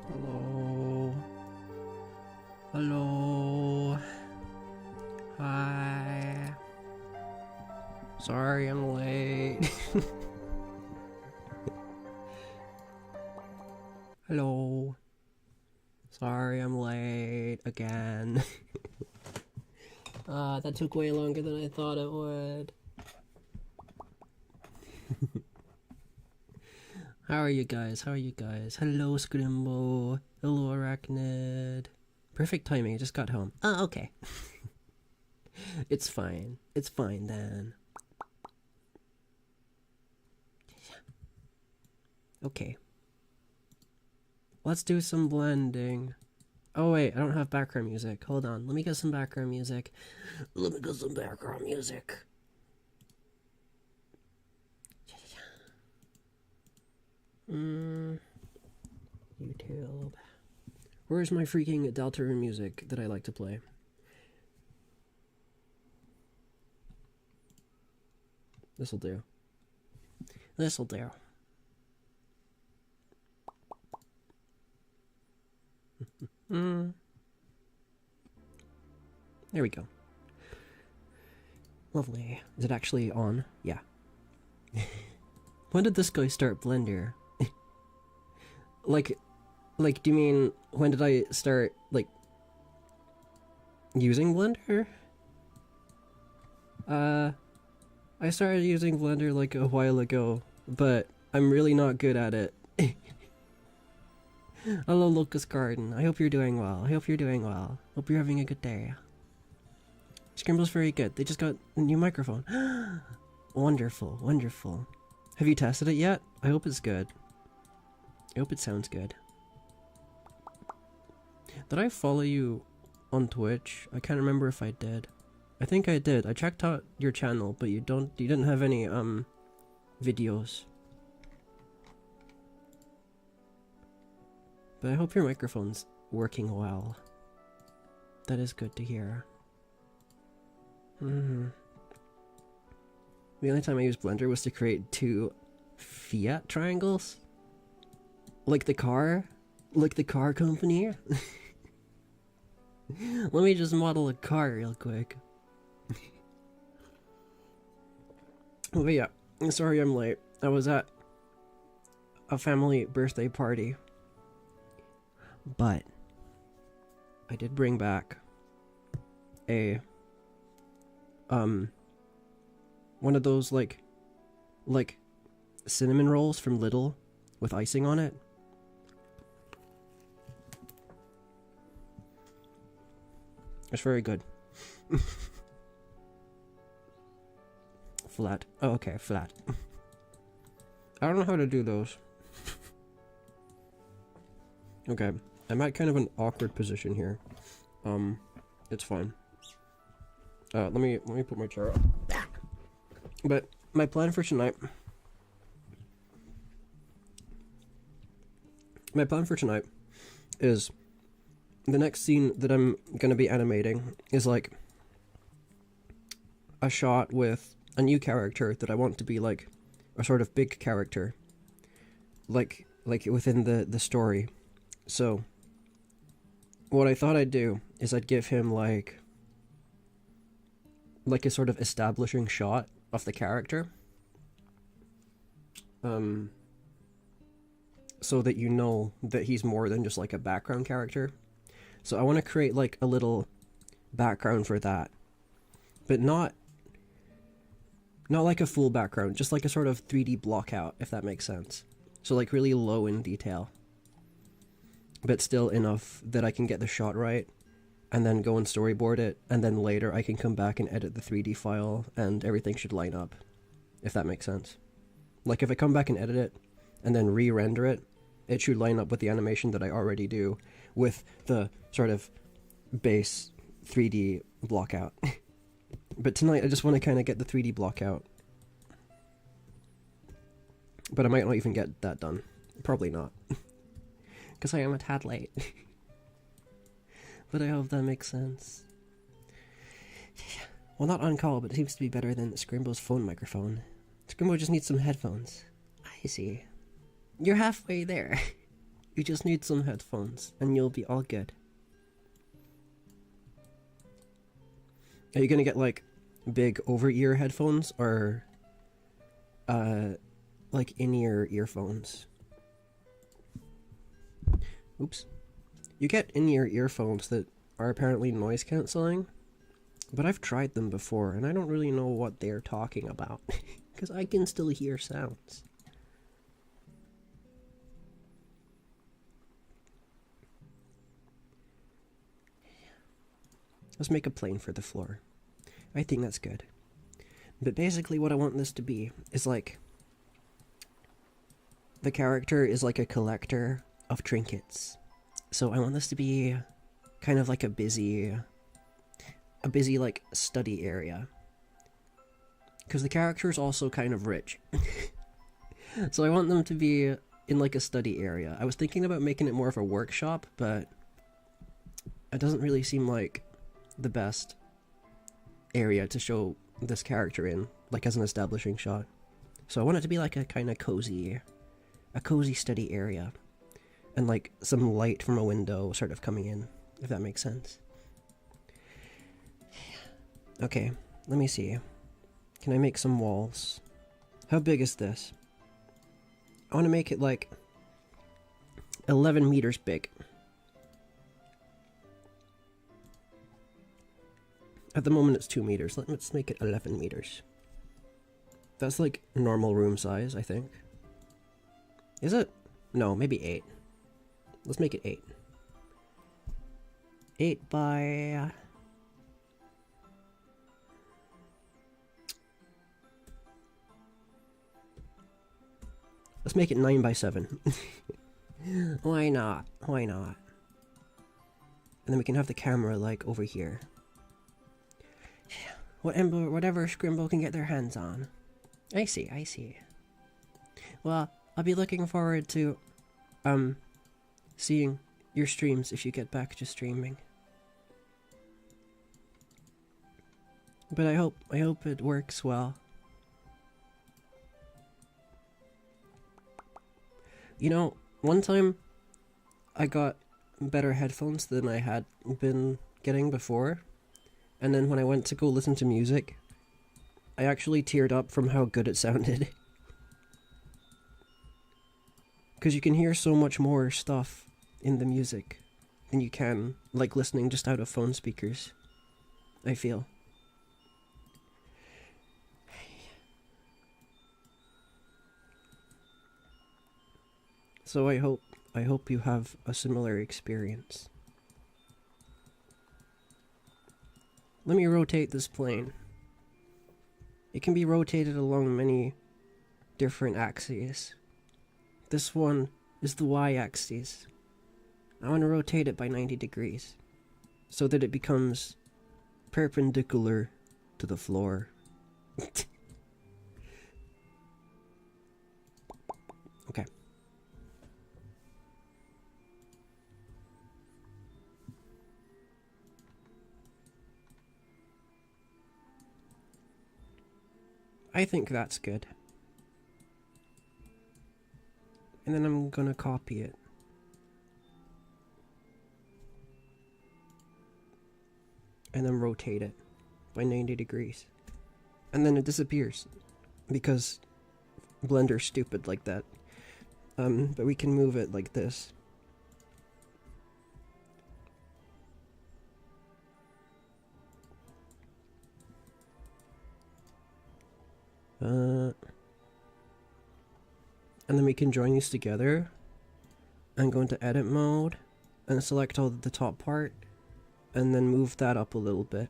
Hello. Hello. Hi. Sorry I'm late. Hello. Sorry I'm late again. That took way longer than I thought it would. How are you guys? How are you guys? Hello, Scrimbo. Hello, Arachnid. Perfect timing, I just got home. Oh, okay. It's fine. It's fine then. Okay. Let's do some blending. Oh wait, I don't have background music. Hold on, let me get some background music. Let me get some background music. YouTube. Where's my freaking Deltarune music that I like to play? This'll do. This'll do. There we go. Lovely. Is it actually on? Yeah. When did this guy start Blender? Like, do you mean, when did I start, like, using Blender? I started using Blender, like, a while ago, but I'm really not good at it. Hello, Locust Garden. I hope you're doing well. I hope you're doing well. Hope you're having a good day. Scrimble's very good. They just got a new microphone. Wonderful, wonderful. Have you tested it yet? I hope it's good. I hope it sounds good. Did I follow you on Twitch? I can't remember if I did. I think I did. I checked out your channel, but you didn't have any videos. But I hope your microphone's working well. That is good to hear. The only time I used Blender was to create 2 Fiat triangles. Like the car company. Let me just model a car real quick. But yeah, sorry I'm late. I was at a family birthday party. But I did bring back a one of those like cinnamon rolls from Lidl with icing on it. It's very good. Flat. Oh, okay, flat. I don't know how to do those. Okay, I'm at kind of an awkward position here. It's fine. Let me put my chair up. But my plan for tonight. My plan for tonight is the next scene that I'm gonna be animating is like a shot with a new character that I want to be like a sort of big character, like within the story. So what I thought I'd do is I'd give him like a sort of establishing shot of the character, so that you know that he's more than just like a background character. So I want to create like a little background for that, but not like a full background, just like a sort of 3D block out, if that makes sense. So like really low in detail, but still enough that I can get the shot right, and then go and storyboard it, and then later I can come back and edit the 3D file, and everything should line up, if that makes sense. Like if I come back and edit it, and then re-render it, it should line up with the animation that I already do, with the sort of base 3D block out. But tonight I just want to kind of get the 3D block out. But I might not even get that done. Probably not. Because I am a tad late. But I hope that makes sense. Well, not on call, but it seems to be better than Scrimbo's phone microphone. Scrimbo just needs some headphones. I see. You're halfway there. You just need some headphones and you'll be all good. Are you gonna get like big over-ear headphones or like in-ear earphones? Oops. You get in-ear earphones that are apparently noise cancelling, but I've tried them before and I don't really know what they're talking about because I can still hear sounds. Let's make a plane for the floor. I think that's good. But basically what I want this to be is like, the character is like a collector of trinkets. So I want this to be kind of like a busy like study area. Because the character is also kind of rich. So I want them to be in like a study area. I was thinking about making it more of a workshop, but it doesn't really seem like the best area to show this character in, like as an establishing shot. So I want it to be like a kind of cozy study area, and like some light from a window sort of coming in, if that makes sense. Okay, let me see. Can I make some walls? How big is this? I want to make it like 11 meters big. At the moment it's 2 meters. Let's make it 11 meters. That's like normal room size, I think. Is it? No, maybe 8. Let's make it 8. 8 by... Let's make it 9 by 7. Why not? Why not? And then we can have the camera like over here. Whatever Scrimble can get their hands on. I see, I see. Well, I'll be looking forward to, seeing your streams if you get back to streaming. But I hope it works well. You know, one time I got better headphones than I had been getting before. And then when I went to go listen to music, I actually teared up from how good it sounded. Because you can hear so much more stuff in the music than you can, like, listening just out of phone speakers, I feel. So I hope you have a similar experience. Let me rotate this plane. It can be rotated along many different axes. This one is the y-axis. I want to rotate it by 90 degrees so that it becomes perpendicular to the floor. Okay. I think that's good. And then I'm gonna copy it. And then rotate it by 90 degrees. And then it disappears. Because Blender's stupid like that. But we can move it like this. And then we can join these together and go into edit mode and select all the top part and then move that up a little bit.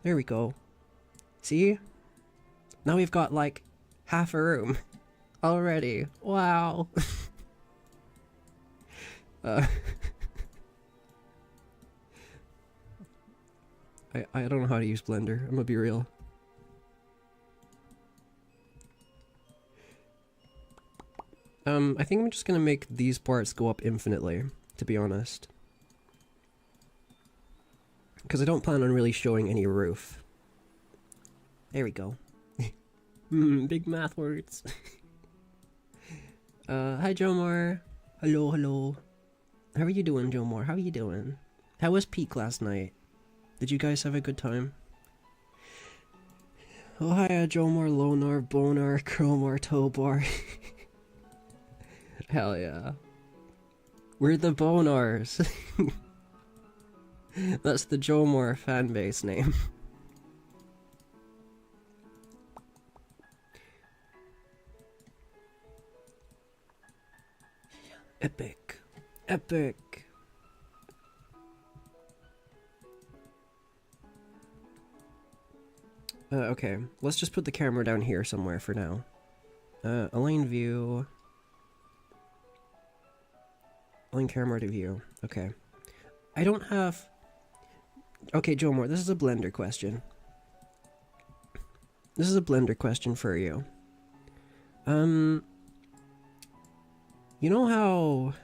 There we go. See? Now we've got like half a room already. Wow. I don't know how to use Blender. I'm gonna be real. I think I'm just gonna make these parts go up infinitely, to be honest. Because I don't plan on really showing any roof. There we go. Big math words. Hi Jomar. Hello, hello. How are you doing, Jomar? How are you doing? How was peak last night? Did you guys have a good time? Oh, hi, Jomar, Lonar, Bonar, Cromar, Tobar. Hell yeah. We're the Bonars. That's the Jomar fanbase name. Epic. Epic. Okay, let's just put the camera down here somewhere for now. Align view. Align camera to view. Okay. I don't have... Okay, Jomar, this is a Blender question. This is a Blender question for you. You know how...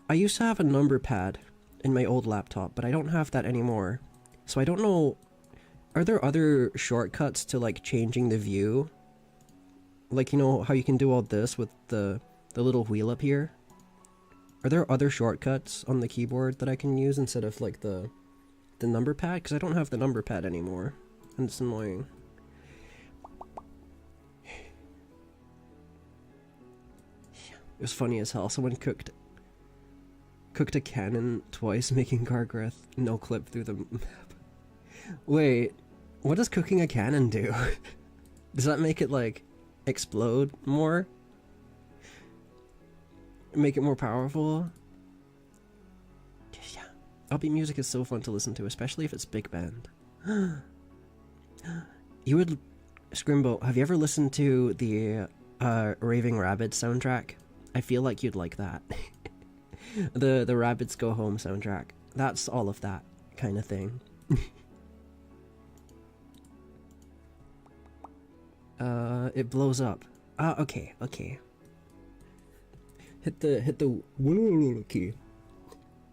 I used to have a number pad in my old laptop, but I don't have that anymore. So I don't know... Are there other shortcuts to, like, changing the view? Like, you know how you can do all this with the little wheel up here? Are there other shortcuts on the keyboard that I can use instead of, like, the number pad? Because I don't have the number pad anymore. And it's annoying. It was funny as hell. Someone cooked a cannon twice, making Gargrath no clip through the map. Wait, what does cooking a cannon do? Does that make it, like, explode more? Make it more powerful? Yeah. Upbeat music is so fun to listen to, especially if it's big band. You would... Scrimbo, have you ever listened to the Raving Rabbids soundtrack? I feel like you'd like that. the Rabbids Go Home soundtrack. That's all of that kind of thing. It blows up. Okay, okay. Hit the key.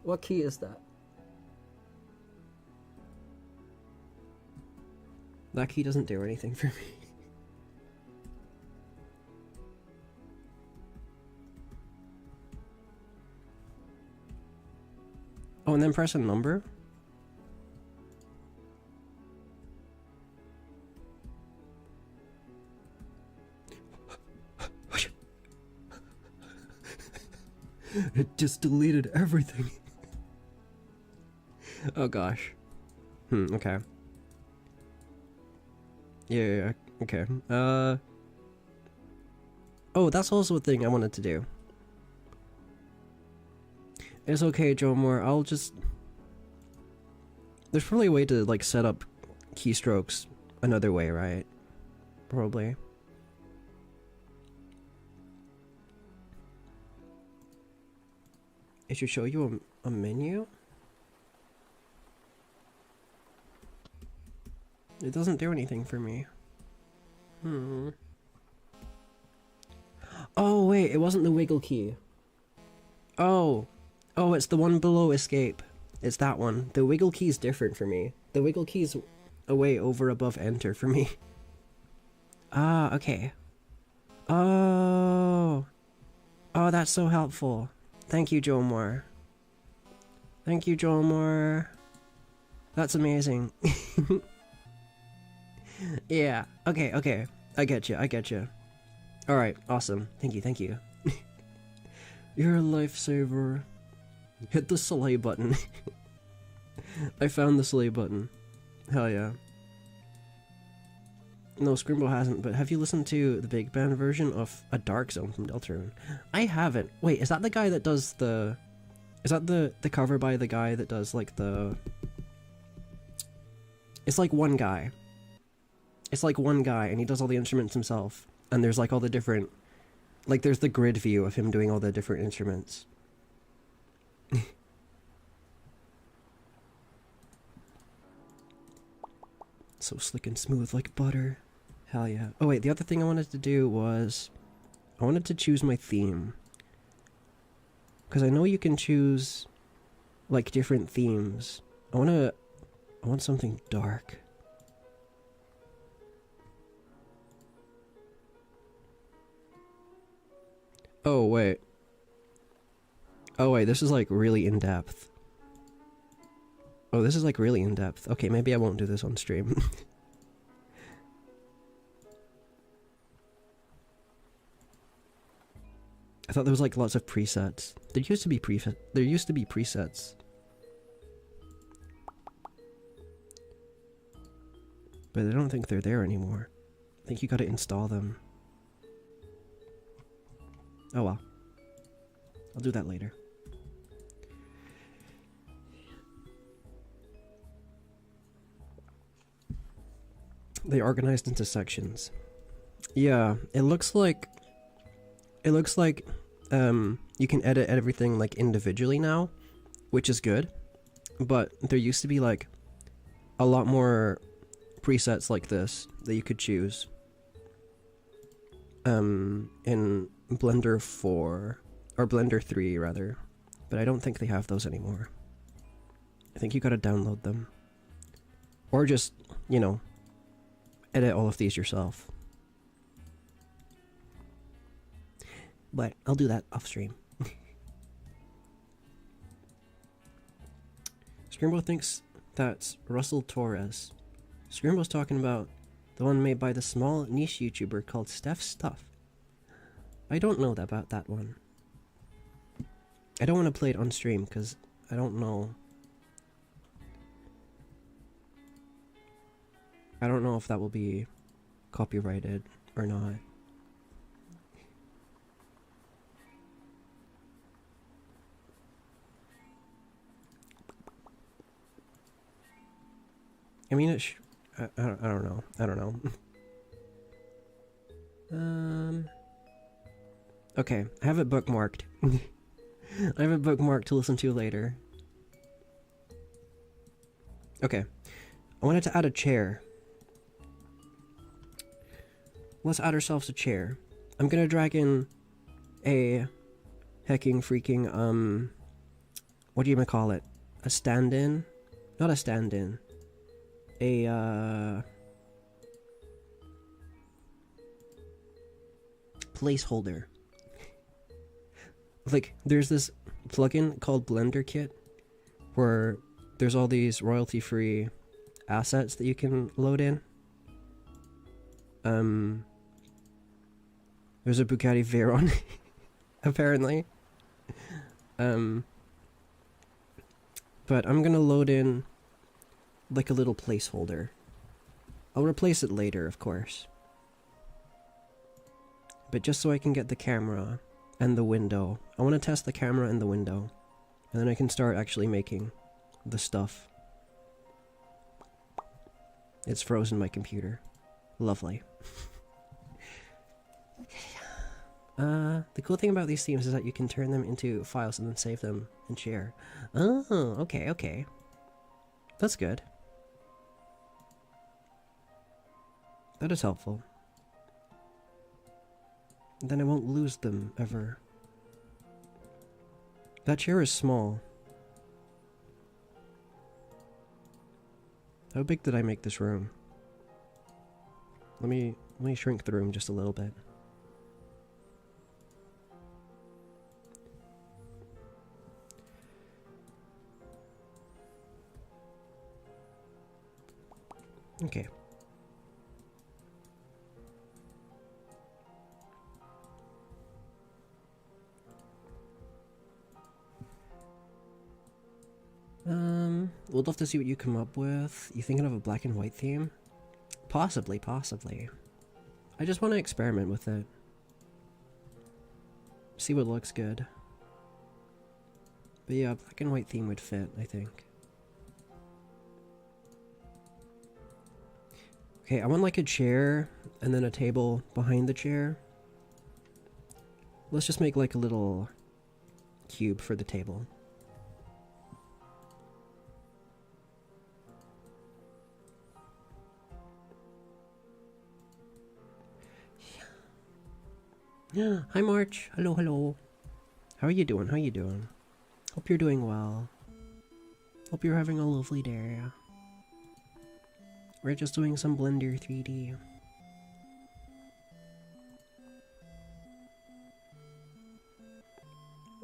What key is that? That key doesn't do anything for me. Oh, and then press a number? It just deleted everything. Oh gosh. Okay. Yeah, okay. Oh, that's also a thing I wanted to do. It's okay, Jomar, I'll just... There's probably a way to, like, set up keystrokes another way, right? Probably. It should show you a menu? It doesn't do anything for me. Oh, wait, it wasn't the wiggle key. Oh, it's the one below escape. It's that one. The wiggle key's different for me. The wiggle key's a way over above enter for me. Ah, okay. Oh, that's so helpful. Thank you, Jomar. Thank you, Jomar. That's amazing. Yeah, okay. I get you. Alright, awesome. Thank you. You're a lifesaver. Hit the slay button. I found the slay button. Hell yeah. No, Scrimbo hasn't, but have you listened to the big band version of A Dark Zone from Deltarune? I haven't. Wait, is that the guy that does the... Is that the cover by the guy that does, like, the... It's like one guy. It's like one guy, and he does all the instruments himself. And there's, like, all the different... Like, there's the grid view of him doing all the different instruments. So slick and smooth like butter. Hell yeah. Oh wait, the other thing I wanted to do was... I wanted to choose my theme. Because I know you can choose, like, different themes. I want something dark. Oh, wait. Oh, wait, this is like really in depth. Oh, this is like really in depth. Okay, maybe I won't do this on stream. I thought there was like lots of presets. There used to be presets. But I don't think they're there anymore. I think you gotta install them. Oh well. I'll do that later. They organized into sections. Yeah, it looks like you can edit everything like individually now, which is good. But there used to be like a lot more presets like this that you could choose in Blender 4 or Blender 3 rather, but I don't think they have those anymore. I think you gotta download them or just, you know, edit all of these yourself. But I'll do that off stream. Scrimbo thinks that's Russell Torres. Scrimbo's talking about the one made by the small niche YouTuber called Steph Stuff. I don't know about that one. I don't want to play it on stream because I don't know. I don't know if that will be copyrighted or not. I mean, I don't know. I don't know. Okay, I have it bookmarked. I have it bookmarked to listen to later. Okay, I wanted to add a chair. Let's add ourselves a chair. I'm gonna drag in a hecking freaking, what do you call it? A stand-in? Not a stand-in. A, placeholder. Like, there's this plugin called Blender Kit where there's all these royalty-free assets that you can load in. There's a Bugatti Veyron, apparently. But I'm gonna load in like a little placeholder. I'll replace it later, of course. But just so I can get the camera and the window. I want to test the camera and the window. And then I can start actually making the stuff. It's frozen my computer. Lovely. The cool thing about these themes is that you can turn them into files and then save them and share. Oh, okay, okay. That's good. That is helpful. Then I won't lose them ever. That chair is small. How big did I make this room? Let me shrink the room just a little bit. Okay. We'll love to see what you come up with. You thinking of a black and white theme? Possibly, possibly. I just want to experiment with it. See what looks good. But yeah, black and white theme would fit, I think. Okay, I want like a chair and then a table behind the chair. Let's just make like a little cube for the table. Yeah. Hi March. Hello, hello. How are you doing? How are you doing? Hope you're doing well. Hope you're having a lovely day. We're just doing some Blender 3D.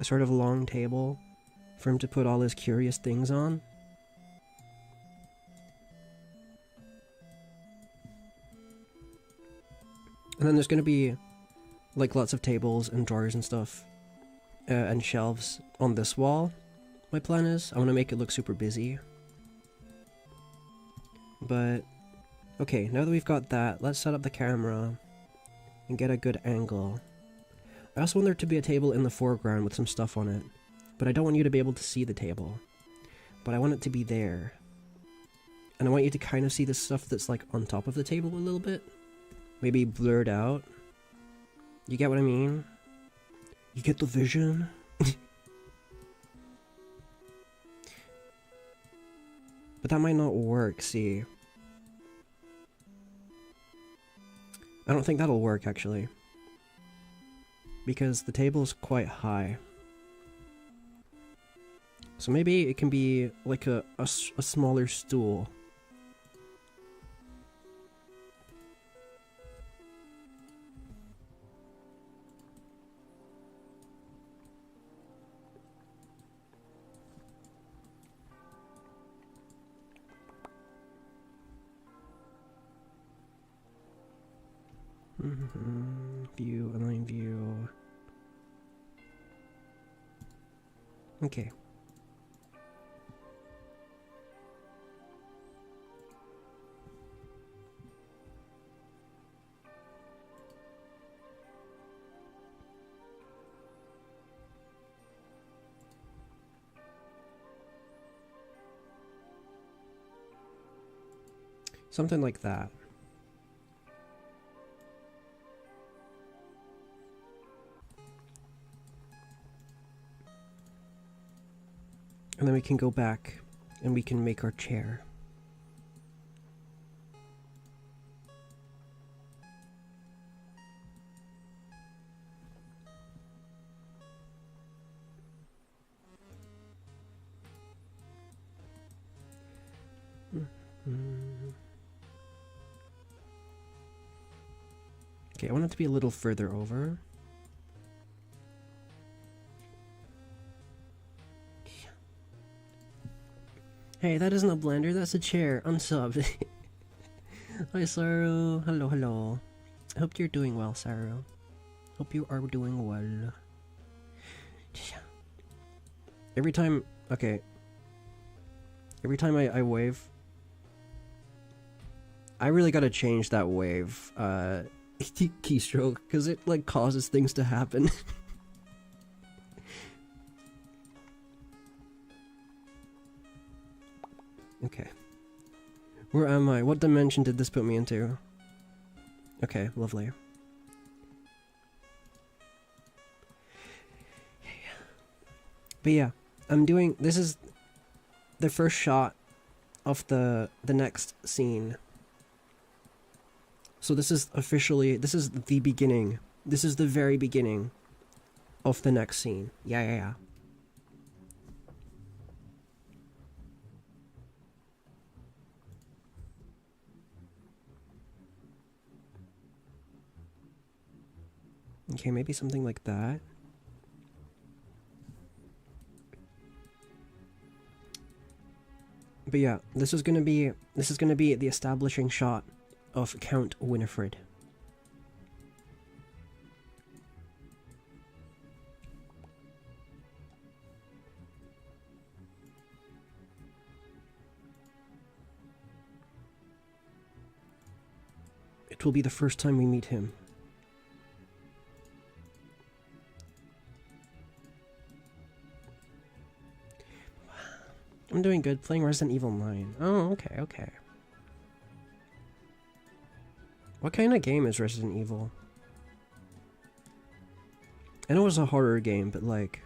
a sort of long table for him to put all his curious things on. And then there's gonna be like lots of tables and drawers and stuff and shelves on this wall. My plan is I want to make it look super busy. But okay, now that we've got that, let's set up the camera and get a good angle. I also want there to be a table in the foreground with some stuff on it, but I don't want you to be able to see the table. But I want it to be there. And I want you to kind of see the stuff that's like on top of the table a little bit. Maybe blurred out. You get what I mean? You get the vision? But that might not work, see. I don't think that'll work, actually. Because the table is quite high. So maybe it can be like a smaller stool. View, align view. Okay. Something like that. And then we can go back and we can make our chair. Okay, I want it to be a little further over. Hey, that isn't a blender, that's a chair. Unsubbed. Hi, Saru. Hello, hello. I hope you're doing well, Saru. Hope you are doing well. Every time... Okay. Every time I wave... I really gotta change that wave, keystroke, because it, like, causes things to happen. Okay. Where am I? What dimension did this put me into? Okay, lovely. But yeah, I'm doing... This is the first shot of the next scene. So this is officially... This is the beginning. This is the very beginning of the next scene. Yeah. Okay, maybe something like that. But yeah, this is gonna be the establishing shot of Count Winifred. It will be the first time we meet him. I'm doing good, playing Resident Evil 9. Oh, okay. What kind of game is Resident Evil? I know it's a horror game, but like...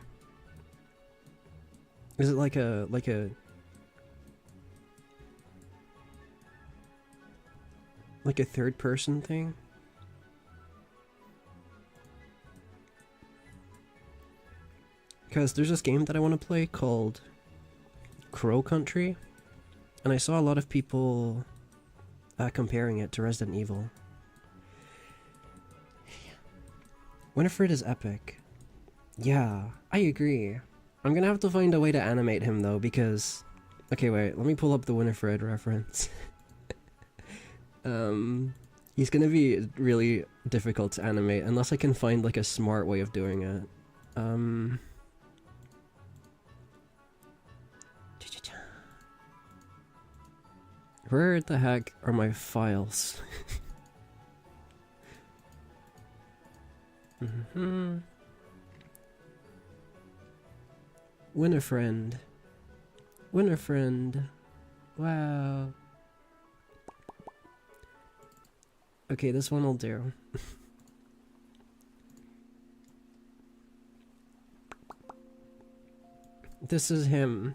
Is it like a third person thing? Because there's this game that I want to play called Crow Country, and I saw a lot of people comparing it to Resident Evil. Winifred is epic. Yeah, I agree. I'm gonna have to find a way to animate him though, because... Okay, wait, let me pull up the Winifred reference. He's gonna be really difficult to animate unless I can find like a smart way of doing it. Where the heck are my files? Winifred. Winifred. Wow. Okay, this one will do. This is him.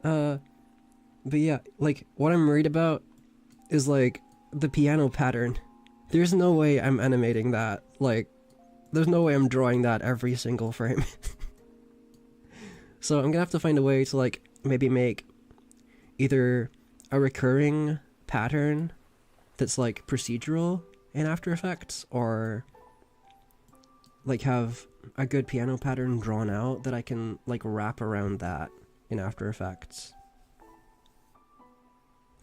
But yeah, like, what I'm worried about is, like, the piano pattern. There's no way I'm animating that. Like, there's no way I'm drawing that every single frame. So I'm gonna have to find a way to, like, maybe make either a recurring pattern that's, like, procedural in After Effects, or, like, have a good piano pattern drawn out that I can, like, wrap around that in After Effects.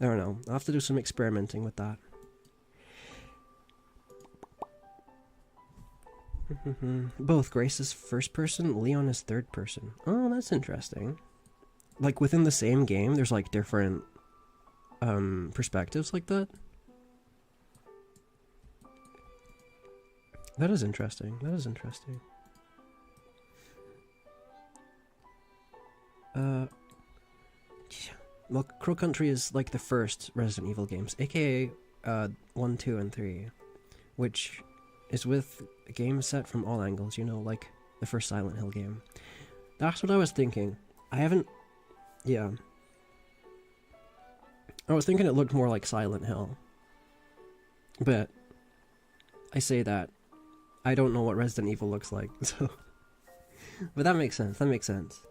I don't know. I'll have to do some experimenting with that. Both. Grace is first person, Leon is third person. Oh, that's interesting. Like, within the same game, there's, like, different perspectives like that. That is interesting. That is interesting. Well, Crow Country is like the first Resident Evil games, aka 1, 2, and 3, which is with a game set from all angles, you know, like the first Silent Hill game. That's what I was thinking. I haven't... Yeah. I was thinking it looked more like Silent Hill. But I say that. I don't know what Resident Evil looks like, so... But that makes sense, that makes sense.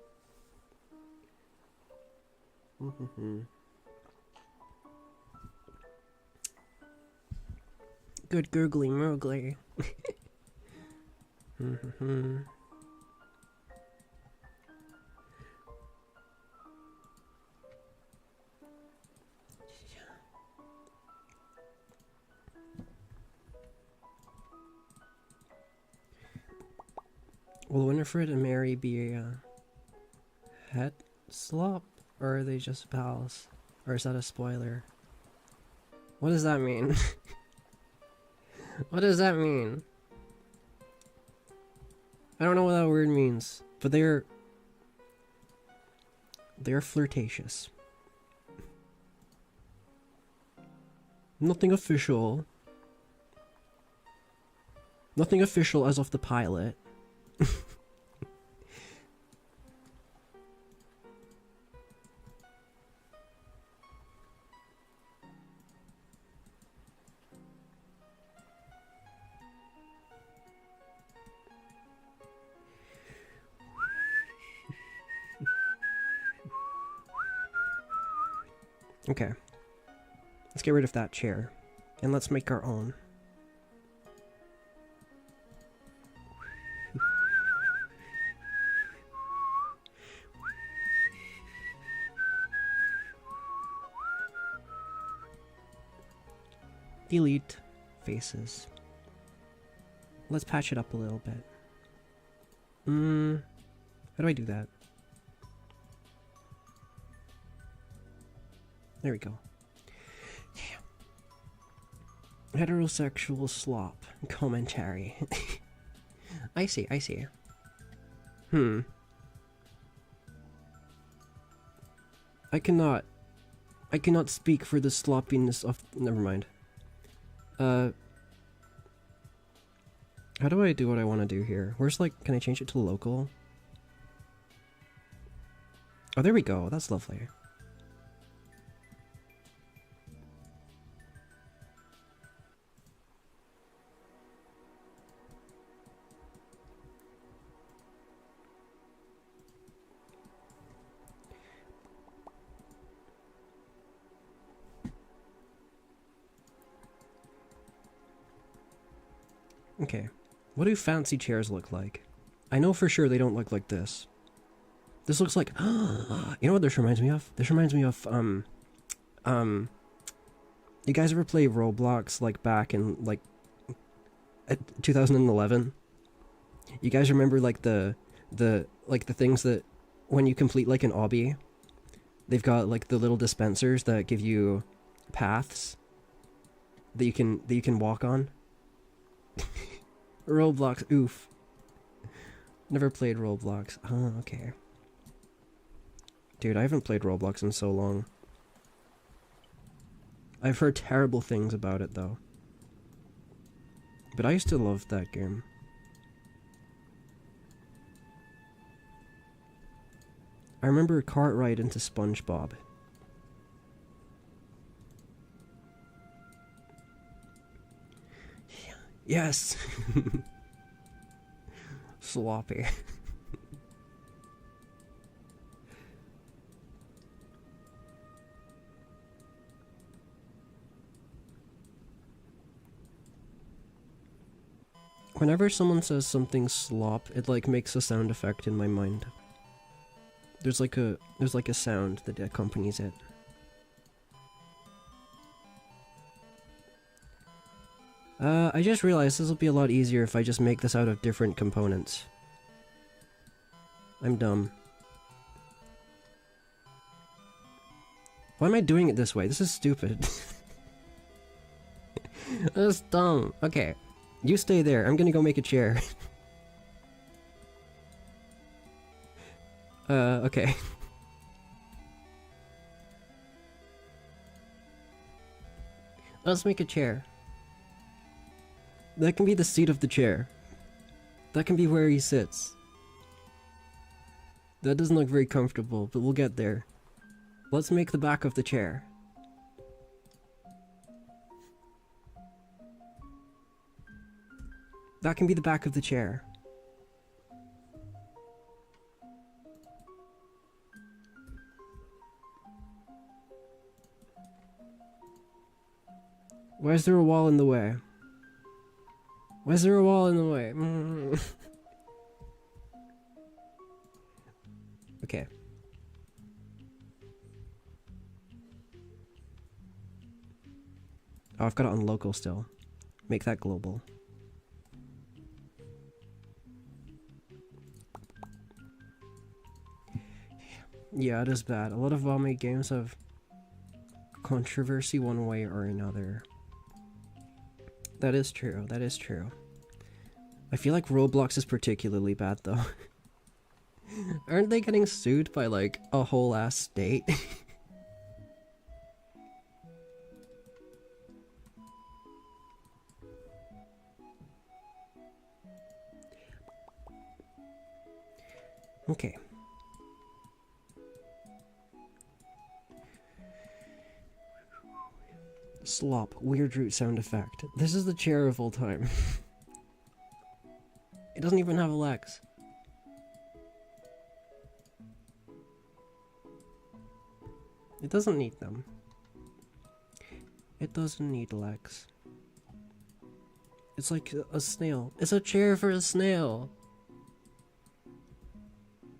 Good gurgly murgly. Will Winifred and Mary be a het slop? Or are they just pals? Or is that a spoiler? What does that mean? What does that mean? I don't know what that word means, but they're flirtatious. Nothing official. Nothing official as of the pilot. Okay. Let's get rid of that chair. And let's make our own. Delete faces. Let's patch it up a little bit. How do I do that? There we go. Yeah. Heterosexual slop commentary. I see, I see. I cannot speak for the sloppiness of... Never mind. How do I do what I want to do here? Where's, like, can I change it to local? Oh, there we go. That's lovely. Okay, What do fancy chairs look like? I know for sure they don't look like this. This looks like... You know what this reminds me of? This reminds me of, you guys ever play Roblox, like, back in, like, 2011? You guys remember, like, the things that, when you complete, like, an obby, they've got, like, the little dispensers that give you paths that you can walk on? Roblox, oof. Never played Roblox. Oh, okay. Dude, I haven't played Roblox in so long. I've heard terrible things about it, though. But I used to love that game. I remember a cart ride into SpongeBob. Yes! Sloppy. Whenever someone says something slop, it like makes a sound effect in my mind. There's like a sound that accompanies it. I just realized this will be a lot easier if I just make this out of different components. I'm dumb. Why am I doing it this way? This is stupid. That's dumb. Okay. You stay there. I'm gonna go make a chair. Okay. Let's make a chair. That can be the seat of the chair. That can be where he sits. That doesn't look very comfortable, but we'll get there. Let's make the back of the chair. That can be the back of the chair. Why is there a wall in the way? Why is there a wall in the way? Okay. Oh, I've got it on local still. Make that global. Yeah, it is bad. A lot of well-made games have controversy one way or another. That is true, that is true. I feel like Roblox is particularly bad, though. Aren't they getting sued by, like, a whole ass state? Okay. Slop, weird root sound effect. This is the chair of all time. It doesn't even have legs. It doesn't need them. It doesn't need legs. It's like a snail. It's a chair for a snail.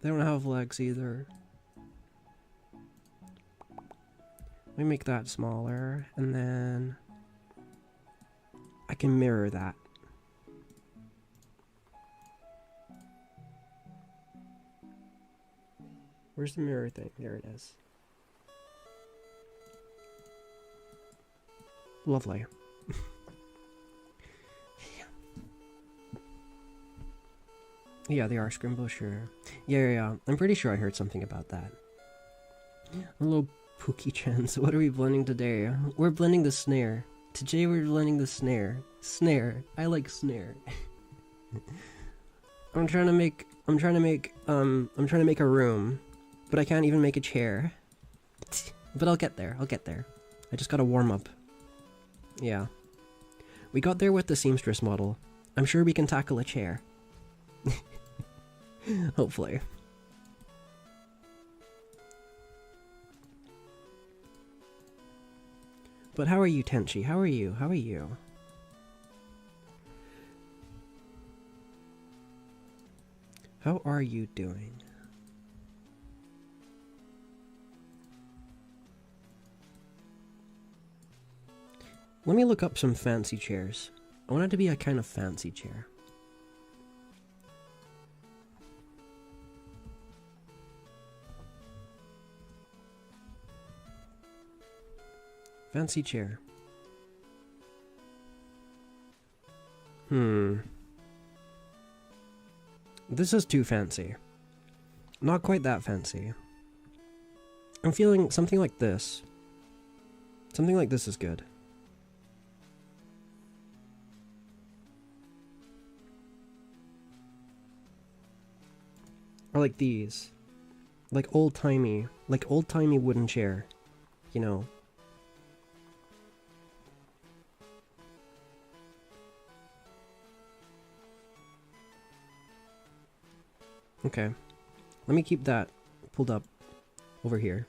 They don't have legs either. Let me make that smaller, and then I can mirror that. Where's the mirror thing? There it is. Lovely. Yeah, they are Scrimbo, sure. Yeah. I'm pretty sure I heard something about that. Hello, Pookie-chans. What are we blending today? We're blending the snare. Today we're blending the snare. Snare. I like snare. I'm trying to make a room, but I can't even make a chair. But I'll get there. I just gotta warm up. Yeah. We got there with the seamstress model. I'm sure we can tackle a chair. Hopefully. But how are you, Tenchi? How are you? How are you doing? Let me look up some fancy chairs. I want it to be a kind of fancy chair. Fancy chair. This is too fancy. Not quite that fancy. I'm feeling something like this. Something like this is good. Or like these. Like old-timey wooden chair. You know. Okay. Let me keep that pulled up over here.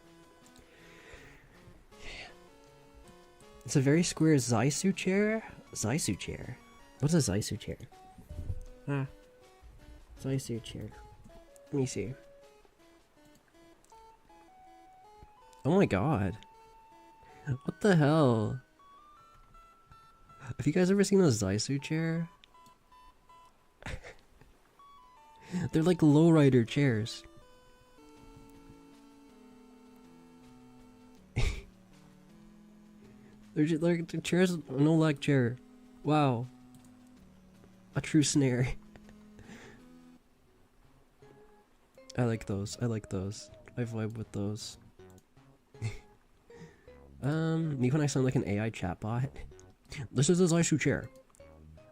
It's a very square Zaisu chair? Zaisu chair? What's a Zaisu chair? Ah. Zaisu chair. Let me see. Oh my god. What the hell? Have you guys ever seen a Zaisu chair? They're like lowrider chairs. They're just like the chairs, no leg chair. Wow. A true snare. I like those. I like those. I vibe with those. Me when I sound like an AI chatbot. This is a Zaisu chair.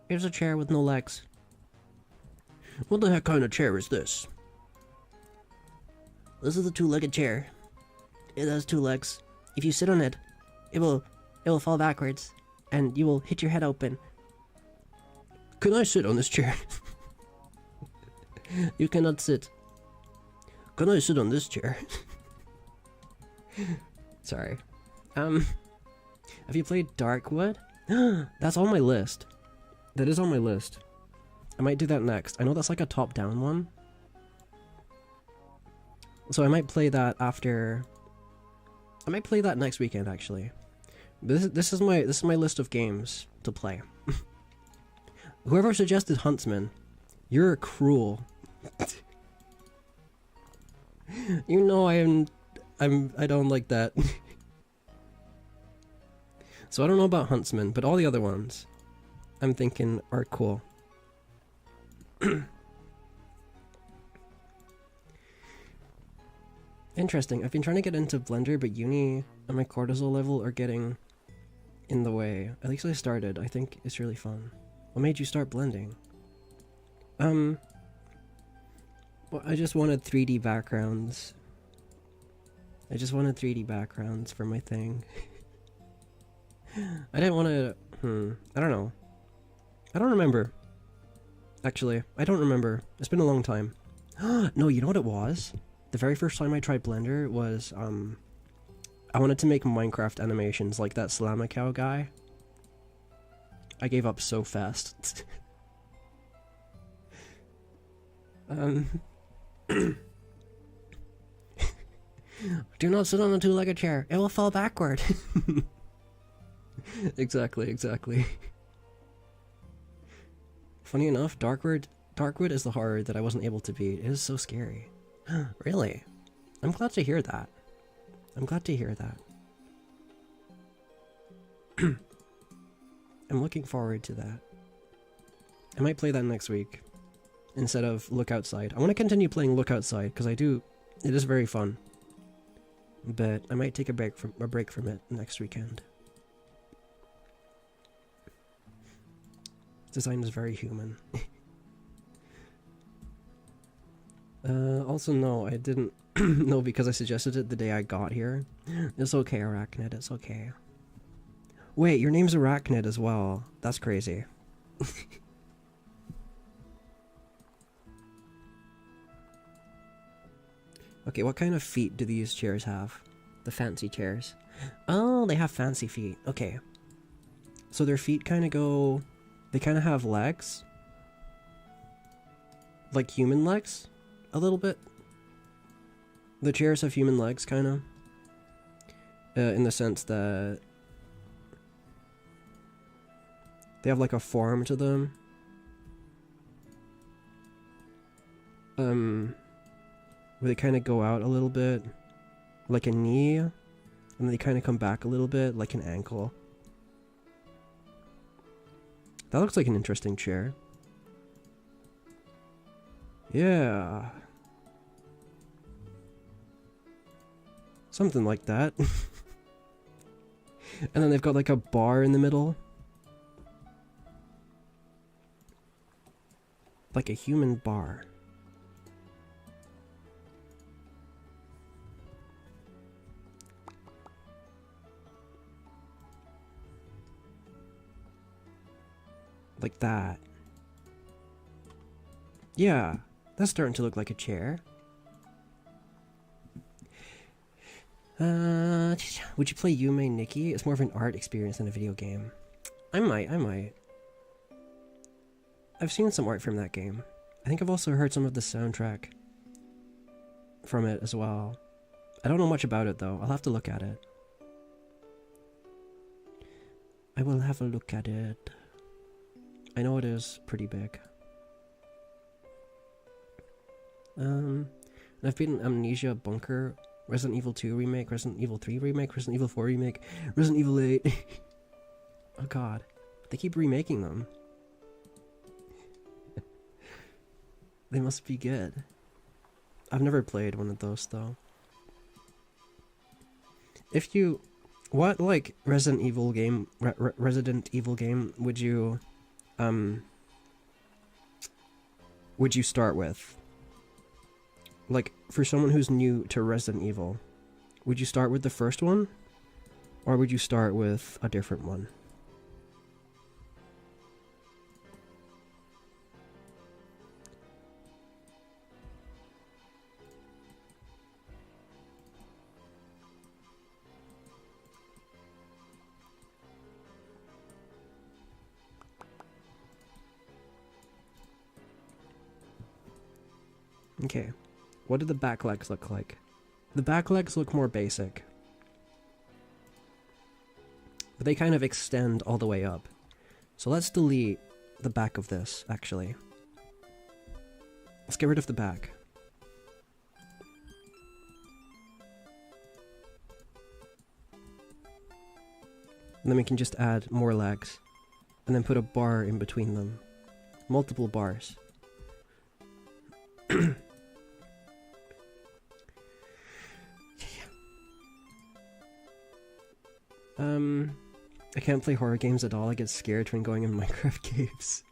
It's a chair with no legs. What the heck kind of chair is this? This is a two-legged chair. It has two legs. If you sit on it, it will fall backwards, and you will hit your head open. Can I sit on this chair? You cannot sit. Can I sit on this chair? Sorry. Have you played Darkwood? That's on my list. That is on my list. I might do that next. I know that's like a top-down one. So I might play that after... I might play that next weekend, actually. This is my list of games to play. Whoever suggested Huntsman, you're cruel. You know I don't like that. So I don't know about Huntsman, but all the other ones I'm thinking are cool. Interesting. I've been trying to get into Blender, but uni and my cortisol level are getting in the way. At least I started. I think it's really fun. What made you start blending? Well, I just wanted 3D backgrounds. I just wanted 3D backgrounds for my thing. I didn't want to... I don't know. I don't remember. Actually, I don't remember. It's been a long time. No, you know what it was? The very first time I tried Blender was, I wanted to make Minecraft animations like that Slamacow guy. I gave up so fast. Do not sit on the two-legged chair. It will fall backward. Exactly. Funny enough, Darkwood is the horror that I wasn't able to beat. It is so scary. Really? I'm glad to hear that. I'm looking forward to that. I might play that next week instead of Look Outside. I want to continue playing Look Outside because it is very fun. But I might take a break from it next weekend. Design is very human. Also, no, I didn't know because I suggested it the day I got here. It's okay, Arachnid, it's okay. Wait, your name's Arachnid as well. That's crazy. Okay, what kind of feet do these chairs have? The fancy chairs. Oh, they have fancy feet. Okay. So their feet kind of go... They kind of have legs. Like human legs. a little bit. The chairs have human legs, kind of. In the sense that they have like a form to them. Where they kind of go out a little bit, like a knee, and then they kind of come back a little bit, like an ankle. That looks like an interesting chair. Yeah. Something like that. And then they've got like a bar in the middle. Like a human bar. Like that. Yeah, that's starting to look like a chair. Would you play Yume Nikki? It's more of an art experience than a video game. I might. I've seen some art from that game. I think I've also heard some of the soundtrack from it as well. I don't know much about it though. I'll have to look at it. I will have a look at it. I know it is pretty big. I've beaten Amnesia, Bunker, Resident Evil 2 remake, Resident Evil 3 remake, Resident Evil 4 remake, Resident Evil 8. Oh god. They keep remaking them. They must be good. I've never played one of those though. If you... What, like, Resident Evil game would you start with? Like, for someone who's new to Resident Evil, would you start with the first one? Or would you start with a different one? Okay, what do the back legs look like? The back legs look more basic. But they kind of extend all the way up. So let's delete the back of this, actually. Let's get rid of the back. And then we can just add more legs. And then put a bar in between them. Multiple bars. I can't play horror games at all. I get scared when going in Minecraft caves.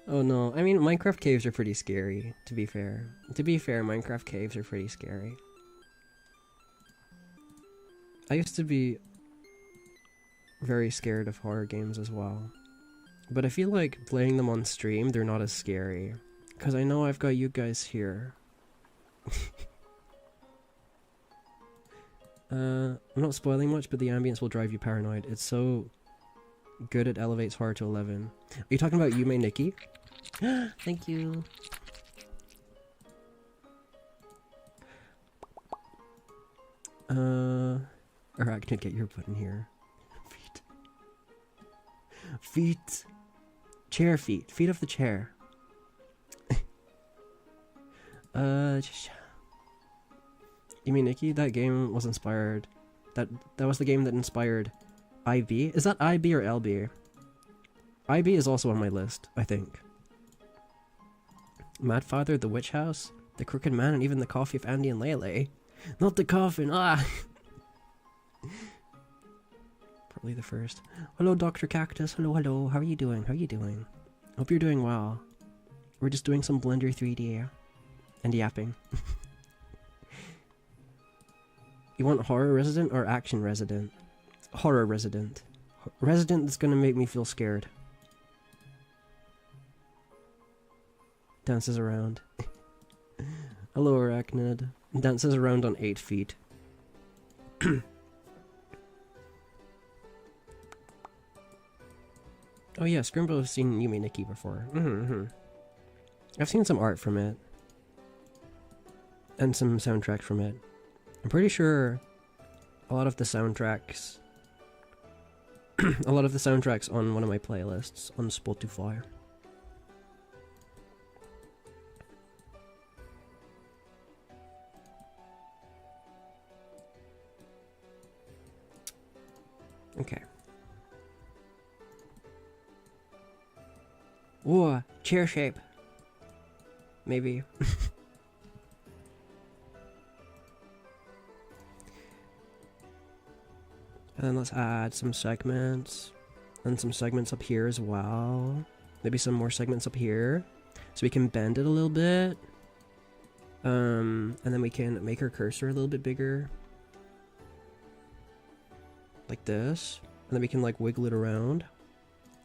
Oh no, I mean Minecraft caves are pretty scary, to be fair. To be fair, Minecraft caves are pretty scary. I used to be very scared of horror games as well. But I feel like playing them on stream, they're not as scary. Because I know I've got you guys here. I'm not spoiling much, but the ambience will drive you paranoid. It's so good it elevates horror to 11. Are you talking about Yume Nikki? Thank you. Arachnid, get your butt in here. Feet. Feet. Chair feet. Feet of the chair. You mean Nikki? That game was inspired. That was the game that inspired IB? Is that IB or LB? IB is also on my list, I think. Madfather, The Witch House, The Crooked Man, and even The Coffee of Andy and Lele. Not the coffin, ah! Probably the first. Hello, Dr. Cactus. Hello, hello. How are you doing? How are you doing? Hope you're doing well. We're just doing some Blender 3D and yapping. You want horror resident or action resident? Horror resident. Resident that's gonna make me feel scared. Dances around. Hello, Arachnid. Dances around on 8 feet. Oh yeah, Scrimbo has seen Yume Nikki before. I've seen some art from it. and some soundtracks from it. I'm pretty sure a lot of the soundtracks on one of my playlists on Spotify. Okay. Whoa, chair shape. Maybe. And then let's add some segments. And some segments up here as well. Maybe some more segments up here. So we can bend it a little bit. And then we can make our cursor a little bit bigger. Like this. And then we can like wiggle it around.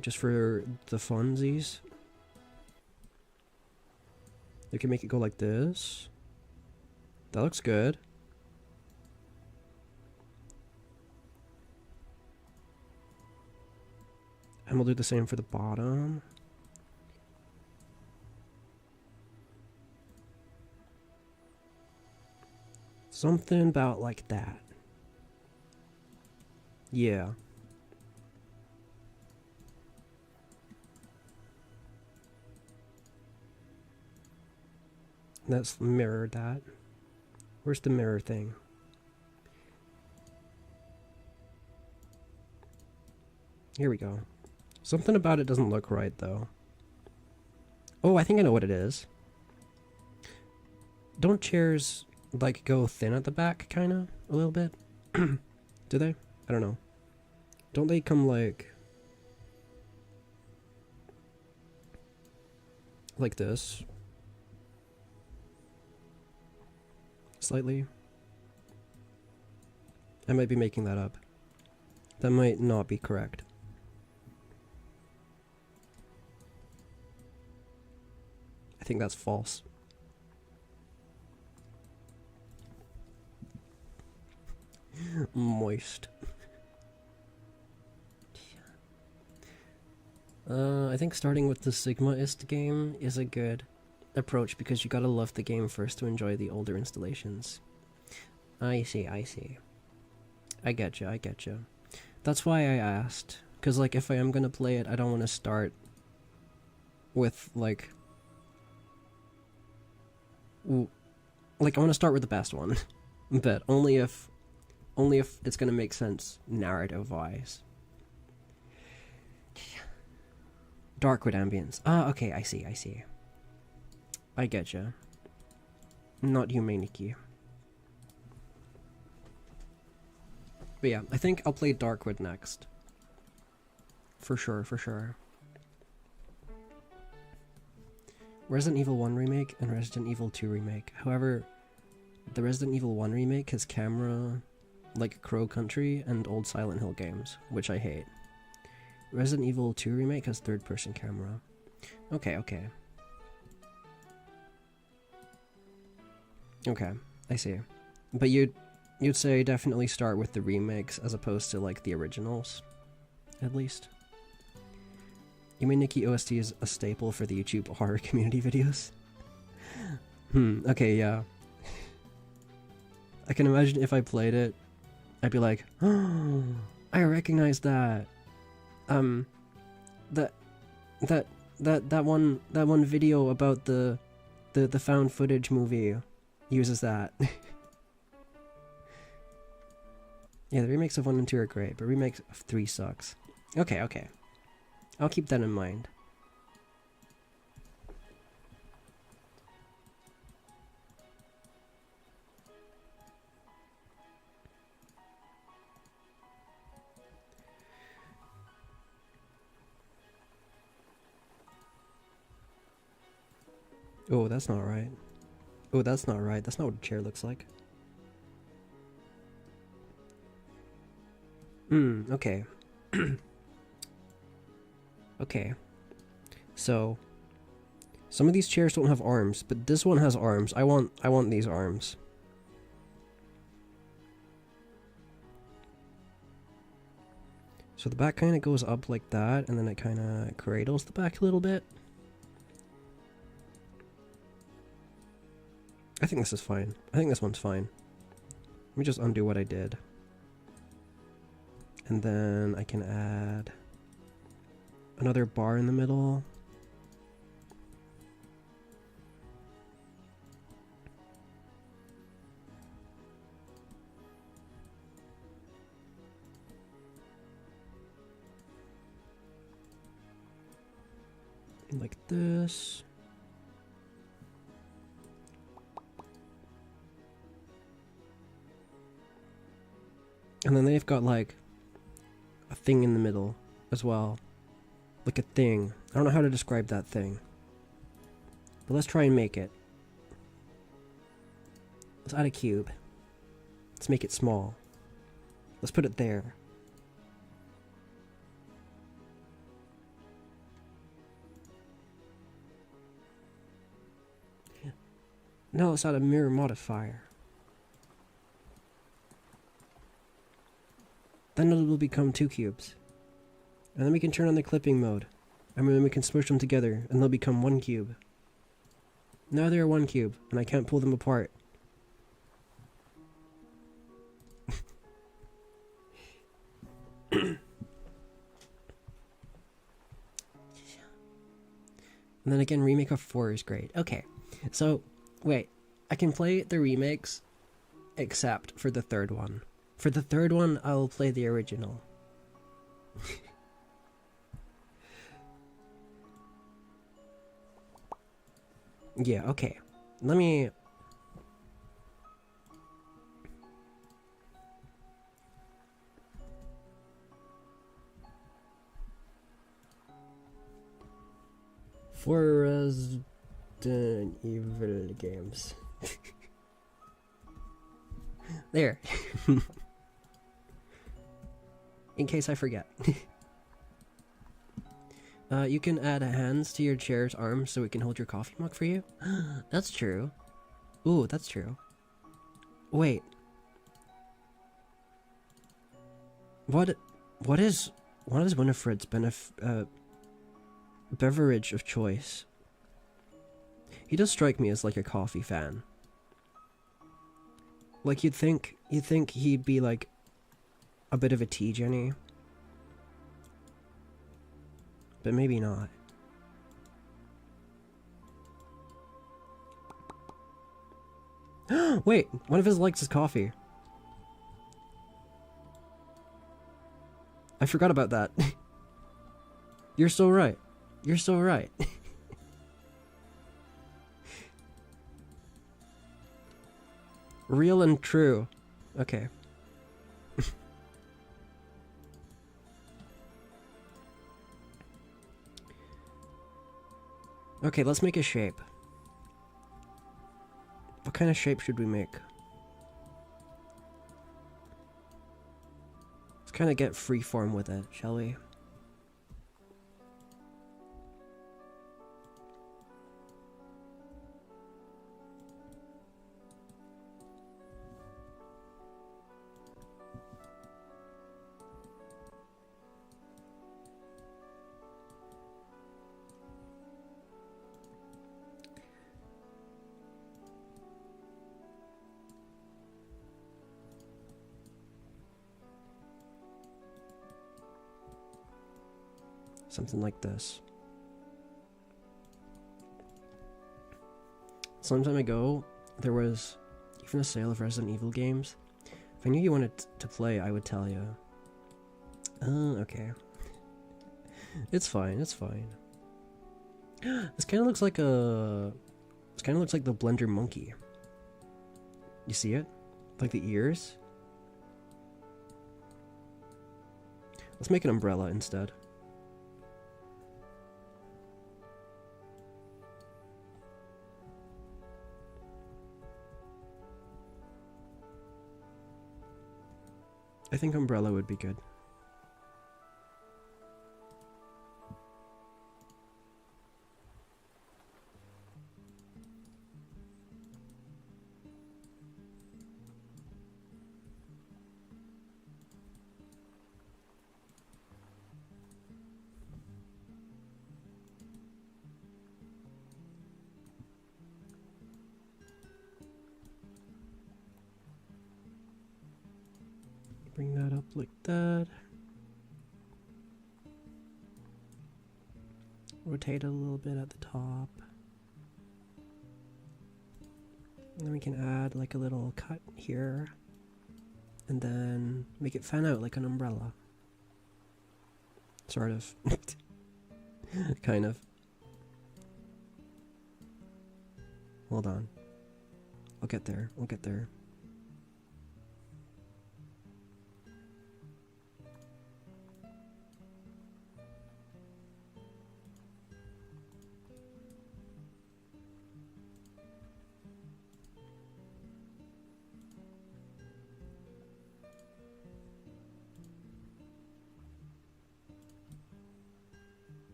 Just for the funsies. We can make it go like this. That looks good. And we'll do the same for the bottom. Something about like that. Yeah. Let's mirror that. Where's the mirror thing? Here we go. Something about it doesn't look right, though. Oh, I think I know what it is. Don't chairs, like, go thin at the back, kinda? A little bit? Do they? I don't know. Don't they come, like this? Slightly? I might be making that up. That might not be correct. I think that's false. Moist. I think starting with the Sigmaist game is a good approach because you gotta love the game first to enjoy the older installations. I see. I getcha. That's why I asked. Because, like, if I am gonna play it, I don't want to start with, like... Like, I want to start with the best one. But only if it's gonna make sense narrative-wise. Darkwood ambience. Ah, okay, I see. I getcha. Not you, Maniki. But yeah, I think I'll play Darkwood next. For sure. Resident Evil 1 Remake and Resident Evil 2 Remake. However, the Resident Evil 1 Remake has camera like Crow Country and old Silent Hill games, which I hate. Resident Evil 2 Remake has third-person camera. Okay, I see. But you'd say definitely start with the remakes as opposed to, like, the originals, at least. You mean Nikki OST is a staple for the YouTube horror community videos? Okay, yeah. I can imagine if I played it, I'd be like, oh, I recognize that. That one video about the found footage movie uses that. Yeah, the remakes of 1 and 2 are great, but remakes of 3 sucks. Okay. I'll keep that in mind. Oh, that's not right. Oh, that's not right. That's not what a chair looks like. Okay. Okay. So, some of these chairs don't have arms, but this one has arms. I want these arms. So the back kind of goes up like that, and then it kind of cradles the back a little bit. I think this is fine. I think this one's fine. Let me just undo what I did. And then I can add another bar in the middle. Like this. And then they've got like a thing in the middle as well. Like a thing. I don't know how to describe that thing. But let's try and make it. Let's add a cube. Let's make it small. Let's put it there. Now let's add a mirror modifier. Then it will become 2 cubes. And then we can turn on the clipping mode. And then we can smush them together and they'll become 1 cube. Now they're 1 cube and I can't pull them apart. And then again, remake of 4 is great. Okay, so wait, I can play the remakes except for the 3rd one. For the 3rd one, I'll play the original. Yeah, okay. Let me... For Resident Evil games. There. In case I forget. You can add hands to your chair's arms so it can hold your coffee mug for you. That's true. Ooh, that's true. Wait. What is Winifred's beverage of choice? He does strike me as like a coffee fan. Like you'd think he'd be like a bit of a tea Jenny. But maybe not. Wait, one of his likes is coffee. I forgot about that. You're so right. You're so right. Real and true. Okay. Okay, let's make a shape. What kind of shape should we make? Let's kind of get freeform with it, shall we? Something like this. Some time ago, there was even a sale of Resident Evil games. If I knew you wanted to play, I would tell you. Okay. It's fine, it's fine. This kind of looks like a... This kind of looks like the Blender monkey. You see it? Like the ears? Let's make an umbrella instead. I think umbrella would be good. Bring that up like that. Rotate it a little bit at the top. And then we can add like a little cut here. And then make it fan out like an umbrella. Sort of. Kind of. Hold on. I'll get there. We'll get there.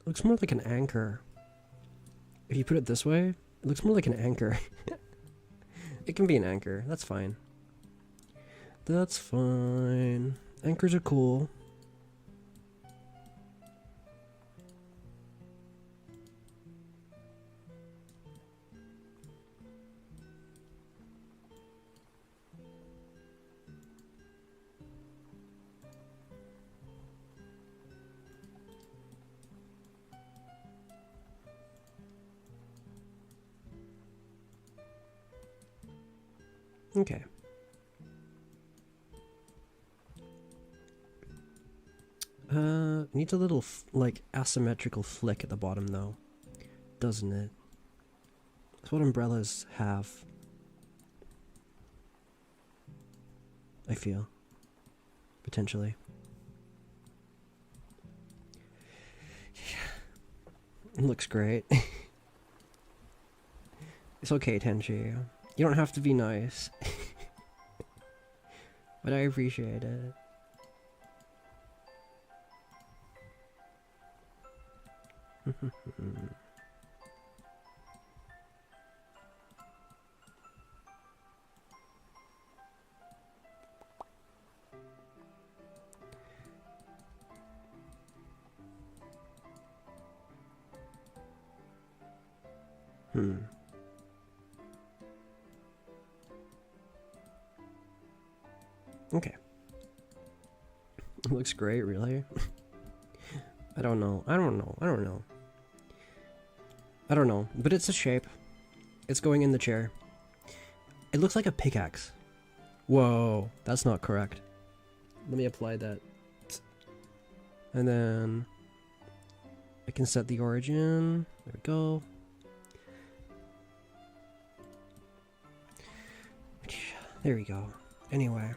Looks more like an anchor. If you put it this way, it looks more like an anchor. It can be an anchor. That's fine. That's fine. Anchors are cool. Okay. Needs a little like asymmetrical flick at the bottom though, doesn't it? That's what umbrellas have. I feel. Potentially. Yeah. It looks great. It's okay, Tenchi. You don't have to be nice. But I appreciate it. Okay. It looks great, really. I don't know, but it's a shape. It's going in the chair. It looks like a pickaxe. Whoa, that's not correct. Let me apply that. And then I can set the origin. There we go. There we go. Anyway.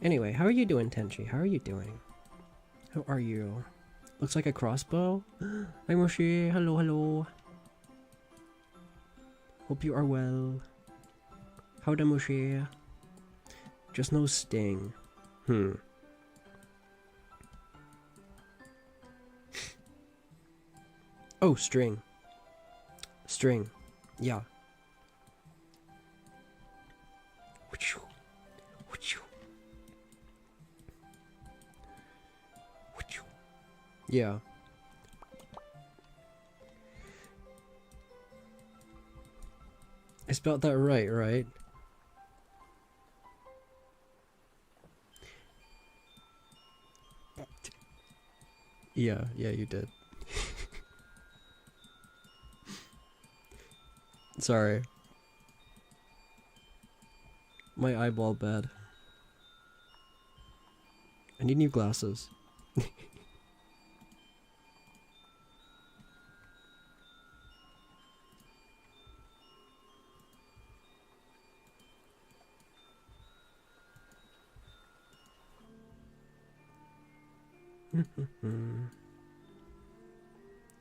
Anyway, how are you doing, Tenchi? How are you doing? How are you? Looks like a crossbow. Hi, Moshi. Hello, hello. Hope you are well. How the Moshi? Just no sting. Oh, string. String. Yeah. Yeah. I spelled that right, right? Yeah, you did. Sorry. My eyeball bad. I need new glasses.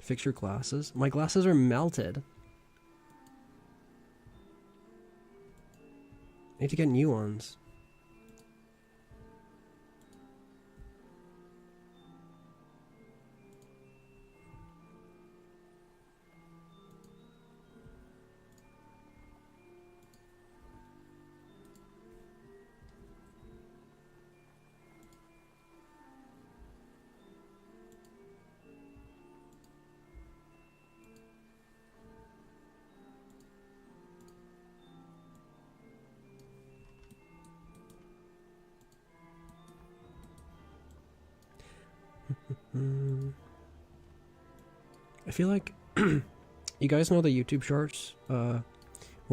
Fix your glasses? My glasses are melted. I need to get new ones. I feel like you guys know the YouTube shorts where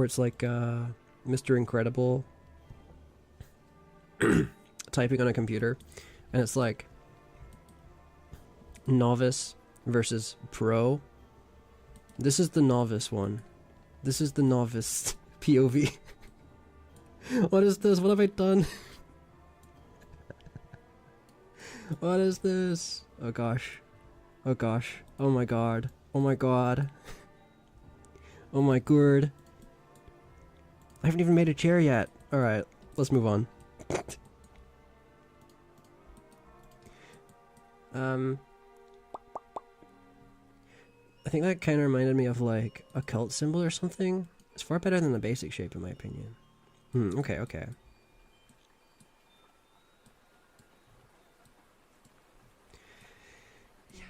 it's like Mr. Incredible typing on a computer, and it's like novice versus pro. This is the novice one. This is the novice POV. What is this? What have I done? What is this? Oh gosh. Oh gosh. Oh my god. Oh my god. Oh my gourd. I haven't even made a chair yet. Alright, let's move on. I think that kind of reminded me of like a cult symbol or something. It's far better than the basic shape in my opinion. Okay, okay. Yeah.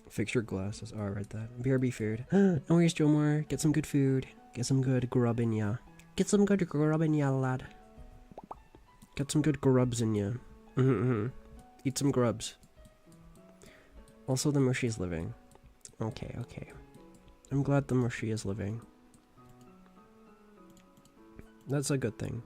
Fix your glasses. Oh, I read that. BRB food. No worries, Jomar. Get some good food. Get some good grub in ya. Get some good grub in ya, lad. Get some good grubs in ya. Eat some grubs. Also, the mushy's living. Okay, okay. I'm glad the mushy is living. That's a good thing.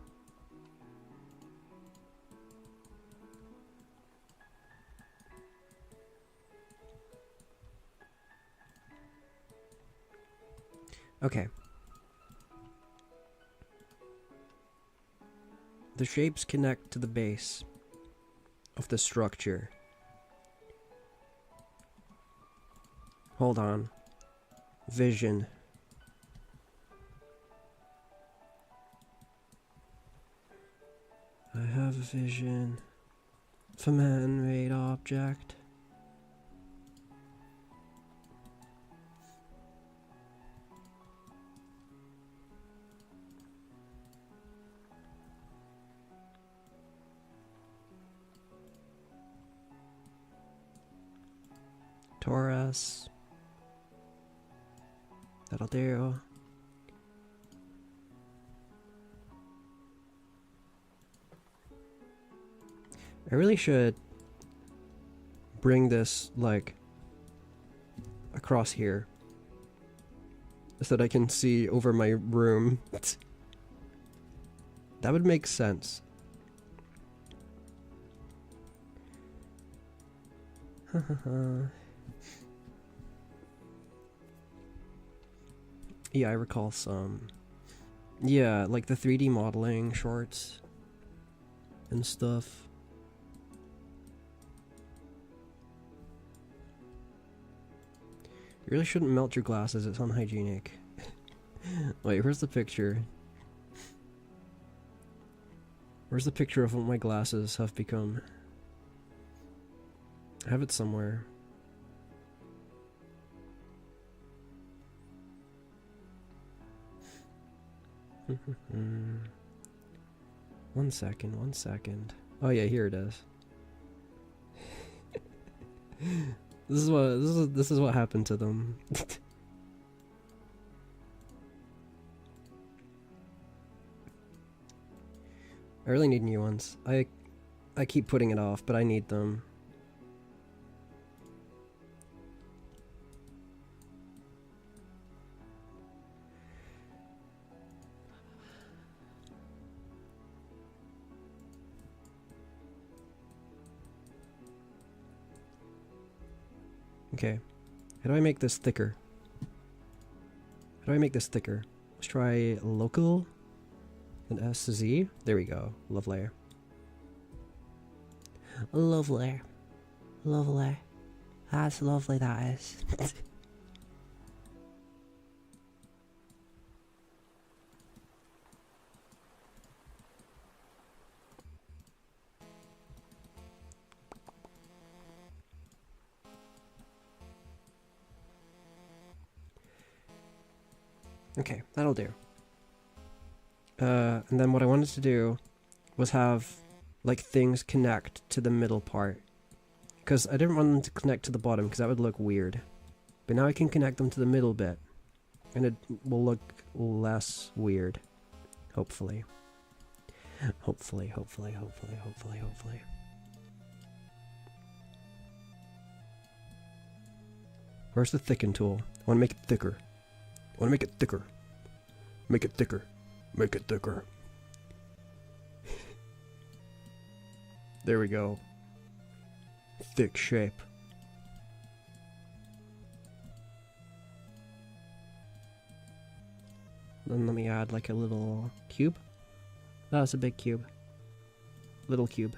Okay. The shapes connect to the base of the structure. Hold on. Vision. I have a vision of a man-made object. Taurus. That'll do. I really should bring this, like, across here so that I can see over my room. That would make sense. Yeah, I recall some. Yeah, like the 3D modeling shorts and stuff. You really shouldn't melt your glasses, it's unhygienic. Wait, where's the picture? Where's the picture of what my glasses have become? I have it somewhere. One second. Oh yeah, here it is. This is what happened to them. I really need new ones. I keep putting it off, but I need them. Okay, how do I make this thicker? How do I make this thicker? Let's try local and S to Z. There we go. Lovely. Lovely. Lovely. That's lovely, that is. Okay, that'll do. And then what I wanted to do was have, like, things connect to the middle part. Because I didn't want them to connect to the bottom, because that would look weird. But now I can connect them to the middle bit. And it will look less weird. Hopefully. Hopefully, hopefully, hopefully, hopefully, hopefully. Where's the thicken tool? I want to make it thicker. I want to make it thicker. Make it thicker. Make it thicker. There we go. Thick shape. Then let me add like a little cube. Oh, it's a big cube. Little cube.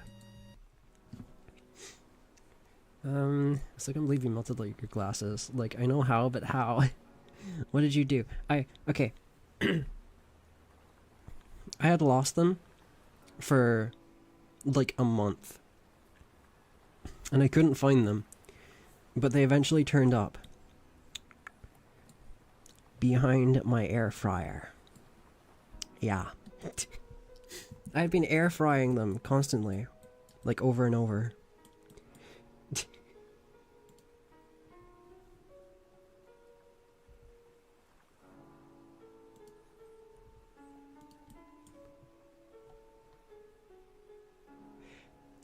So I can't believe you melted like your glasses. Like, I know how, but how? What did you do? Okay. I had lost them for like a month. And I couldn't find them. But they eventually turned up. Behind my air fryer. Yeah. I've been air frying them constantly. Like over and over.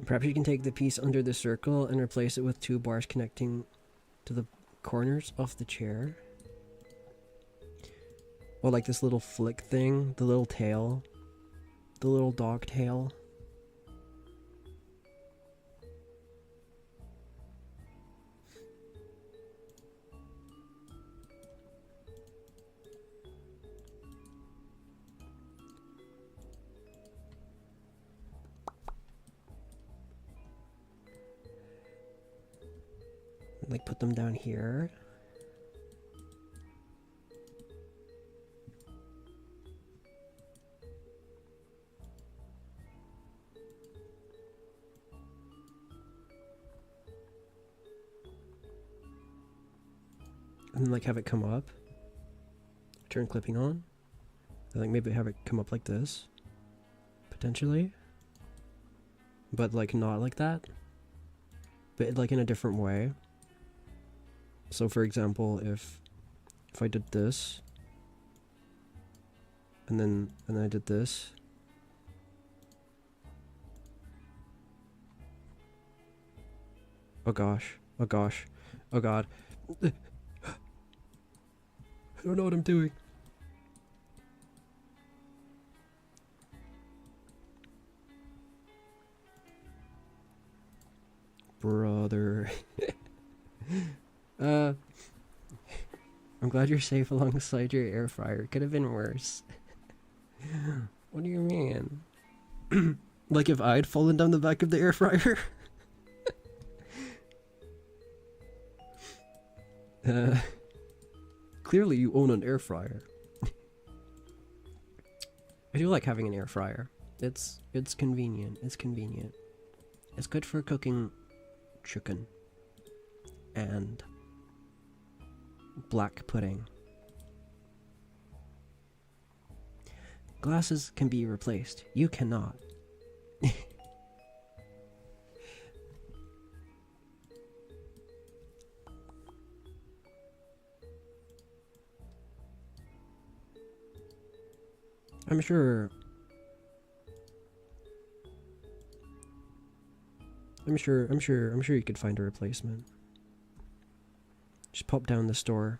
Perhaps you can take the piece under the circle and replace it with 2 bars connecting to the corners of the chair. Or like this little flick thing, the little tail, the little dog tail. Like put them down here. And then like have it come up. Turn clipping on. I think maybe have it come up like this. Potentially. But like not like that. But like in a different way. So for example, if I did this, and then I did this, oh gosh, oh gosh, oh god, I don't know what I'm doing. Brother. I'm glad you're safe alongside your air fryer. Could have been worse. What do you mean? Like if I'd fallen down the back of the air fryer? Clearly you own an air fryer. I do like having an air fryer. It's convenient. It's convenient. It's good for cooking chicken and black pudding. Glasses can be replaced. You cannot. I'm sure you could find a replacement. Just pop down the store.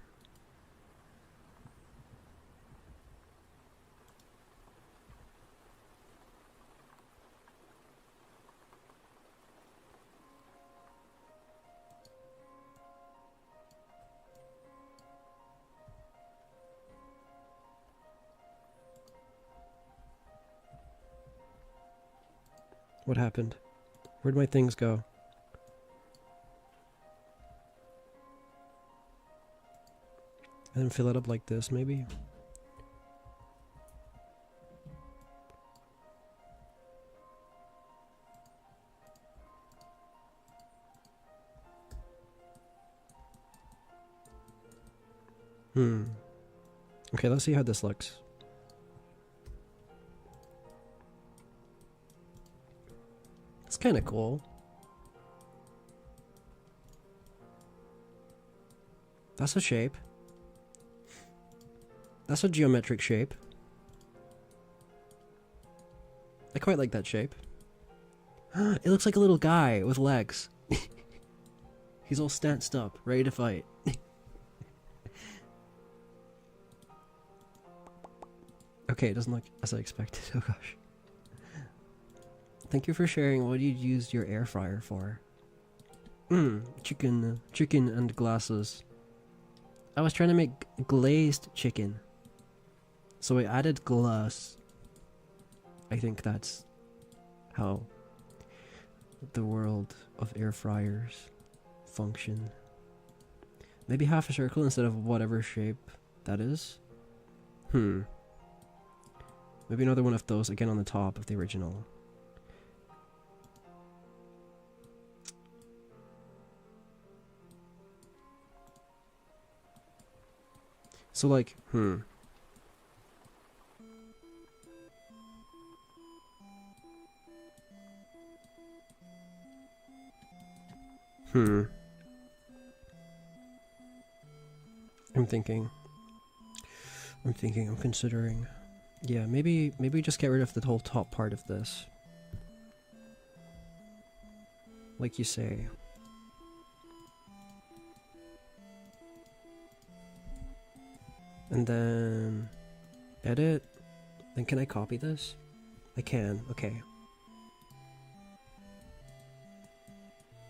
What happened? Where'd my things go? And then fill it up like this, maybe? Okay, let's see how this looks. It's kind of cool. That's a shape. That's a geometric shape. I quite like that shape. It looks like a little guy with legs. He's all stanced up, ready to fight. Okay, it doesn't look as I expected. Oh gosh. Thank you for sharing what you used your air fryer for. Chicken and glasses. I was trying to make glazed chicken, so I added glass. I think that's how the world of air fryers function. Maybe half a circle instead of whatever shape that is. Maybe another one of those again on the top of the original. So like, I'm considering. Yeah, maybe just get rid of the whole top part of this. Like you say. And then edit. Then can I copy this? I can, okay.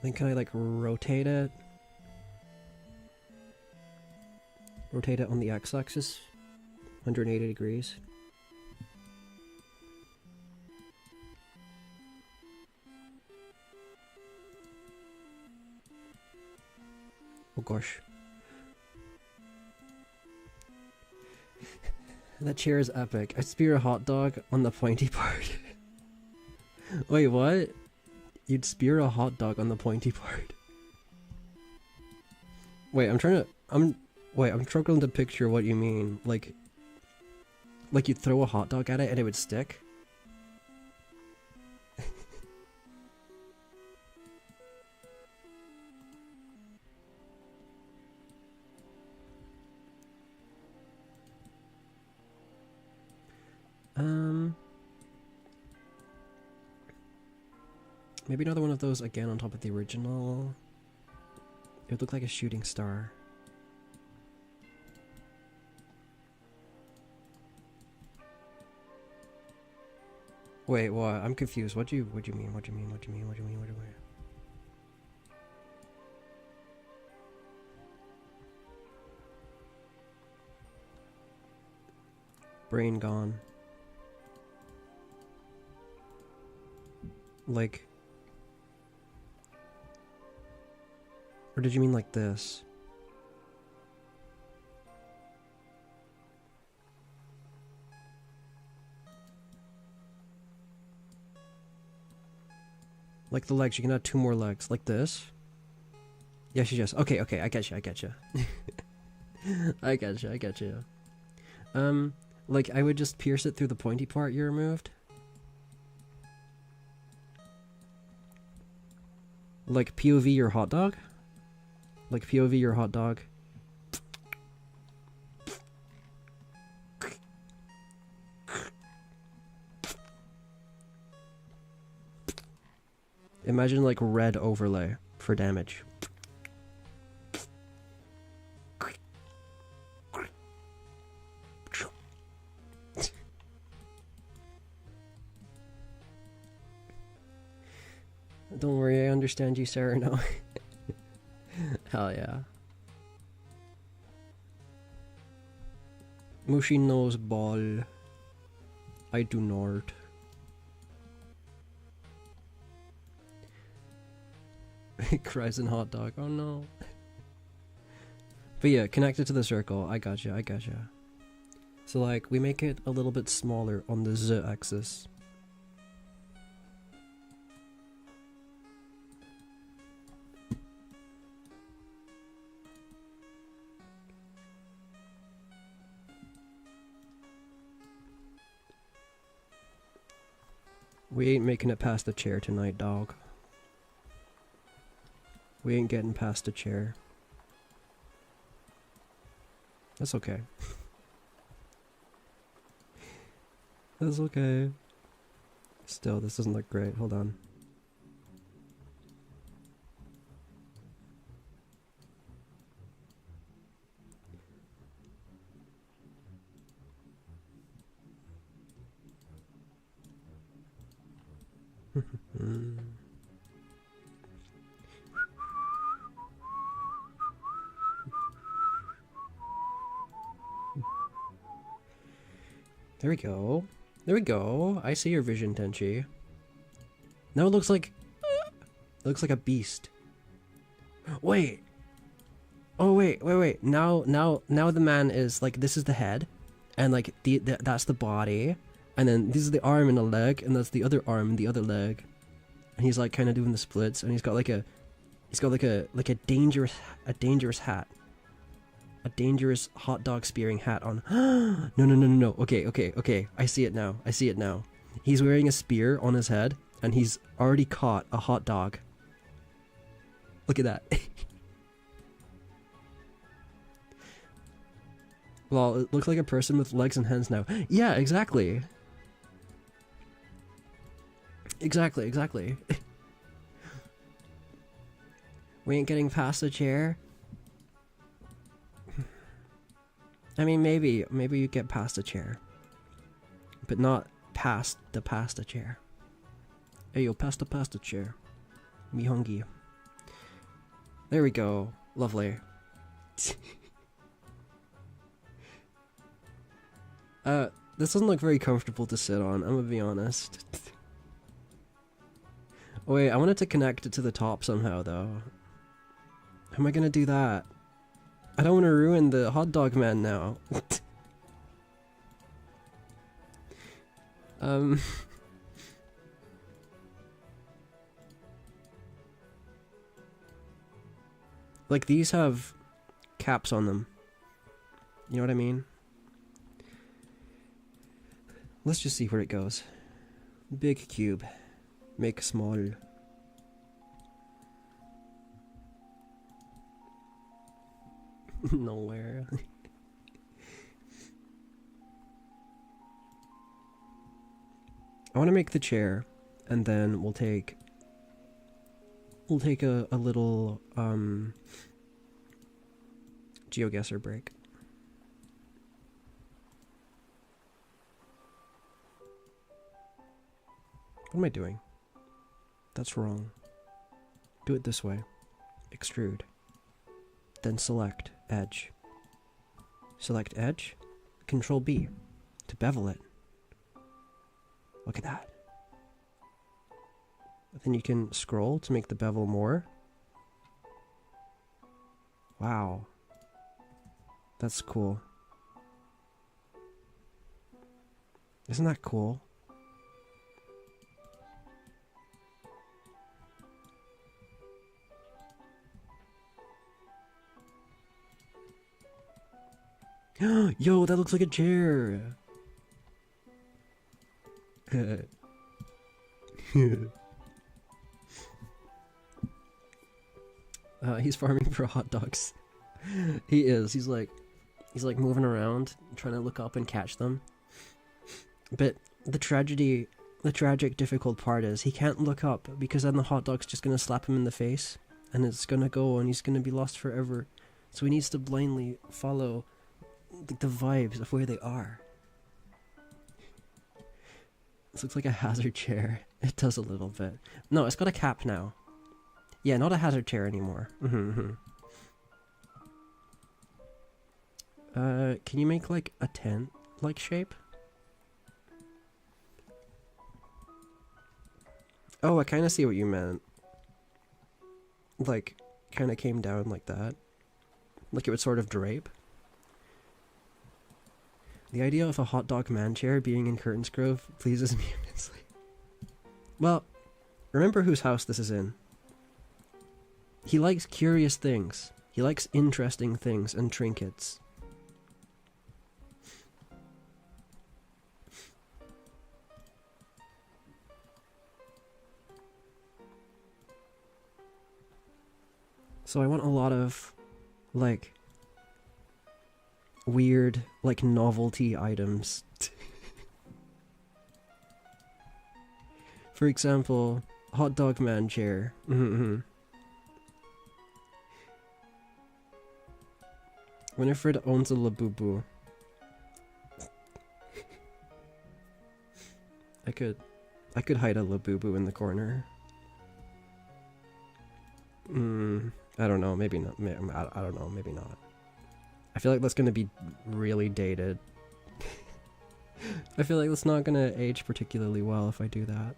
Then can I like rotate it? Rotate it on the x-axis, 180 degrees. Oh gosh. That chair is epic. I spear a hot dog on the pointy part. Wait, what? You'd spear a hot dog on the pointy part? Wait, I'm struggling to picture what you mean. Like you'd throw a hot dog at it and it would stick? Maybe another one of those again on top of the original. It would look like a shooting star. Wait, what? I'm confused. What do you mean? What do you mean? Brain gone. Like... Or did you mean like this? Like the legs, you can add 2 more legs. Like this? Yes, you just... Okay, I get you. I get you. Like I would just pierce it through the pointy part you removed? Like POV your hot dog? Like POV your hot dog. Imagine like red overlay for damage. Don't worry, I understand you, Sarah. No. Hell yeah. Mushy nose ball. I do not. Cries in hot dog. Oh no. But yeah, connected to the circle. I gotcha. So like, we make it a little bit smaller on the z-axis. We ain't making it past the chair tonight, dog. We ain't getting past the chair. That's okay. That's okay. Still, this doesn't look great. Hold on. There we go. There we go. I see your vision, Tenchi. Now it looks like a beast. Wait. Oh wait. Now the man is like, this is the head, and like that's the body, and then this is the arm and the leg, and that's the other arm and the other leg, and he's like kind of doing the splits, and he's got like a dangerous hat. A dangerous hot dog spearing hat on. No. Okay. I see it now. He's wearing a spear on his head, and he's already caught a hot dog. Look at that. Well, it looks like a person with legs and hands now. Yeah, exactly. Exactly. We ain't getting past the chair. I mean, maybe you get past the chair, but not past the pasta chair. Hey yo, past the chair. Me hungry. There we go. Lovely. This doesn't look very comfortable to sit on, I'm gonna be honest. Oh wait, I wanted to connect it to the top somehow though. How am I gonna do that? I don't want to ruin the hot dog man now. Like these have caps on them. You know what I mean? Let's just see where it goes. Big cube. Make small. Nowhere. I want to make the chair, and then we'll take a little GeoGuessr break. What am I doing? That's wrong. Do it this way. Extrude. Then select edge. Select edge. Control B to bevel it. Look at that. Then you can scroll to make the bevel more. Wow. That's cool. Isn't that cool? Yo, that looks like a chair. He's farming for hot dogs. He is. He's like moving around, trying to look up and catch them. But the tragic difficult part is he can't look up because then the hot dog's just gonna slap him in the face, and it's gonna go, and he's gonna be lost forever. So he needs to blindly follow the vibes of where they are. This looks like a hazard chair. It does a little bit. No, it's got a cap now. Yeah, not a hazard chair anymore. Can you make like a tent-like shape? Oh, I kind of see what you meant. Like, kind of came down like that. Like it would sort of drape. The idea of a hot dog man chair being in Curtains Grove pleases me immensely. Well, remember whose house this is in. He likes curious things. He likes interesting things and trinkets. So I want a lot of, like, weird, like, novelty items. For example, hot dog man chair. Winifred owns a Labubu. I could hide a Labubu in the corner. I don't know, maybe not. I don't know, maybe not. I feel like that's gonna be really dated. I feel like that's not gonna age particularly well if I do that.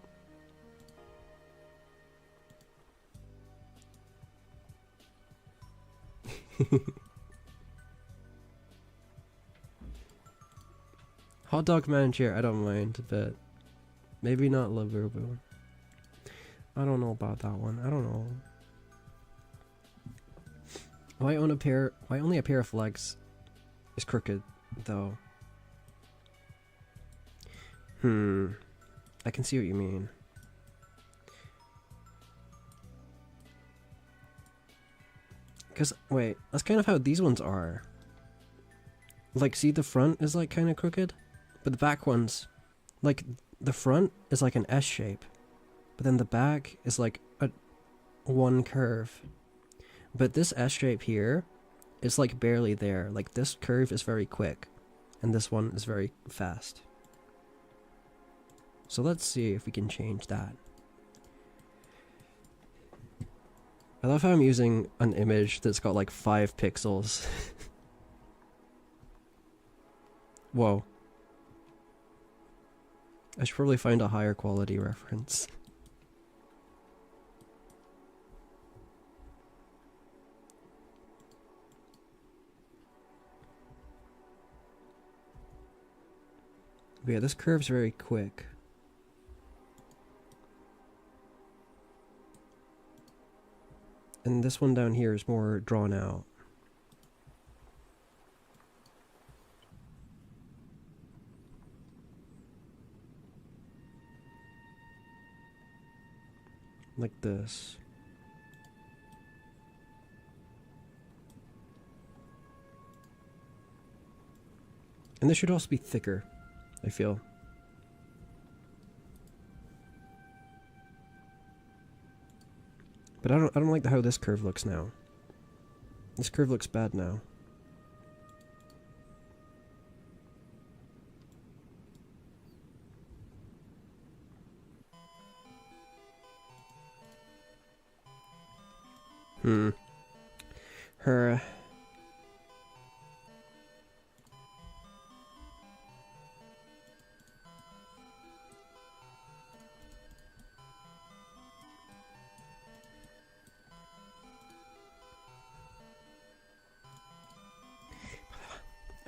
Hot dog man chair, I don't mind, but maybe not Labubu. I don't know about that one. I don't know. Why only a pair of legs is crooked, though? I can see what you mean. Cause, wait, that's kind of how these ones are. Like, see, the front is like kind of crooked, but the back ones, like, the front is like an S shape, but then the back is like a one curve. But this S shape here is like barely there. Like, this curve is very quick, and this one is very fast. So let's see if we can change that. I love how I'm using an image that's got like 5 pixels. Whoa. I should probably find a higher quality reference. But yeah, this curve's very quick. And this one down here is more drawn out. Like this. And this should also be thicker, I feel. But I don't like how this curve looks now. This curve looks bad now. Her.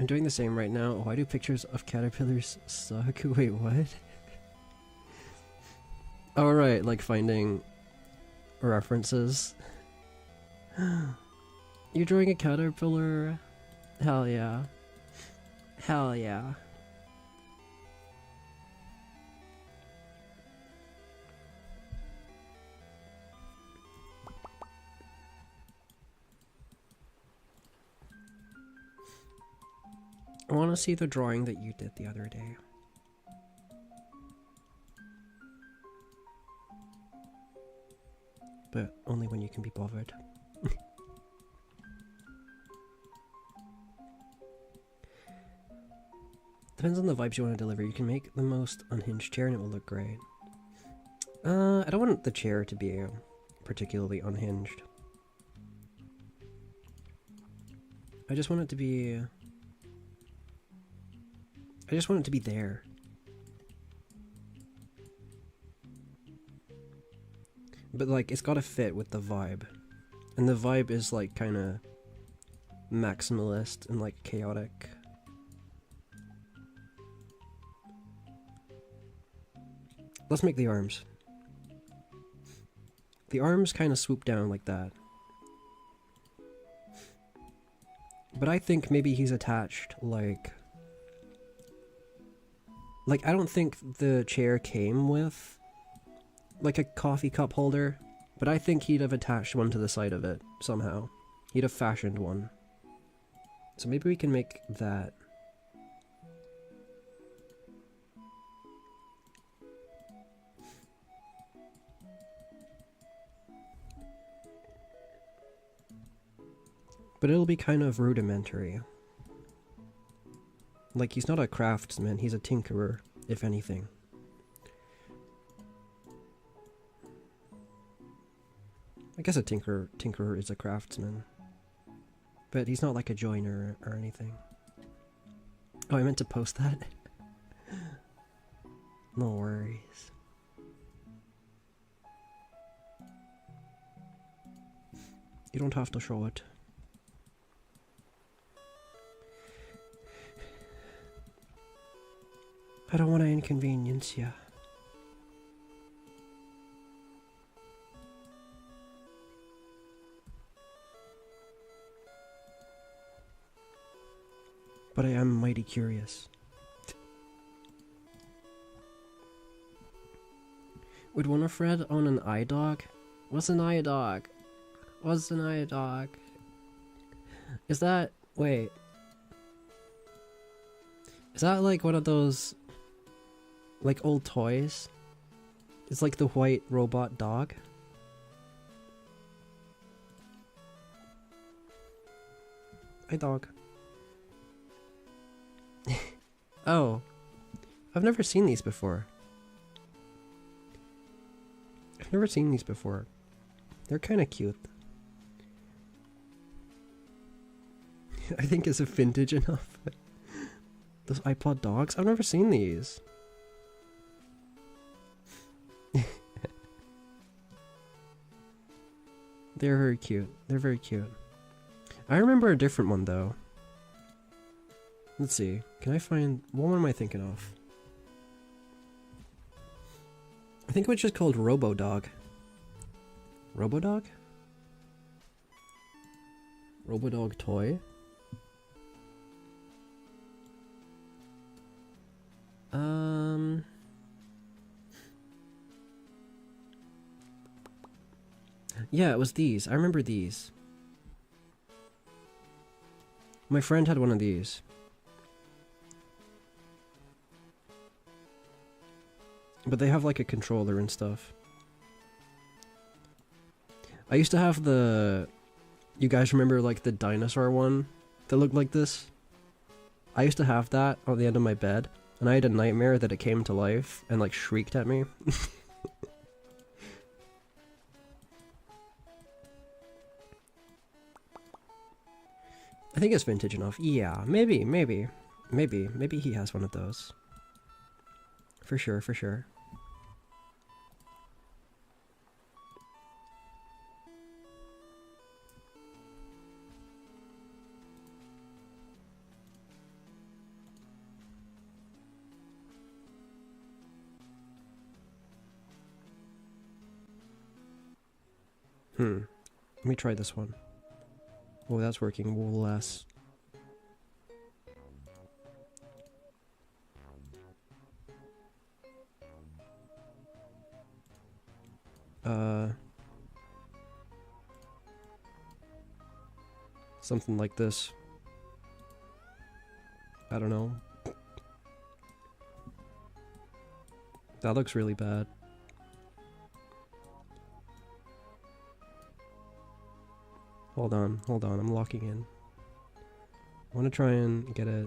I'm doing the same right now. Why do pictures of caterpillars suck? Wait, what? Oh, right, like finding references. You're drawing a caterpillar? Hell yeah. Hell yeah. I want to see the drawing that you did the other day. But only when you can be bothered. Depends on the vibes you want to deliver. You can make the most unhinged chair and it will look great. I don't want the chair to be particularly unhinged. I just want it to be... I just want it to be there. But like, it's gotta fit with the vibe. And the vibe is like kinda maximalist and like chaotic. Let's make the arms. The arms kinda swoop down like that. But I think maybe he's attached like... Like, I don't think the chair came with, like, a coffee cup holder, but I think he'd have attached one to the side of it, somehow. He'd have fashioned one. So maybe we can make that. But it'll be kind of rudimentary. Like, he's not a craftsman, he's a tinkerer, if anything. I guess a tinkerer is a craftsman. But he's not like a joiner or anything. Oh, I meant to post that. No worries. You don't have to show it. I don't want to inconvenience you. But I am mighty curious. Would Winifred own an eye dog? What's an eye dog? What's an eye dog? Is that... wait. Is that like one of those... like old toys? It's like the white robot dog? Eye dog. Oh. I've never seen these before. I've never seen these before. They're kind of cute. I think is it vintage enough? Those iPod dogs? I've never seen these. They're very cute. They're very cute. I remember a different one though. Let's see. Can I find... what one am I thinking of? I think it was just called Robo-Dog. Robo-Dog? Robo-Dog toy? Yeah, it was these. I remember these. My friend had one of these. But they have like a controller and stuff. I used to have the... you guys remember like the dinosaur one that looked like this? I used to have that on the end of my bed, and I had a nightmare that it came to life and like shrieked at me. I think it's vintage enough. Yeah, maybe he has one of those. For sure, for sure. Let me try this one. Oh, that's working less. Something like this. I don't know. That looks really bad. Hold on, I'm locking in. I want to try and get it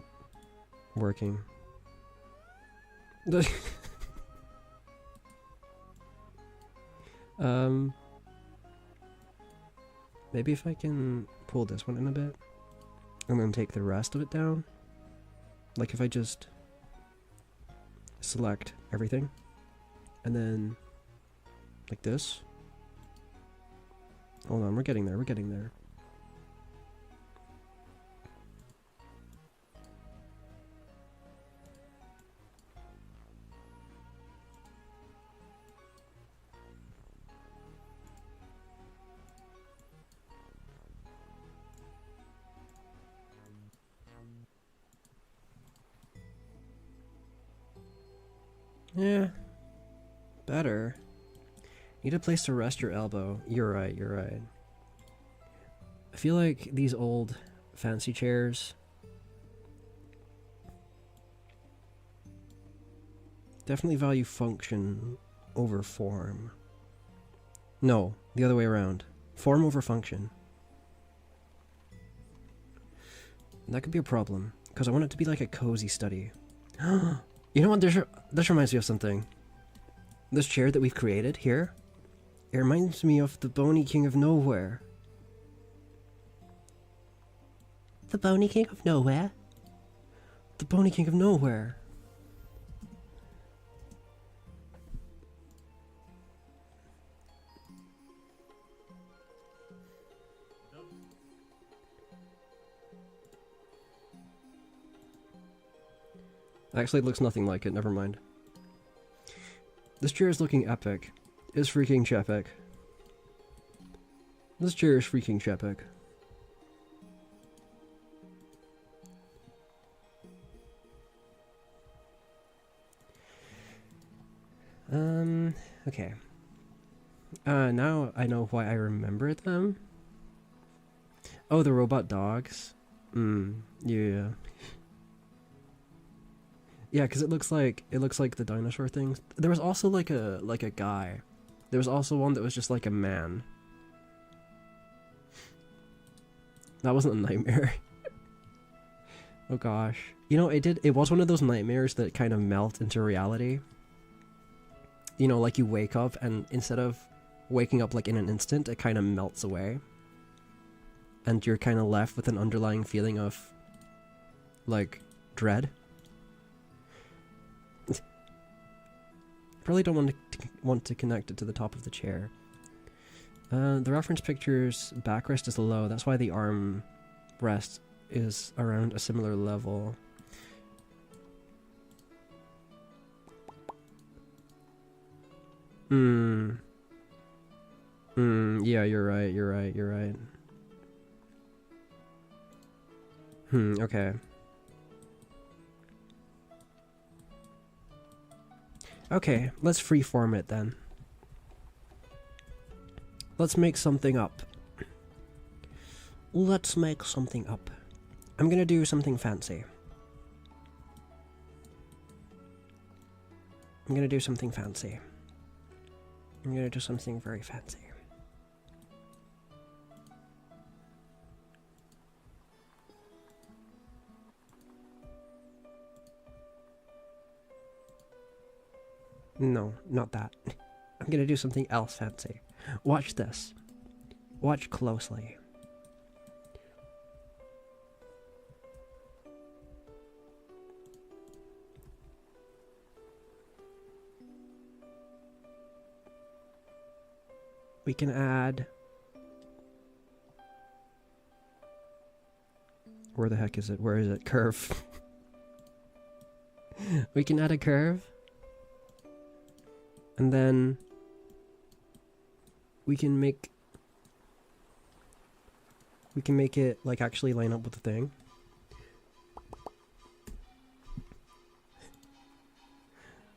working. Maybe if I can pull this one in a bit, and then take the rest of it down. Like if I just select everything, and then like this. Hold on, we're getting there, we're getting there. Yeah, better. Need a place to rest your elbow. You're right, you're right. I feel like these old fancy chairs definitely value function over form. No, the other way around. Form over function. That could be a problem, because I want it to be like a cozy study. You know what, this reminds me of something. This chair that we've created here, it reminds me of the Bony King of Nowhere. The Bony King of Nowhere? The Bony King of Nowhere. Actually, it looks nothing like it, never mind. This chair is looking epic. It's freaking chepic. This chair is freaking chepic. Okay. Now I know why I remember them. Oh, the robot dogs. Yeah. Yeah, because it looks like the dinosaur things. There was also like a guy. There was also one that was just like a man. That wasn't a nightmare. Oh gosh. You know, it was one of those nightmares that kind of melt into reality. You know, like you wake up and instead of waking up like in an instant, it kind of melts away. And you're kind of left with an underlying feeling of like dread. Probably don't want to connect it to the top of the chair. The reference picture's backrest is low, that's why the arm rest is around a similar level. Yeah, you're right. Okay. Okay, let's freeform it then. Let's make something up. Let's make something up. I'm gonna do something fancy. I'm gonna do something fancy. I'm gonna do something very fancy. No, not that. I'm gonna do something else fancy. Watch this. Watch closely. We can add... Where the heck is it? Where is it? Curve. We can add a curve. And then we can make it like actually line up with the thing.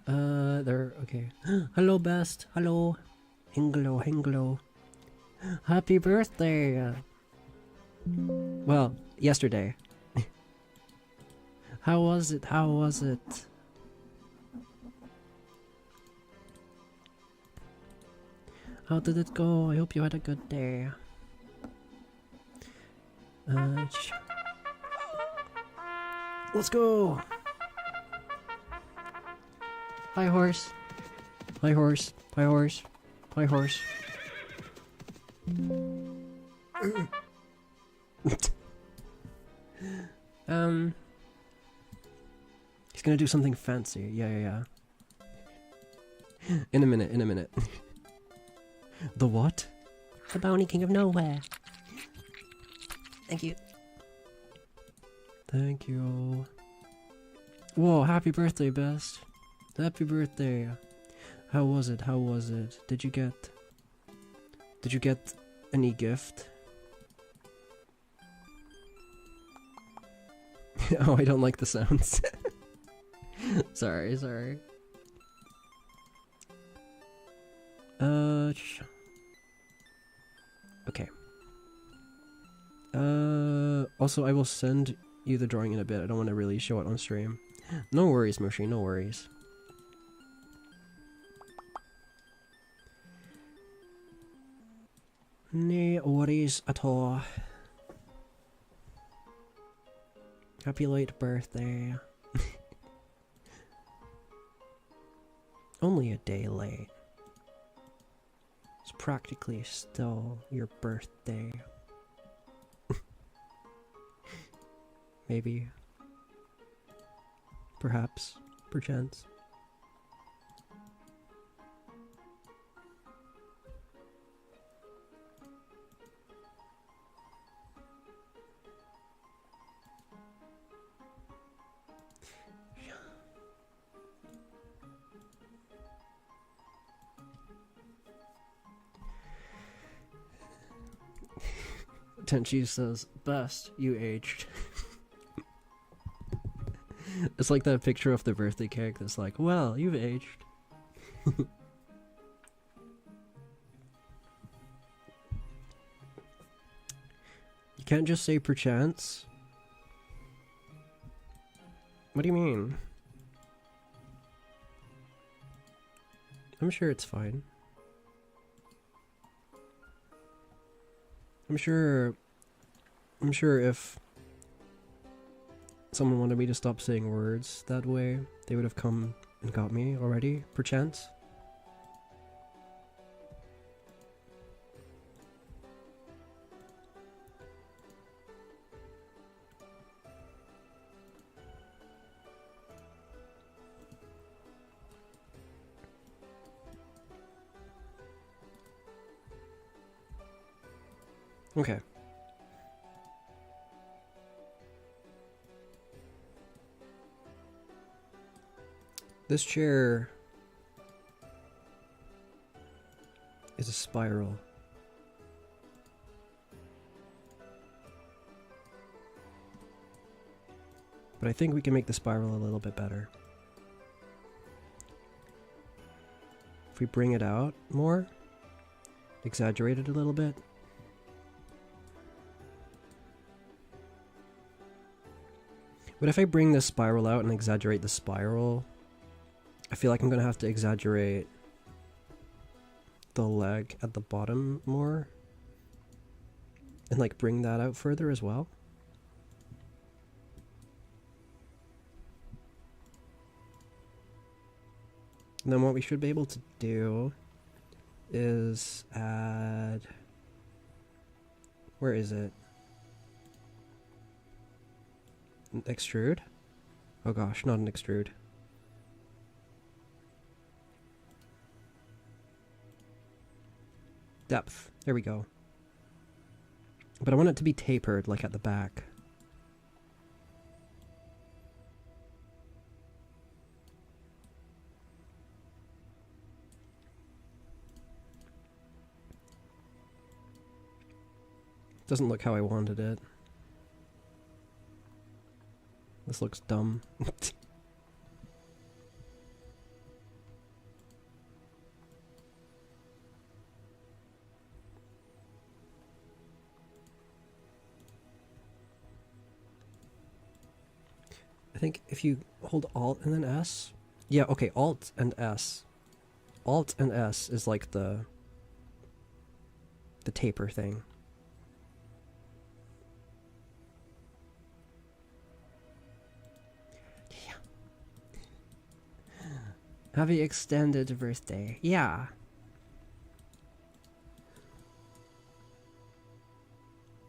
There, okay. Hello, best. Hello. Hinglo. Happy birthday. Well, yesterday. How was it? How did it go? I hope you had a good day. Let's go! Hi horse. Hi horse. Hi horse. Hi horse. He's gonna do something fancy. Yeah. In a minute. The what? The Bony King of Nowhere. Thank you. Thank you. Whoa, happy birthday, best. Happy birthday. How was it? Did you get any gift? Oh, I don't like the sounds. Sorry. Okay. Also, I will send you the drawing in a bit. I don't want to really show it on stream. No worries, Mushi, no worries. No worries at all. Happy late birthday. Only a day late. It's practically still your birthday. Maybe. Perhaps. Perchance. Tenchi says, best you aged. It's like that picture of the birthday cake that's like, well, you've aged. You can't just say perchance. What do you mean? I'm sure it's fine. I'm sure if someone wanted me to stop saying words that way, they would have come and got me already, perchance. Okay. This chair is a spiral. But I think we can make the spiral a little bit better. If we bring it out more, exaggerate it a little bit. But if I bring this spiral out and exaggerate the spiral, I feel like I'm gonna have to exaggerate the leg at the bottom more. And like bring that out further as well. And then what we should be able to do is add... Where is it? An extrude? Oh gosh, not an extrude. Depth. There we go. But I want it to be tapered, like at the back. Doesn't look how I wanted it. This looks dumb. I think if you hold Alt and then S... Yeah, okay, Alt and S. Alt and S is like the taper thing. Happy extended birthday. Yeah.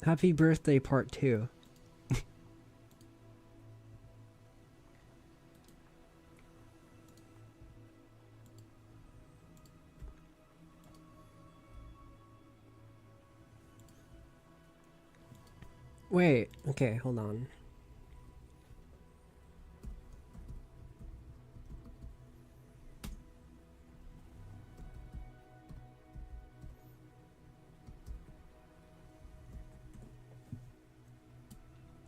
Happy birthday part 2. Wait, okay, hold on.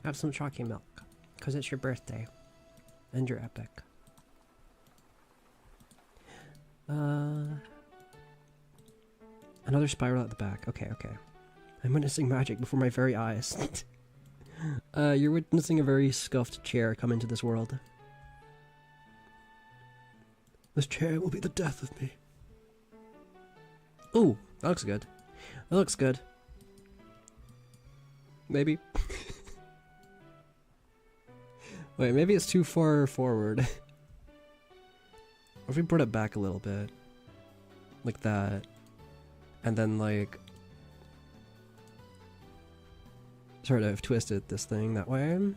Have some chalky milk, because it's your birthday, and you're epic. Another spiral at the back. Okay, okay. I'm witnessing magic before my very eyes. You're witnessing a very scuffed chair come into this world. This chair will be the death of me. Ooh, that looks good. That looks good. Maybe. Wait, maybe it's too far forward. What if we brought it back a little bit? Like that. And then like... sort of twisted this thing that way. And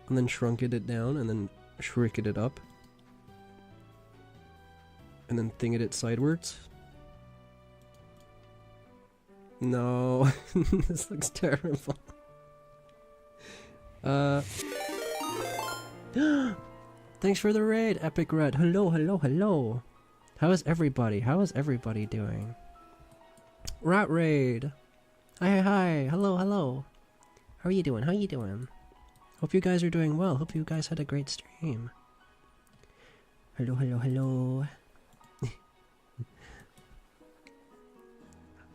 then shrunken it down and then shrinked it up. And then thinged it sidewards. No, this looks terrible. Thanks for the raid, Epic Red. Hello, hello, hello. How is everybody? How is everybody doing? Rat raid. Hi, hi, hello, hello. How are you doing? How are you doing? Hope you guys are doing well. Hope you guys had a great stream. Hello, hello, hello.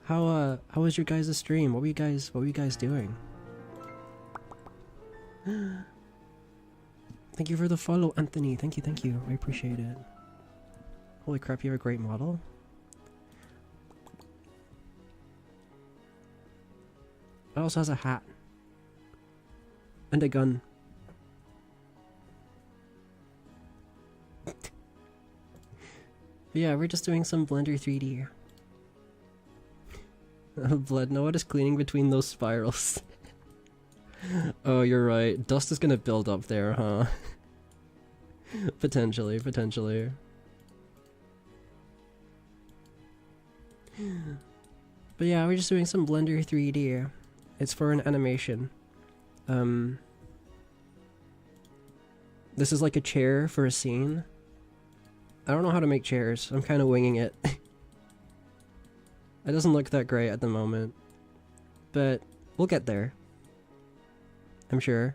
How was your guys' stream? What were you guys doing? Thank you for the follow, Anthony. Thank you. I appreciate it. Holy crap, you have a great model. It also has a hat. And a gun. Yeah, we're just doing some Blender 3D. Blood, no one is cleaning between those spirals. Oh, you're right. Dust is gonna build up there, huh? Potentially. But yeah, we're just doing some Blender 3D. It's for an animation. This is like a chair for a scene. I don't know how to make chairs. I'm kind of winging it. It doesn't look that great at the moment. But we'll get there. I'm sure.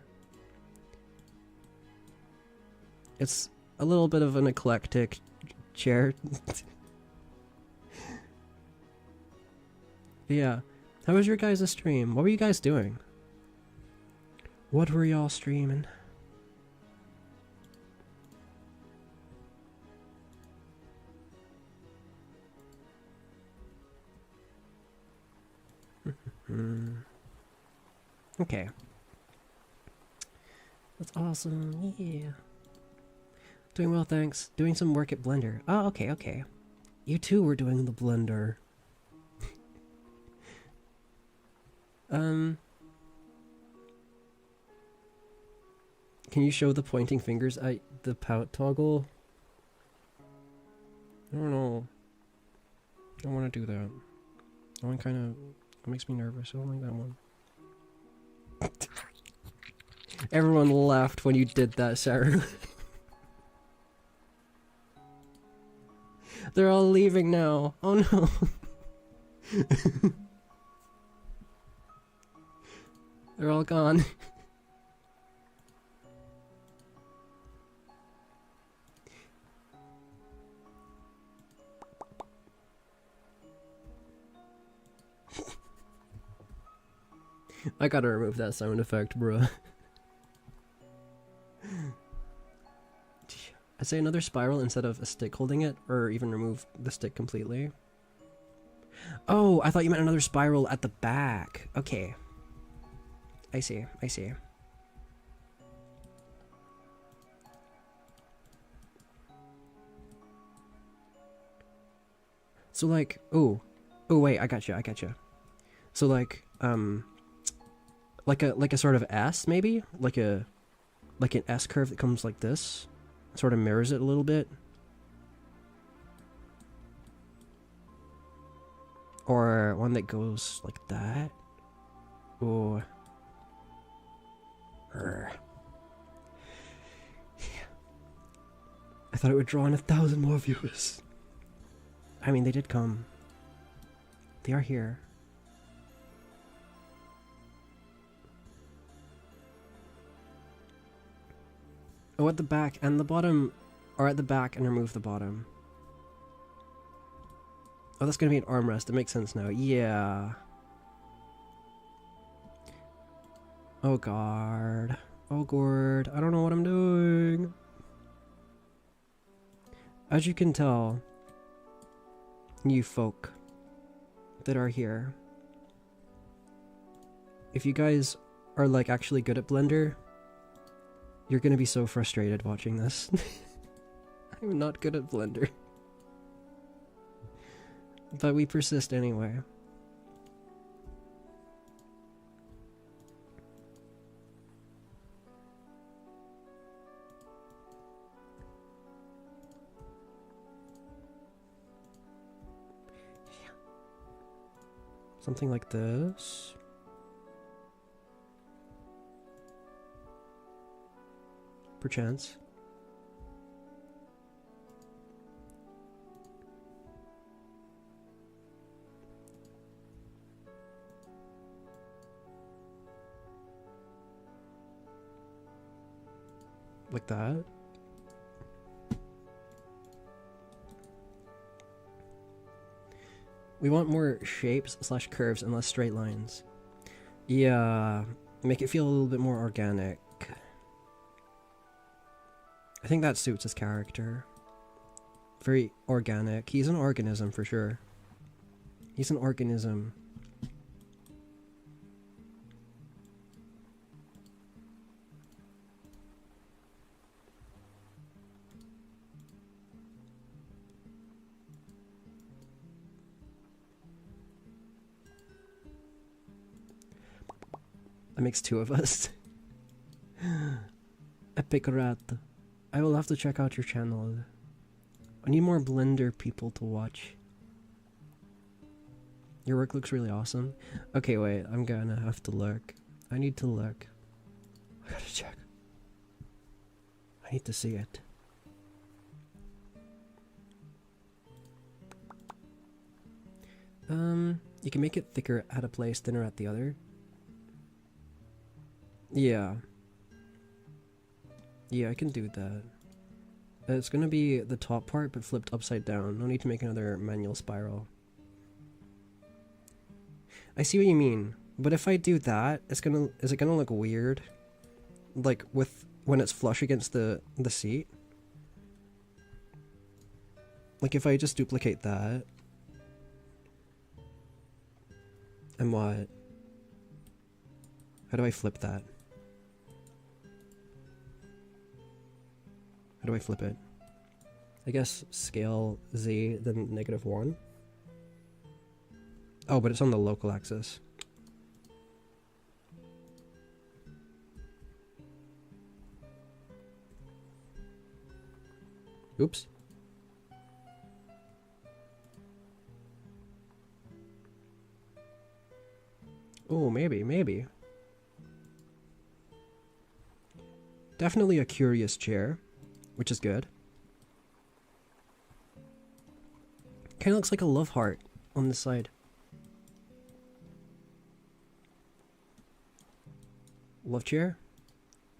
It's a little bit of an eclectic chair. Yeah. How was your guys' stream? What were you guys doing? What were y'all streaming? Okay. That's awesome, yeah. Doing well, thanks. Doing some work at Blender. Oh, okay. You too were doing the Blender. Can you show the pointing fingers at the pout toggle? I don't know. I don't want to do that. That one kind of makes me nervous. I don't like that one. Everyone laughed when you did that, Sarah. They're all leaving now. Oh no. They're all gone. I gotta remove that sound effect, bruh. I'd say another spiral instead of a stick holding it, or even remove the stick completely. Oh, I thought you meant another spiral at the back. Okay. I see. So like, oh wait, I gotcha. So like a sort of S maybe? Like an S curve that comes like this. Sort of mirrors it a little bit. Or one that goes like that. Oh. I thought it would draw in 1,000 more viewers. I mean, they did come. They are here. Oh, at the back and the bottom, or at the back and remove the bottom. Oh, that's gonna be an armrest. It makes sense now. Yeah. Oh, God. Oh, Gord. I don't know what I'm doing. As you can tell, you folk that are here, if you guys are like actually good at Blender, You're gonna be so frustrated watching this. I'm not good at Blender. But we persist anyway. Something like this. Perchance. Like that. We want more shapes / curves and less straight lines. Yeah, make it feel a little bit more organic. I think that suits his character. Very organic. He's an organism for sure. He's an organism. That makes two of us. Epic rat. I will have to check out your channel. I need more Blender people to watch. Your work looks really awesome. Okay, wait, I'm gonna have to look. I need to look. I gotta check. I need to see it. You can make it thicker at a place, thinner at the other. Yeah. Yeah, I can do that. It's gonna be the top part, but flipped upside down. No need to make another manual spiral. I see what you mean, but if I do that, is it gonna look weird? Like when it's flush against the seat? Like if I just duplicate that. And what? How do I flip that? How do I flip it? I guess scale Z, then -1. Oh, but it's on the local axis. Oops. Oh, maybe. Definitely a curious chair, which is good. Kinda looks like a love heart on the side. Love chair?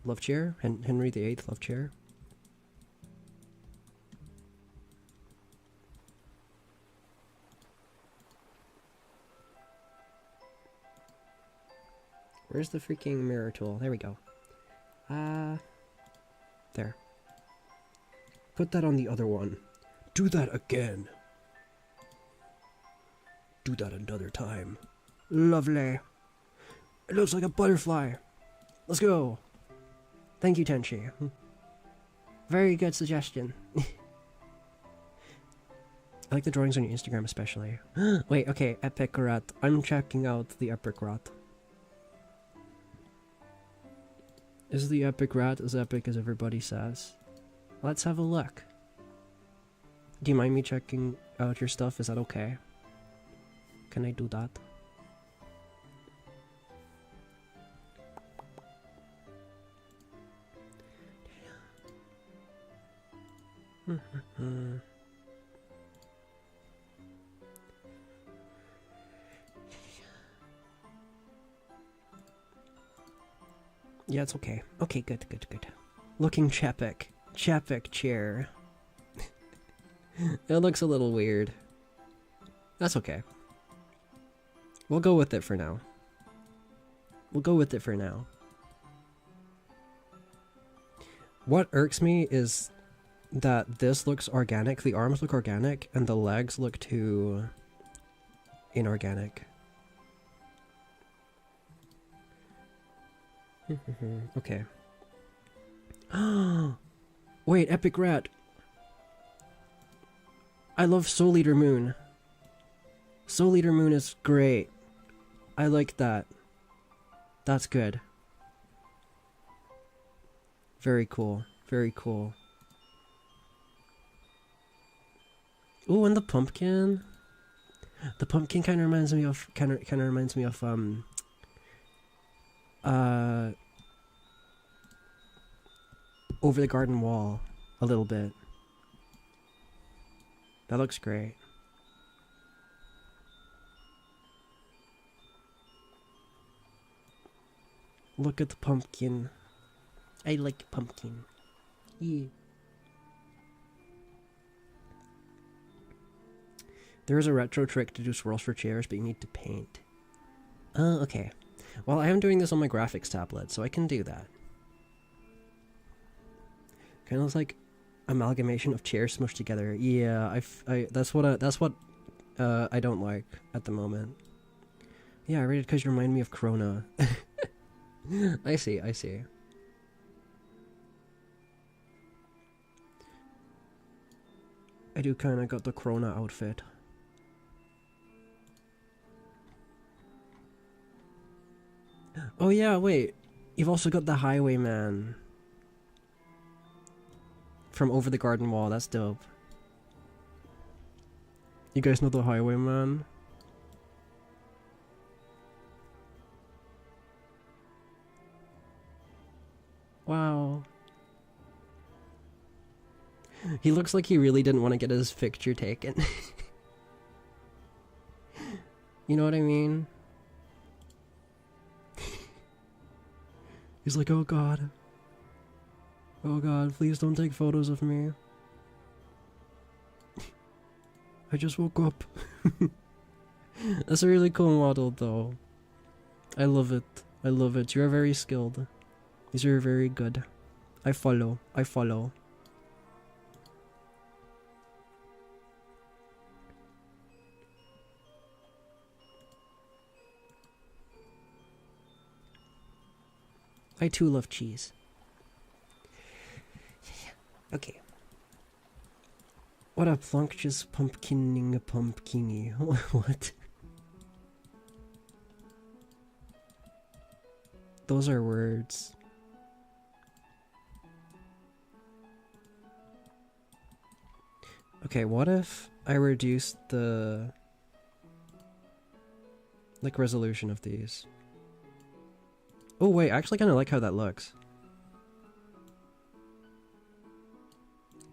Love chair? Henry VIII love chair? Where's the freaking mirror tool? There we go. There. Put that on the other one. Do that again. Do that another time. Lovely. It looks like a butterfly. Let's go. Thank you, Tenchi. Very good suggestion. I like the drawings on your Instagram especially. Wait, okay, Epic Rat. I'm checking out the Epic Rat. Is the Epic Rat as epic as everybody says? Let's have a look. Do you mind me checking out your stuff? Is that okay? Can I do that? Yeah, it's okay. Okay, good. Looking Chapek. Chapek chair. It looks a little weird. That's okay. We'll go with it for now. What irks me is that this looks organic, the arms look organic, and the legs look too inorganic. Okay. Wait, Epic Rat. I love Soul Eater Moon. Soul Eater Moon is great. I like that. That's good. Very cool. Very cool. Ooh, and the pumpkin. The pumpkin kind of reminds me of Over the Garden Wall a little bit. That looks great. Look at the pumpkin. I like pumpkin. Yeah. There is a retro trick to do swirls for chairs, but you need to paint. Okay. Well, I am doing this on my graphics tablet, so I can do that. Kind of looks like amalgamation of chairs smushed together. Yeah, that's what I don't like at the moment. Yeah, I read it because you remind me of Krona. I see. I do kind of got the Krona outfit. Oh yeah, wait. You've also got the Highwayman from Over the Garden Wall. That's dope. You guys know the Highwayman? Wow. He looks like he really didn't want to get his picture taken. You know what I mean? He's like, oh god. Oh god, please don't take photos of me. I just woke up. That's a really cool model though. I love it. I love it. You're very skilled. These are very good. I follow. I too love cheese. Okay. What a plunctious pumpkining a pumpkiny. What? Those are words. Okay, what if I reduced the resolution of these? Oh wait, I actually kind of like how that looks.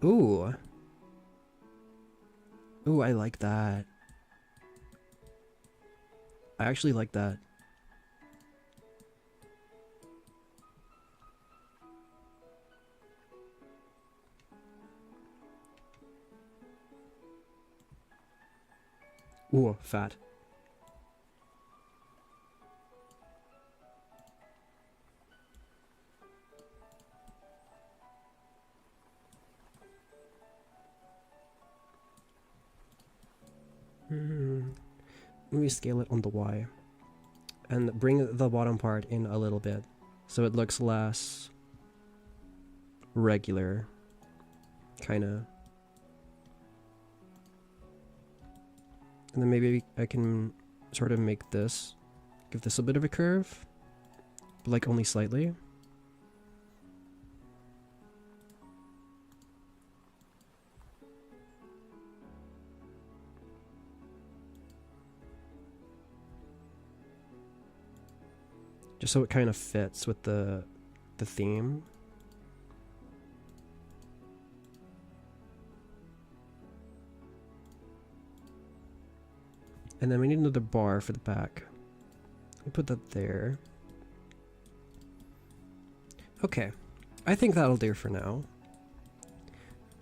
Ooh. Ooh, I like that. I actually like that. Ooh, fat. Let me scale it on the Y. And bring the bottom part in a little bit, so it looks less regular. Kinda. And then maybe I can sort of make this, give this a bit of a curve, but like only slightly. Just so it kind of fits with the theme. And then we need another bar for the back. We put that there. Okay, I think that'll do for now.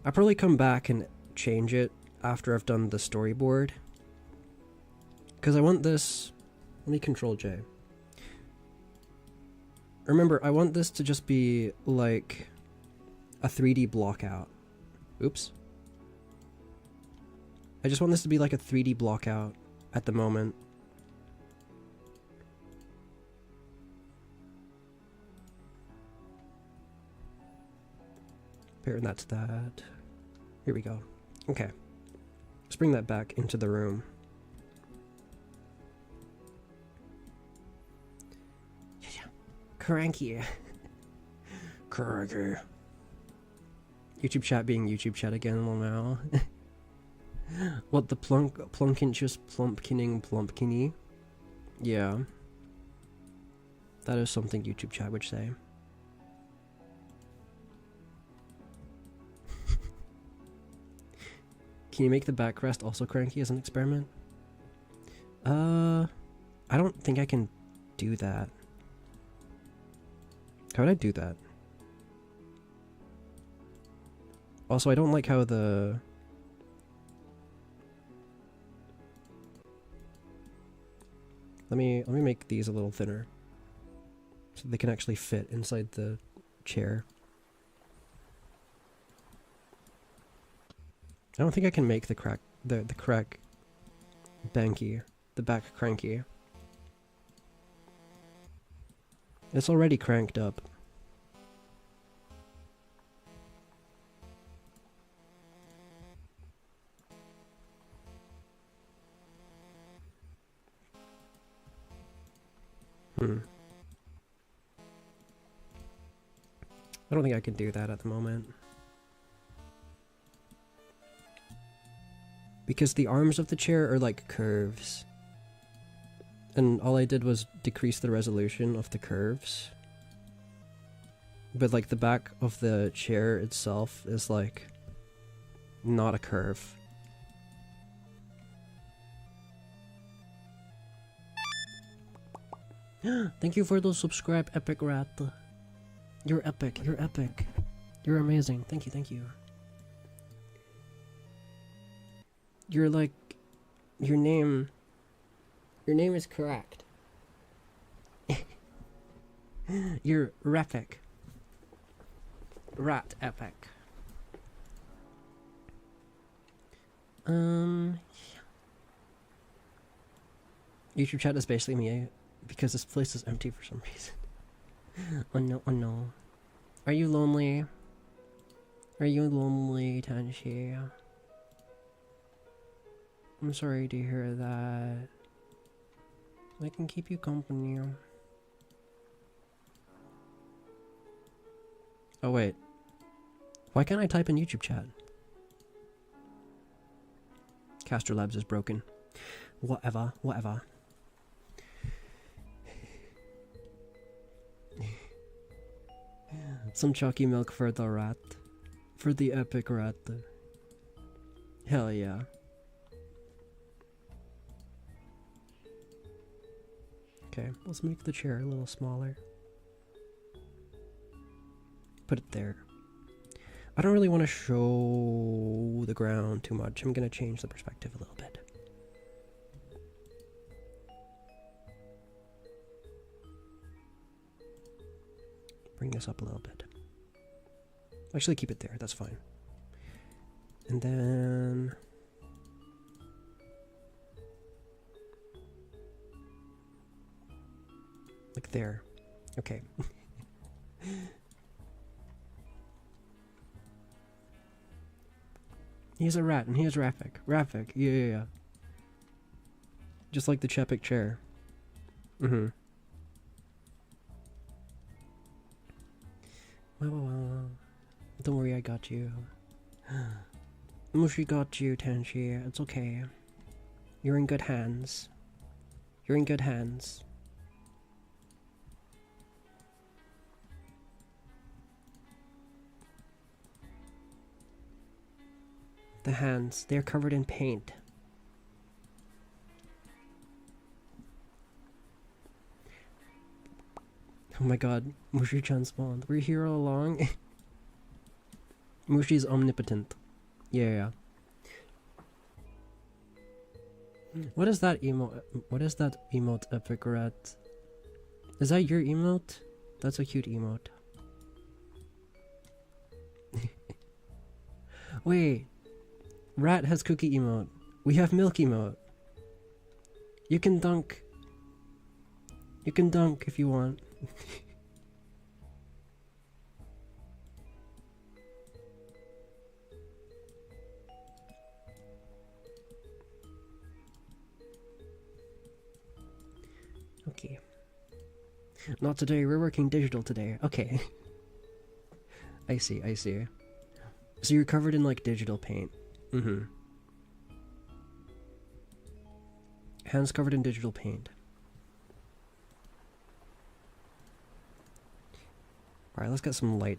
I'll probably come back and change it after I've done the storyboard. Because I want this... Let me Control J. Remember, I want this to just be like a 3D block out. Oops. I just want this to be like a 3D block out at the moment. Compare that to that. Here we go. Okay. Let's bring that back into the room. Cranky. Cranky. YouTube chat being YouTube chat again, now. What the plunkinchus plumpkining plumpkiny? Yeah. That is something YouTube chat would say. Can you make the backrest also cranky as an experiment? I don't think I can do that. How would I do that? Also, I don't like how the... Let me make these a little thinner, so they can actually fit inside the chair. I don't think I can make the crack banky, the back cranky. It's already cranked up. I don't think I can do that at the moment. Because the arms of the chair are like curves. And all I did was decrease the resolution of the curves. But like the back of the chair itself is like not a curve. Thank you for the subscribe, Epic Rat. You're epic, you're epic. You're amazing. Thank you, thank you. You're like... Your name is correct. You're Repic. Rat epic. Yeah. YouTube chat is basically me, because this place is empty for some reason. Oh no, oh no. Are you lonely? Are you lonely, Tanshi? I'm sorry to hear that. I can keep you company. Oh wait. Why can't I type in YouTube chat? Caster Labs is broken. Whatever, whatever. Some chalky milk for the rat. For the epic rat. Hell yeah. Okay, let's make the chair a little smaller. Put it there. I don't really want to show the ground too much. I'm going to change the perspective a little bit. Bring this up a little bit. Actually, keep it there. That's fine. And then... like there. Okay. He's a rat, and he is Rafik. Rafik, yeah. Just like the Chepik chair. Mm-hmm. Well. Don't worry, I got you. Mushi got you, Tanshi. It's okay. You're in good hands. You're in good hands. The hands, they're covered in paint. Oh my god, Mushi-chan spawned. We're here all along. Mushi's omnipotent. Yeah. What is that emote? What is that emote, Epic Rat? Is that your emote? That's a cute emote. Wait. Rat has cookie emote. We have milk emote. You can dunk. You can dunk if you want. Not today, we're working digital today. Okay. I see, I see. So you're covered in, like, digital paint. Mm-hmm. Hands covered in digital paint. Alright, let's get some light.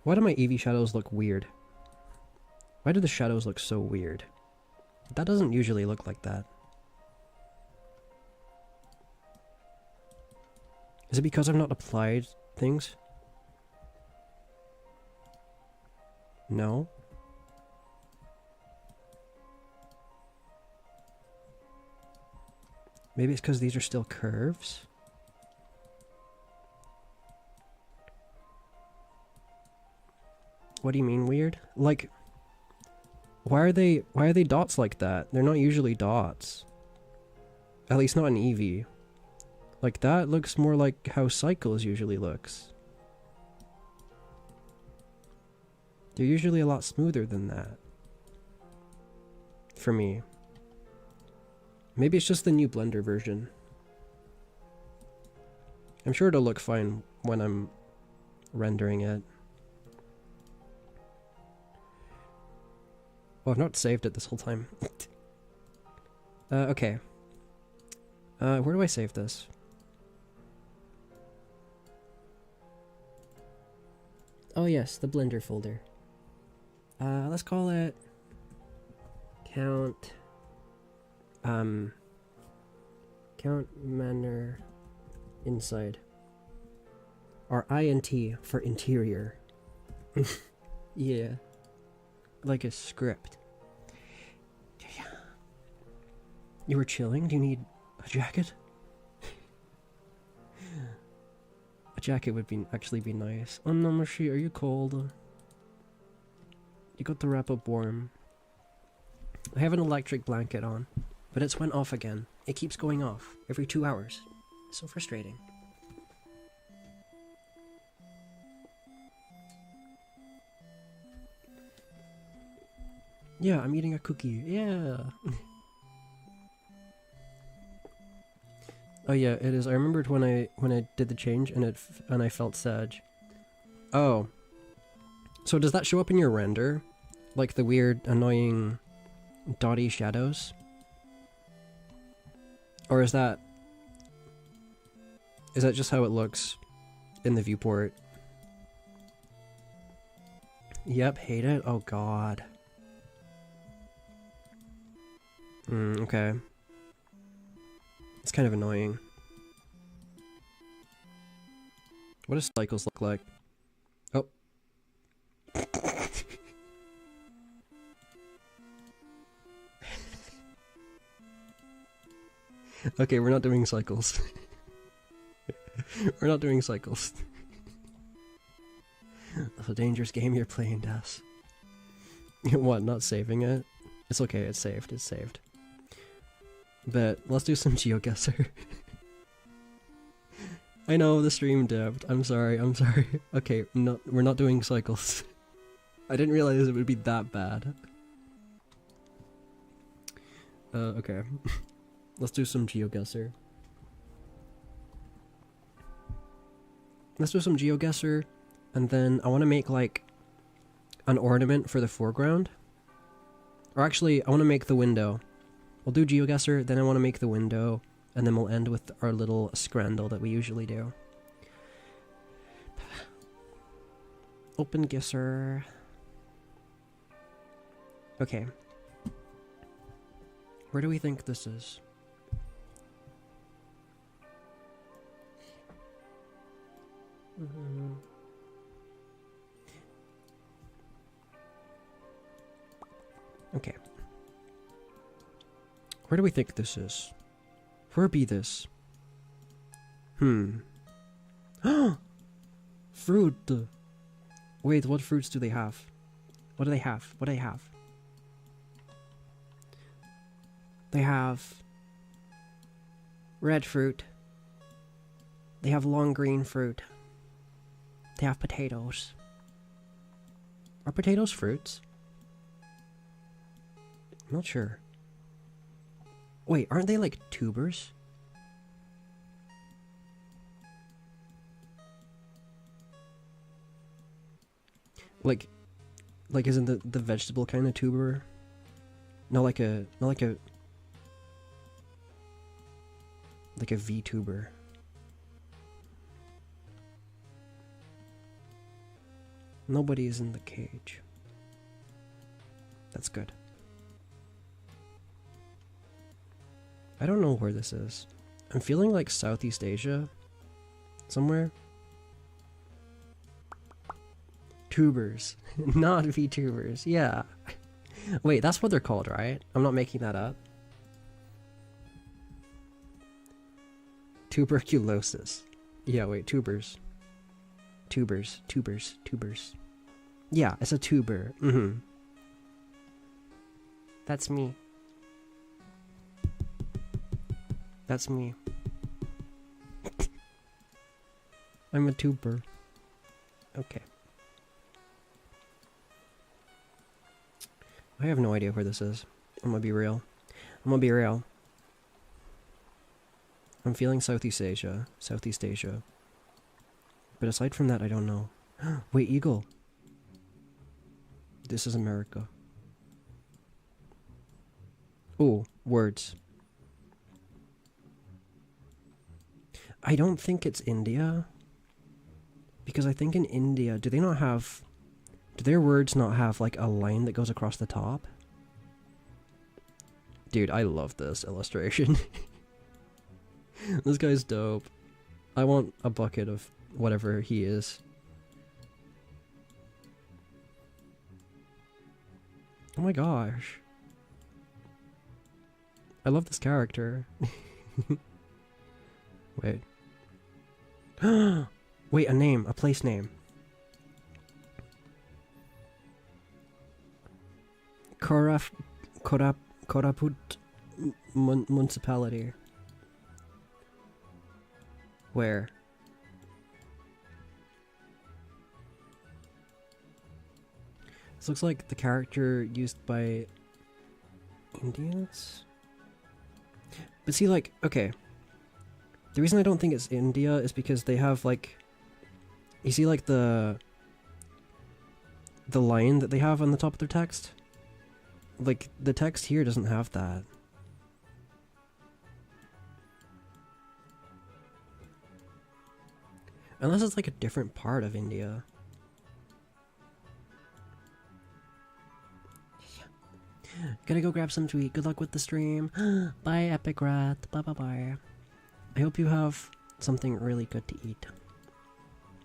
Why do my Eevee shadows look weird? Why do the shadows look so weird? That doesn't usually look like that. Is it because I've not applied things? No? Maybe it's because these are still curves? What do you mean weird? Like, why are they dots like that? They're not usually dots. At least not in Eevee. Like, that looks more like how Cycles usually looks. They're usually a lot smoother than that. For me. Maybe it's just the new Blender version. I'm sure it'll look fine when I'm rendering it. Oh, I've not saved it this whole time. Okay. Where do I save this? Oh yes, the Blender folder. Let's call it Count Manor Inside. Or INT for interior. Yeah. Like a script. You were chilling? Do you need a jacket? A jacket would actually be nice. Oh no, Mashi, are you cold? You got to wrap up warm. I have an electric blanket on, but it's went off again. It keeps going off every 2 hours. So frustrating. Yeah, I'm eating a cookie. Yeah. Oh yeah, it is. I remembered when I did the change and I felt sad. Oh. So does that show up in your render? Like the weird, annoying, dotty shadows? Or is that just how it looks in the viewport? Yep, hate it. Oh god. Okay. It's kind of annoying. What does Cycles look like? Oh. Okay, we're not doing Cycles. We're not doing Cycles. That's a dangerous game you're playing, Des. What, not saving it? It's okay, it's saved, it's saved. But let's do some GeoGuessr. I know, the stream dipped. I'm sorry, I'm sorry. Okay, no, we're not doing Cycles. I didn't realize it would be that bad. Okay. Let's do some GeoGuessr. Let's do some GeoGuessr, and then I want to make, like, an ornament for the foreground. Or actually, I want to make the window. We'll do GeoGuessr, then I want to make the window, and then we'll end with our little scrandle that we usually do. Open Guesser. Okay. Where do we think this is? Okay. Where do we think this is? Where be this? Fruit! Wait, what fruits do they have? What do they have? What do they have? They have red fruit. They have long green fruit. They have potatoes. Are potatoes fruits? I'm not sure. Wait, aren't they like tubers? Like isn't the vegetable kind of tuber? Not like a VTuber. Nobody is in the cage. That's good. I don't know where this is. I'm feeling like Southeast Asia. Somewhere. Tubers. Not VTubers. Yeah. Wait, that's what they're called, right? I'm not making that up. Tuberculosis. Yeah, wait, tubers. Tubers. Yeah, it's a tuber. Mm-hmm. That's me. That's me. I'm a tuber. Okay. I have no idea where this is. I'm gonna be real. I'm feeling Southeast Asia. But aside from that, I don't know. Wait, eagle. This is America. Oh, words. I don't think it's India. Because I think in India, do their words not have like a line that goes across the top? Dude, I love this illustration. This guy's dope. I want a bucket of whatever he is. Oh my gosh. I love this character. Wait. Wait, a place name. Koraput municipality. Where? This looks like the character used by Indians? But see, like, okay. The reason I don't think it's India is because they have, like... You see, like, the line that they have on the top of their text? Like, the text here doesn't have that. Unless it's, like, a different part of India. Gotta go grab some to eat. Good luck with the stream. Bye, Epic Rat. Bye. I hope you have something really good to eat.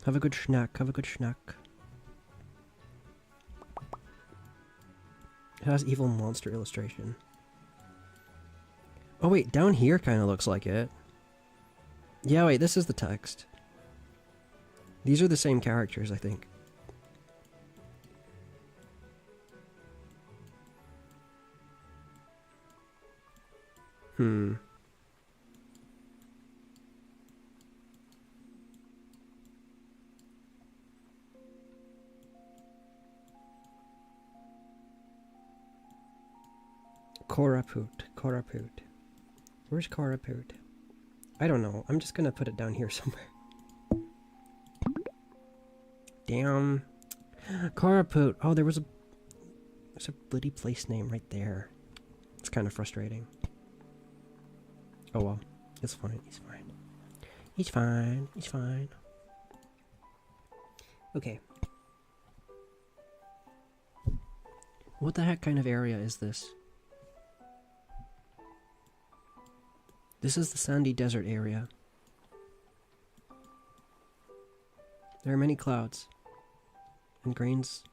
Have a good snack. It has evil monster illustration. Oh wait, down here kind of looks like it. Yeah, wait, this is the text. These are the same characters, I think. Koraput. Where's Koraput? I don't know. I'm just gonna put it down here somewhere. Damn. Koraput. Oh, there's a bloody place name right there. It's kind of frustrating. Oh well. It's fine. He's fine. Okay. What the heck kind of area is this? This is the sandy desert area. There are many clouds and grains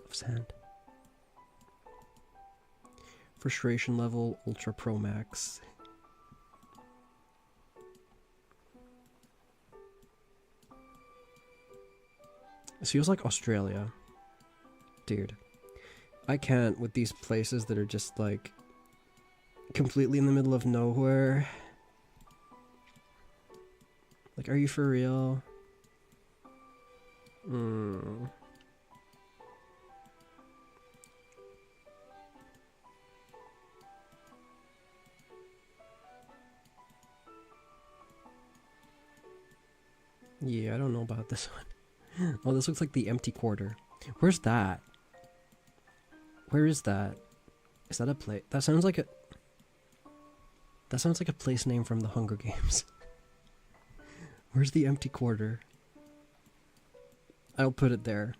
of sand. Frustration level Ultra Pro Max. This feels like Australia. Dude. I can't with these places that are just like completely in the middle of nowhere. Like, are you for real? Yeah, I don't know about this one. Oh, this looks like the empty quarter. Where's that? Where is that? Is that a place? That sounds like a... That sounds like a place name from the Hunger Games. Where's the empty quarter? I'll put it there.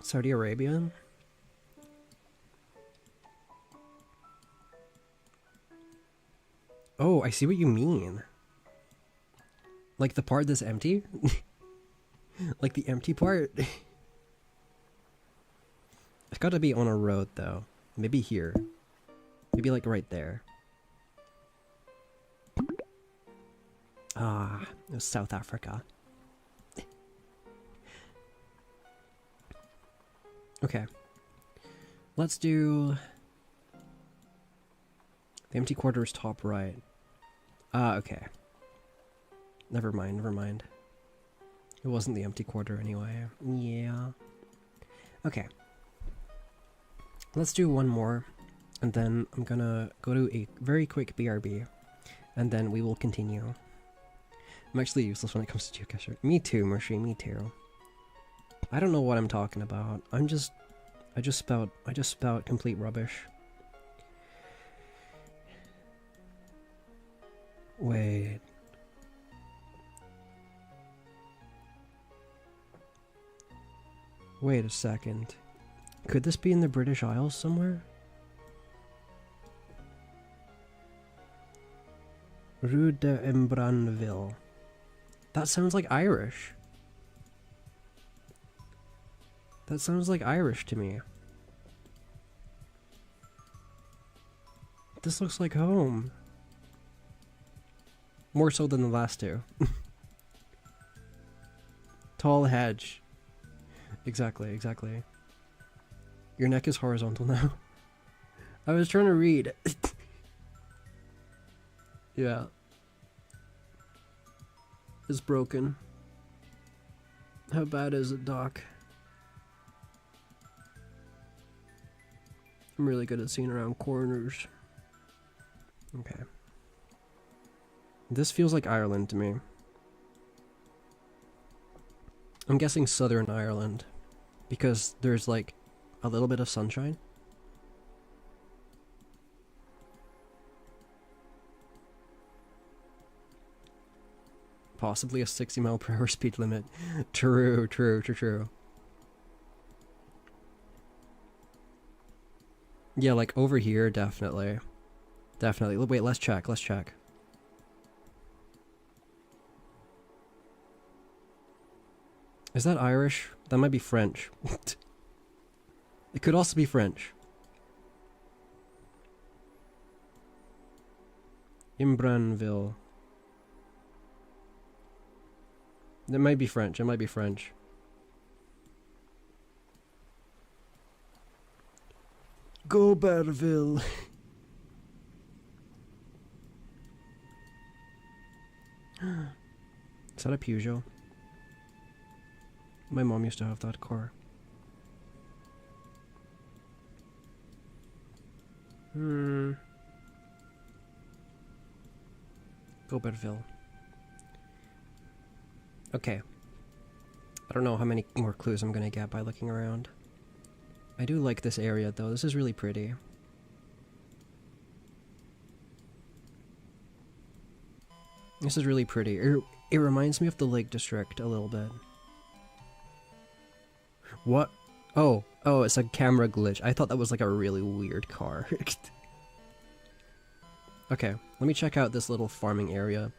Saudi Arabia? Oh, I see what you mean. Like the part that's empty? Like the empty part? It's gotta be on a road though. Maybe here. Maybe like right there. Ah, it was South Africa. Okay. Let's do... The empty quarter is top right. Ah, okay. Never mind, never mind. It wasn't the empty quarter anyway. Yeah. Okay. Let's do one more, and then I'm gonna go to a very quick BRB, and then we will continue. I'm actually useless when it comes to geocaching. Me too, Mershi, me too. I don't know what I'm talking about. I just spout complete rubbish. Wait. Wait a second. Could this be in the British Isles somewhere? Rue de Embranville. That sounds like Irish. That sounds like Irish to me. This looks like home. More so than the last two. Tall hedge. Exactly, exactly. Your neck is horizontal now. I was trying to read. Yeah. It's broken. How bad is it, Doc? I'm really good at seeing around corners. Okay. This feels like Ireland to me. I'm guessing Southern Ireland. Because there's like a little bit of sunshine. Possibly a 60 mile per hour speed limit. True, true, true, true. Yeah, like over here, definitely. Definitely. Wait, let's check, let's check. Is that Irish? That might be French. It could also be French. Imbranville. That might be French, it might be French. Goberville. Is that a Peugeot? My mom used to have that car. Goberville. Okay. I don't know how many more clues I'm gonna get by looking around. I do like this area though, this is really pretty. This is really pretty. It reminds me of the Lake District a little bit. What? Oh, it's a camera glitch. I thought that was like a really weird car. Okay, let me check out this little farming area.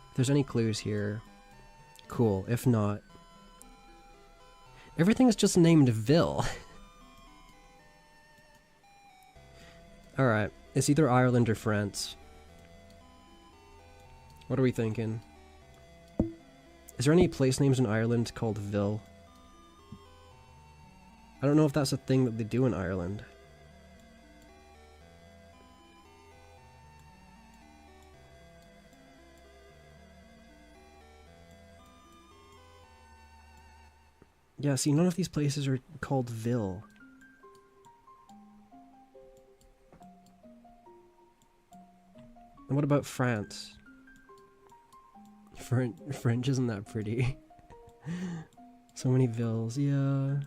If there's any clues here. Cool, if not... Everything's just named Ville. Alright, it's either Ireland or France. What are we thinking? Is there any place names in Ireland called Ville? I don't know if that's a thing that they do in Ireland. Yeah, see, none of these places are called Ville. And what about France? French isn't that pretty. So many villes, yeah.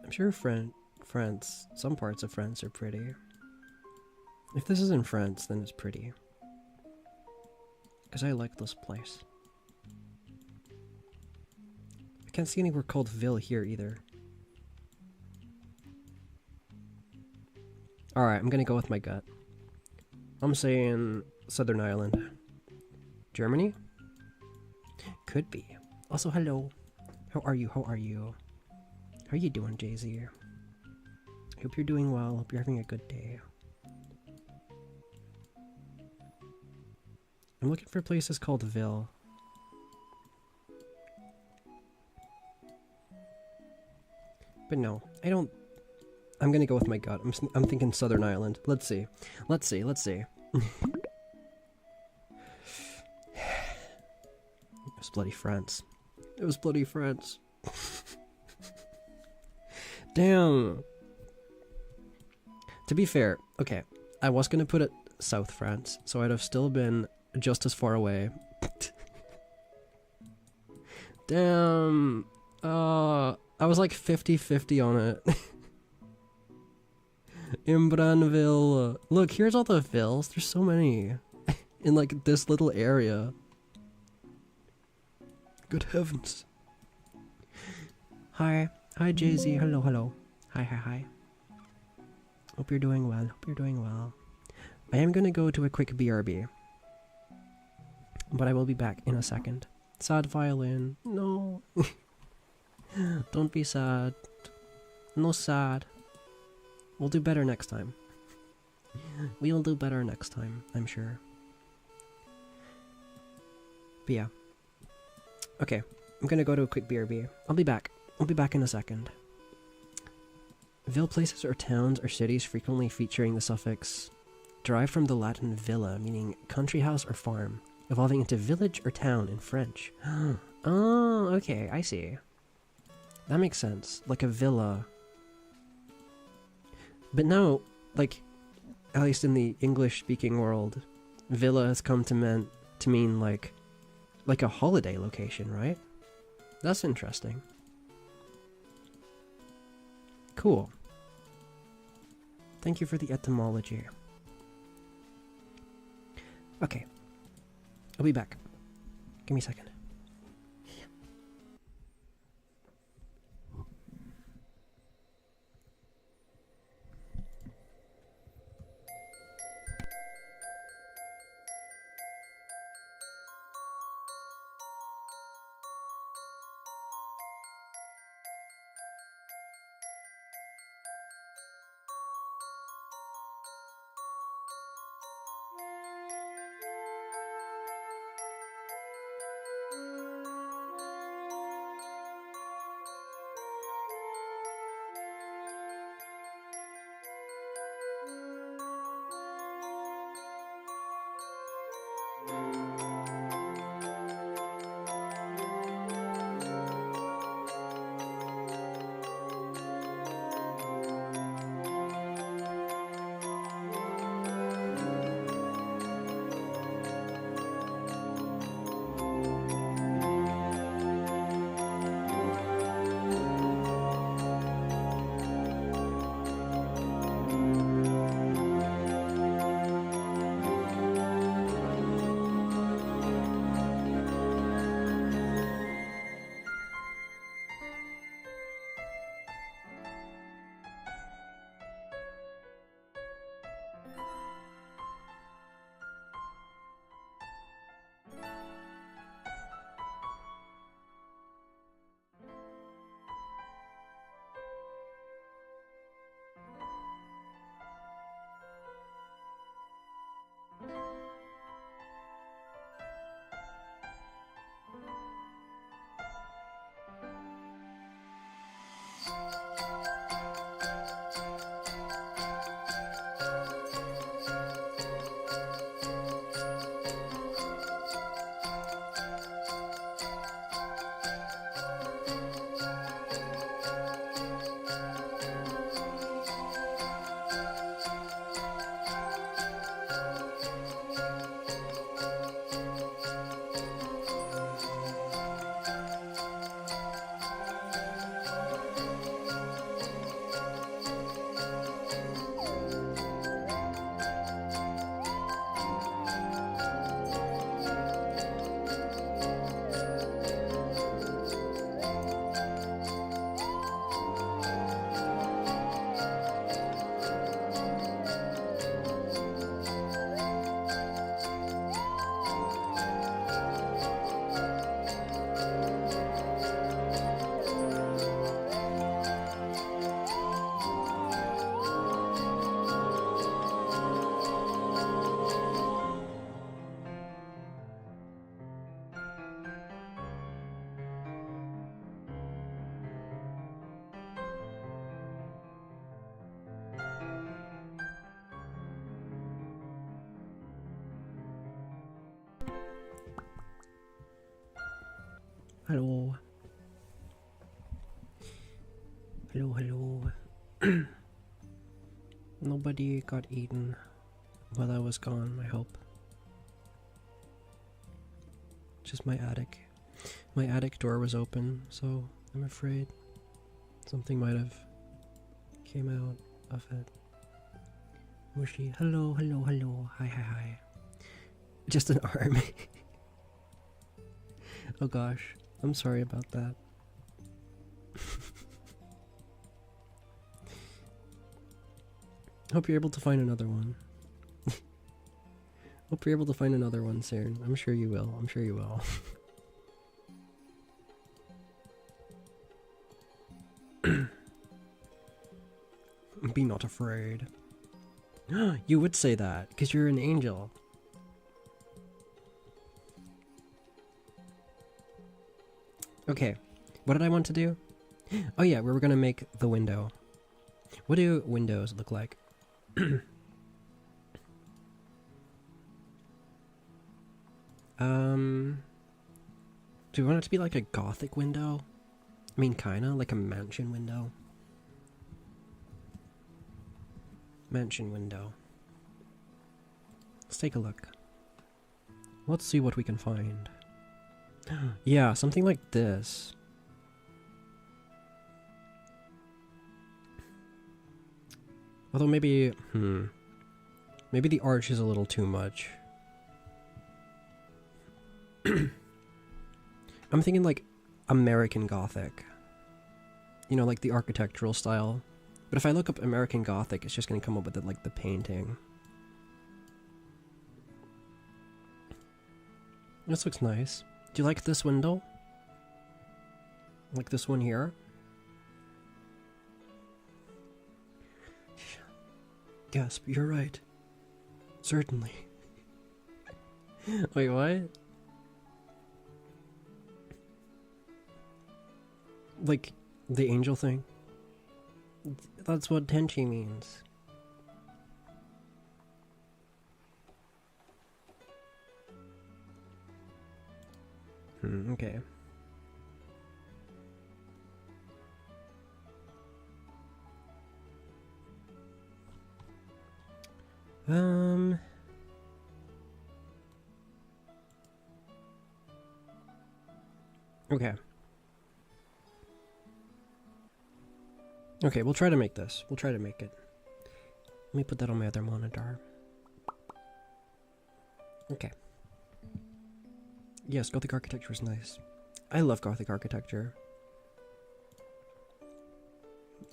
I'm sure France, some parts of France are pretty. If this is in France, then it's pretty. Because I like this place. I can't see anywhere called Ville here either. Alright, I'm gonna go with my gut. I'm saying Southern Ireland. Germany? Could be. Also, hello. How are you? How are you? How are you doing, Jay-Z? Hope you're doing well. Hope you're having a good day. I'm looking for places called Ville. But no, I don't... I'm gonna go with my gut. I'm thinking Southern Ireland. Let's see. Let's see. Let's see. It was bloody France. It was bloody France. Damn. To be fair, okay, I was gonna put it South France, so I'd have still been just as far away. Damn. I was like 50-50 on it. Imbranville. Look, here's all the villes. There's so many. In like this little area. Good heavens. Hi. Hi, Jay-Z. Hello, hello. Hi, hi, hi. Hope you're doing well. Hope you're doing well. I am gonna go to a quick BRB. But I will be back in a second. Sad violin. No. Don't be sad. No sad. We'll do better next time. We'll do better next time, I'm sure. But yeah. Okay, I'm gonna go to a quick BRB. I'll be back. I'll be back in a second. Ville places or towns or cities frequently featuring the suffix derived from the Latin villa, meaning country house or farm, evolving into village or town in French. Oh, okay, I see. That makes sense. Like a villa. But now, like, at least in the English-speaking world, villa has come to mean like a holiday location, right? That's interesting. Cool. Thank you for the etymology. Okay. I'll be back. Give me a second. Hello. Hello, hello. Nobody got eaten while I was gone, I hope. Just my attic. My attic door was open, so I'm afraid something might have came out of it. Mushy. Hello, hello, hello. Hi, hi, hi. Just an arm. Oh gosh. I'm sorry about that. Hope you're able to find another one. Hope you're able to find another one soon. I'm sure you will. I'm sure you will. Be not afraid. You would say that, because you're an angel. Okay, what did I want to do? Oh yeah, we were gonna make the window. What do windows look like? Do we want it to be like a gothic window? I mean, kinda, like a mansion window. Mansion window. Let's take a look. Let's see what we can find. Yeah, something like this. Although maybe, maybe the arch is a little too much. I'm thinking like American Gothic. You know, like the architectural style. But if I look up American Gothic, it's just gonna come up with it like the painting. This looks nice. Do you like this window? Like this one here? Gasp, you're right. Certainly. Wait, what? Like, the angel thing? That's what Tenchi means. Okay. Okay. Okay, we'll try to make this. We'll try to make it. Let me put that on my other monitor. Okay. Yes, Gothic architecture is nice. I love Gothic architecture.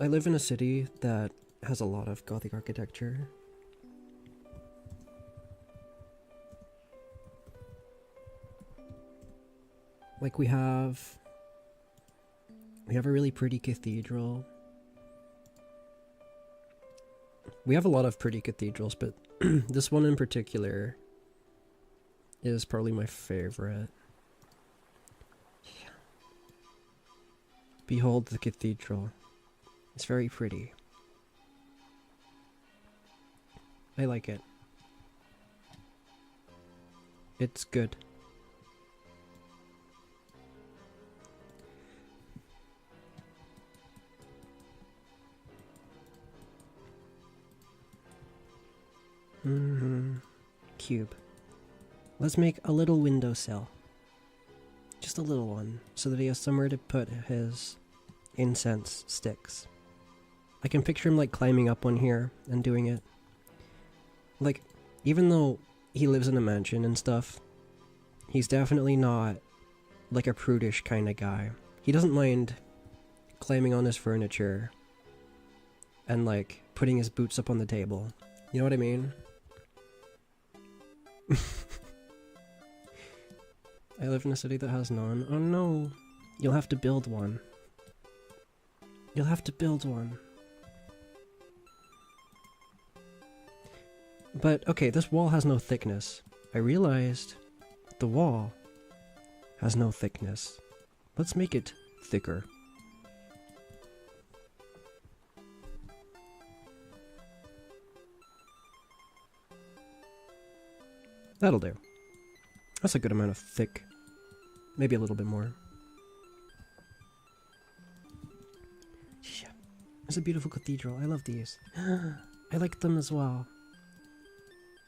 I live in a city that has a lot of Gothic architecture. Like we have a really pretty cathedral. We have a lot of pretty cathedrals, but this one in particular is probably my favorite. Yeah. Behold the cathedral. It's very pretty. I like it. It's good. Cube. Let's make a little windowsill. Just a little one, so that he has somewhere to put his incense sticks. I can picture him like climbing up one here and doing it. Like, even though he lives in a mansion and stuff, he's definitely not like a prudish kind of guy. He doesn't mind climbing on his furniture and like putting his boots up on the table. You know what I mean? I live in a city that has none. Oh no! You'll have to build one. You'll have to build one. But, okay, this wall has no thickness. I realized the wall has no thickness. Let's make it thicker. That'll do. That's a good amount of thick. Maybe a little bit more. It's a beautiful cathedral. I love these. I like them as well.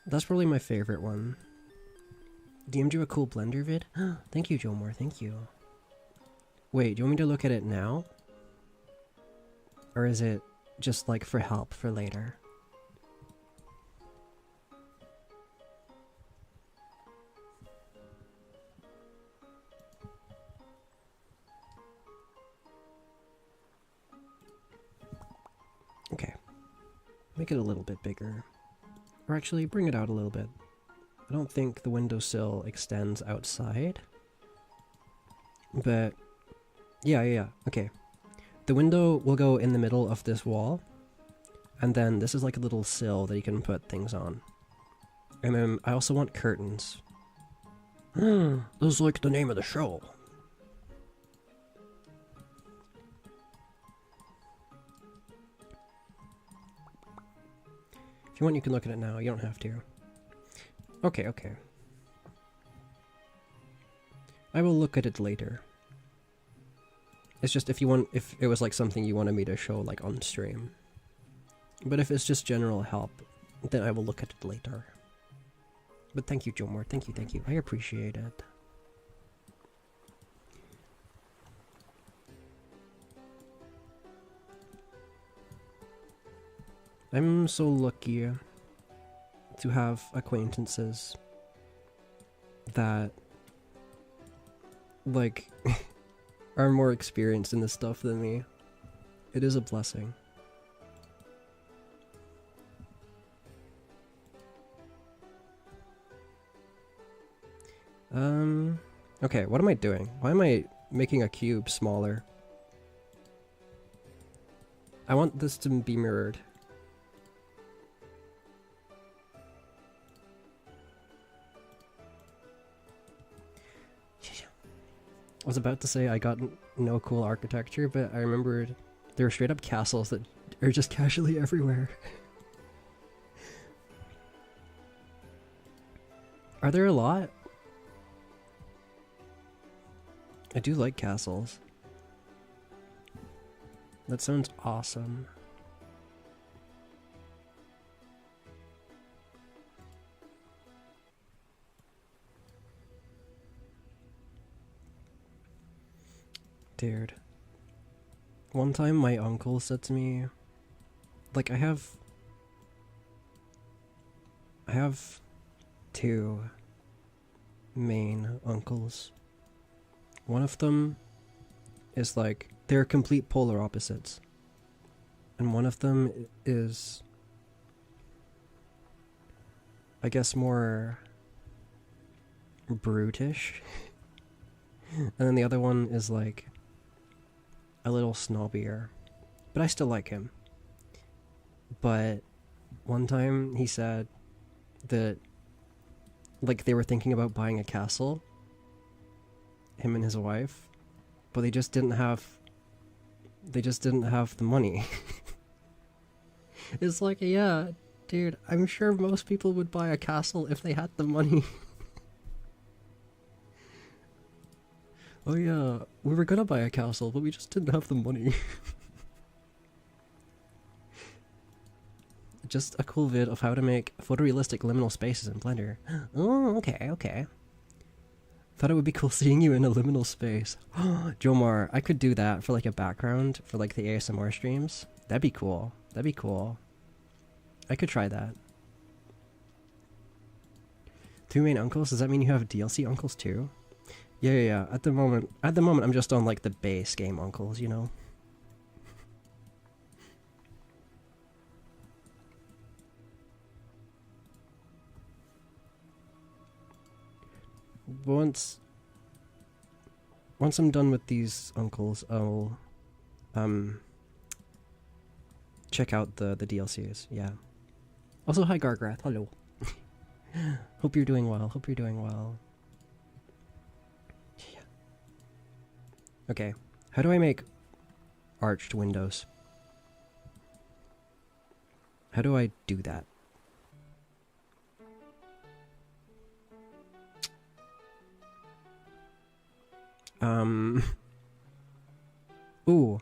That's probably my favorite one. DM'd you a cool Blender vid? Thank you, Jomar. Thank you. Wait, do you want me to look at it now? Or is it just like for help for later? Okay. Make it a little bit bigger. Or actually, bring it out a little bit. I don't think the windowsill extends outside. But, yeah, okay. The window will go in the middle of this wall. And then this is like a little sill that you can put things on. And then I also want curtains. This is like the name of the show. If you want, you can look at it now. You don't have to. Okay. I will look at it later. It's just if it was like something you wanted me to show like on stream. But if it's just general help, then I will look at it later. But thank you, Jomar. Thank you. I appreciate it. I'm so lucky to have acquaintances that, like, are more experienced in this stuff than me. It is a blessing. Okay, what am I doing? Why am I making a cube smaller? I want this to be mirrored. I was about to say I got no cool architecture, but I remembered there are straight up castles that are just casually everywhere. Are there a lot? I do like castles. That sounds awesome. Dude. One time my uncle said to me, like, I have two main uncles. One of them is like, they're complete polar opposites. And one of them is, I guess, more brutish. And then the other one is like a little snobbier. But I still like him. But one time he said that, like, they were thinking about buying a castle, him and his wife, but they just didn't have the money. It's like, yeah, dude, I'm sure most people would buy a castle if they had the money. Oh yeah, we were gonna buy a castle, but we just didn't have the money. Just a cool vid of how to make photorealistic liminal spaces in Blender. Oh, okay. Thought it would be cool seeing you in a liminal space. Jomar, I could do that for like a background for like the ASMR streams. That'd be cool. I could try that. Two main uncles? Does that mean you have DLC uncles too? Yeah. At the moment, I'm just on like the base game uncles, you know. Once I'm done with these uncles, I'll check out the DLCs. Yeah. Also, hi Gargrath. Hello. Hope you're doing well. Yeah. Okay. How do I make arched windows? How do I do that? Ooh.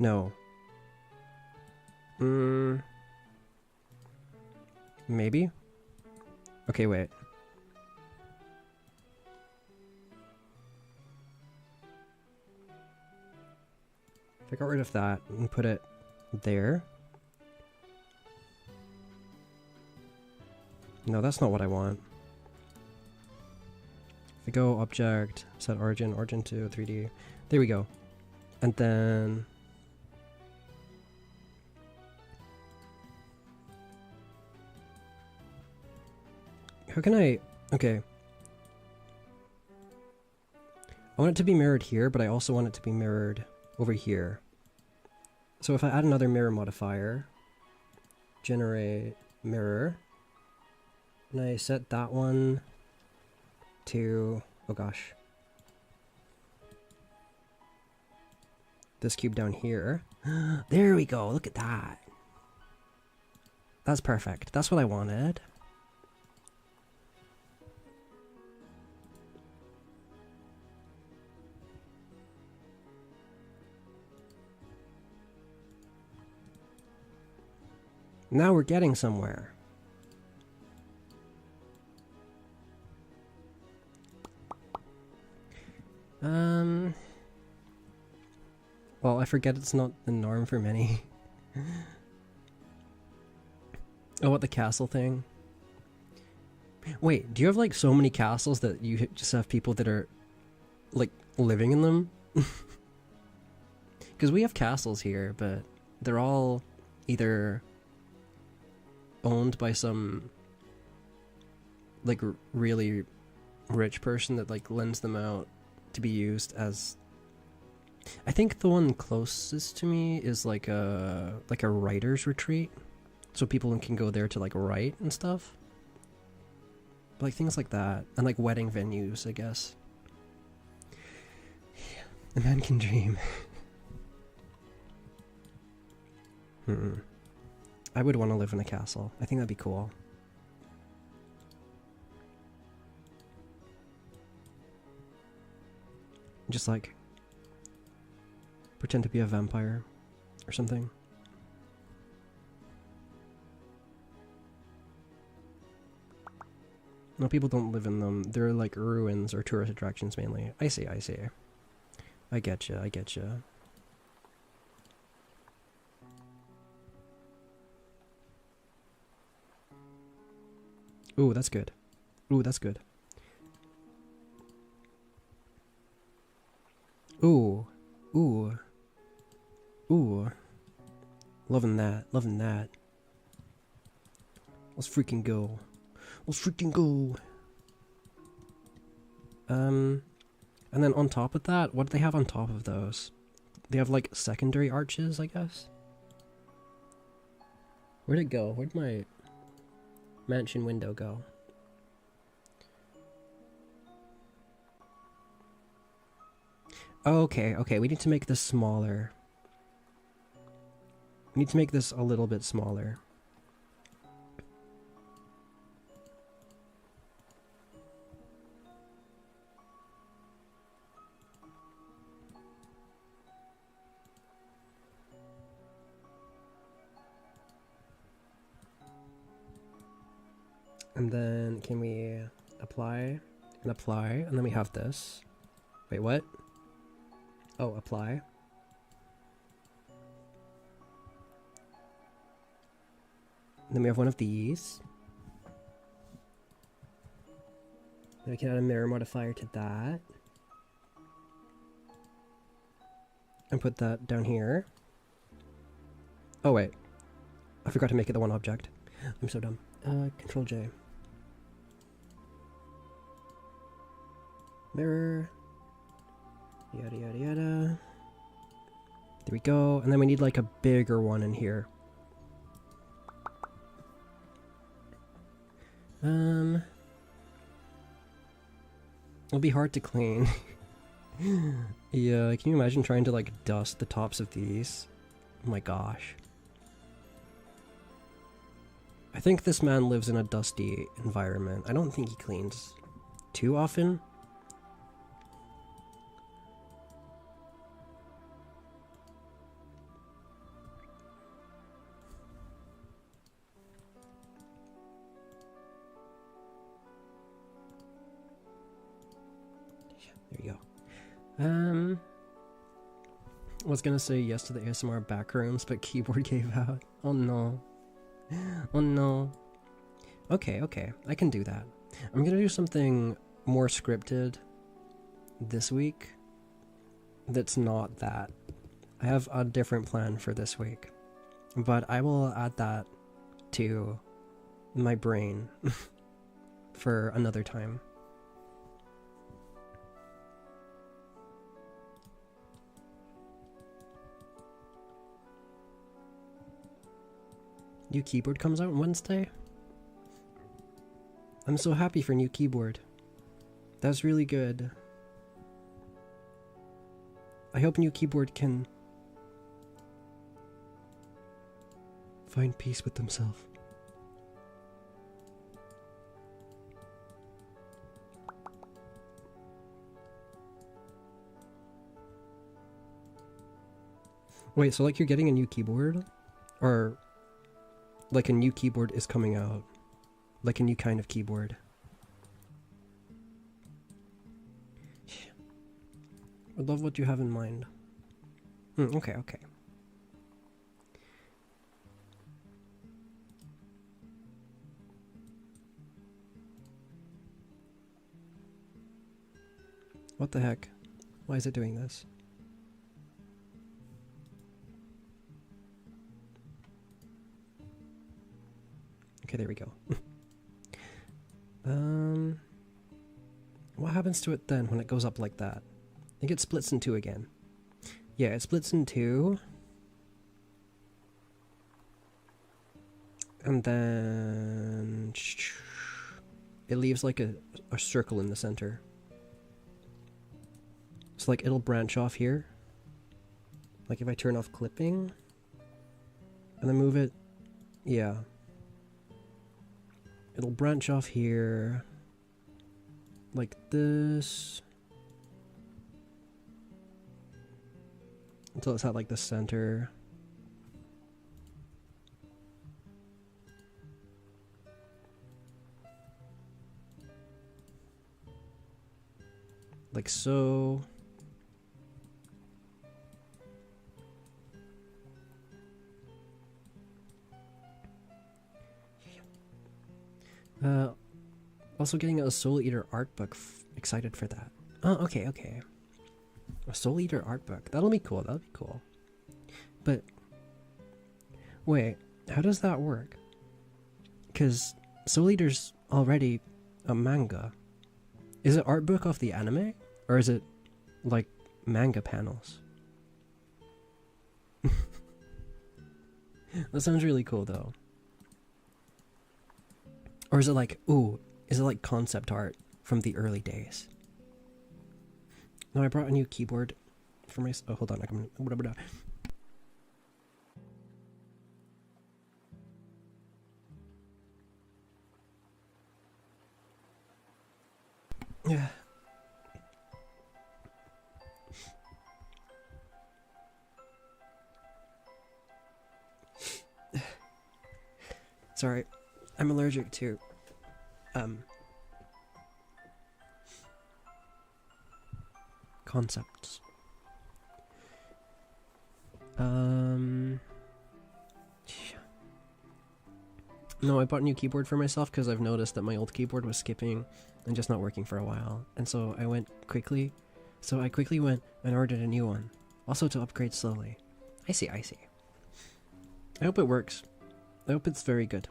No. Maybe? Okay, wait. If I got rid of that and put it there. No, that's not what I want. If I go object, set origin, origin to 3D. There we go. And then... how can I... okay. I want it to be mirrored here, but I also want it to be mirrored over here. So if I add another mirror modifier, generate mirror, and I set that one to... oh gosh. This cube down here. There we go, look at that. That's perfect. That's what I wanted. Now we're getting somewhere. Well, I forget it's not the norm for many. Oh, what, the castle thing? Wait, do you have like so many castles that you just have people that are like living in them? Because we have castles here, but they're all either owned by some like really rich person that like lends them out to be used as... I think the one closest to me is like a writer's retreat, so people can go there to like write and stuff, but, like things like that, and like wedding venues, I guess. Yeah, a man can dream. I would want to live in a castle. I think that'd be cool. Just like pretend to be a vampire or something. No, people don't live in them. They're like ruins or tourist attractions mainly. I see, I see. I getcha, I getcha. Ooh, that's good. Ooh, that's good. Ooh. Ooh. Ooh. Loving that. Loving that. Let's freaking go. Let's freaking go. And then on top of that, what do they have on top of those? They have like secondary arches, I guess? Where'd it go? Where'd my mansion window go? Okay, okay, we need to make this smaller. We need to make this a little bit smaller. And then can we apply and apply, and then we have this. Wait, what? Oh, apply. And then we have one of these. Then we can add a mirror modifier to that. And put that down here. Oh wait, I forgot to make it the one object. I'm so dumb. Control J. Mirror. Yada yada yada. There we go. And then we need like a bigger one in here. It'll be hard to clean. Yeah, can you imagine trying to like dust the tops of these? Oh my gosh. I think this man lives in a dusty environment. I don't think he cleans too often. Um, was gonna say yes to the ASMR backrooms, but keyboard gave out. Oh no. Oh no. Okay, okay, I can do that. I'm gonna do something more scripted this week that's not that. I have a different plan for this week, but I will add that to my brain for another time. New keyboard comes out on Wednesday? I'm so happy for new keyboard. That's really good. I hope new keyboard can find peace with themselves. Wait, so like you're getting a new keyboard? Or like a new keyboard is coming out? Like a new kind of keyboard? I love what you have in mind. Okay, okay. What the heck? Why is it doing this? Okay, there we go. What happens to it then when it goes up like that? I think it splits in two again. Yeah, it splits in two. And then it leaves like a circle in the center. So like it'll branch off here. Like if I turn off clipping and then move it, yeah. It'll branch off here like this until it's at like the center. Like so. Also getting a Soul Eater art book. Excited for that. Oh, okay, okay. A Soul Eater art book. That'll be cool. That'll be cool. But wait, how does that work? Because Soul Eater's already a manga. Is it art book off the anime, or is it like manga panels? That sounds really cool, though. Or is it like, ooh, is it like concept art from the early days? No, I brought a new keyboard for my... Oh, hold on. Yeah. Sorry. I'm allergic to concepts. No, I bought a new keyboard for myself because I've noticed that my old keyboard was skipping and just not working for a while. And so I quickly went and ordered a new one. Also to upgrade slowly. I see. I hope it works. I hope it's very good.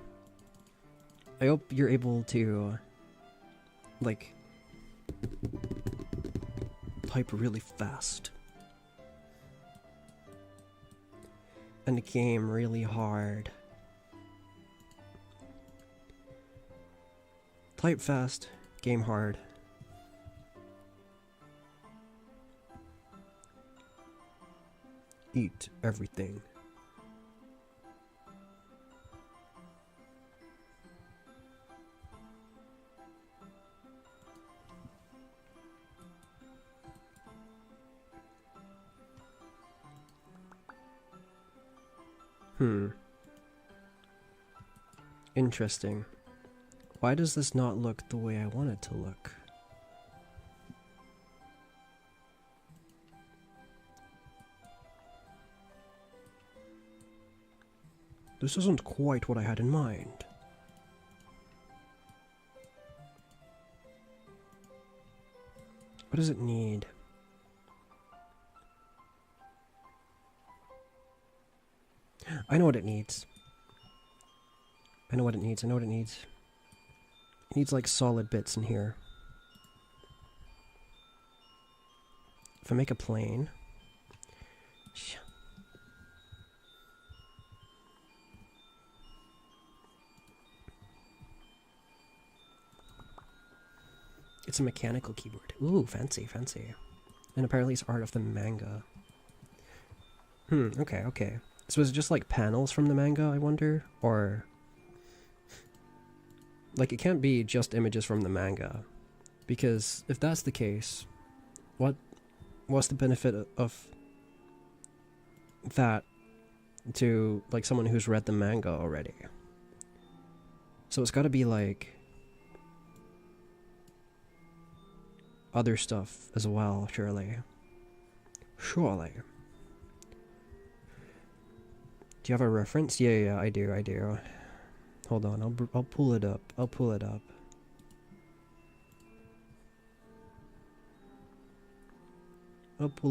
I hope you're able to, like, type really fast. And game really hard. Type fast, game hard. Eat everything. Interesting. Why does this not look the way I want it to look? This isn't quite what I had in mind. What does it need? I know what it needs. I know what it needs. I know what it needs. It needs like solid bits in here. If I make a plane... It's a mechanical keyboard. Ooh, fancy, fancy. And apparently it's art of the manga. Okay, okay. So is it just like panels from the manga, I wonder? Or... like, it can't be just images from the manga. Because if that's the case, what's the benefit of that to, like, someone who's read the manga already? So it's gotta be, like... other stuff as well, surely. Surely. Do you have a reference? Yeah, I do. Hold on, I'll pull it up. I'll pull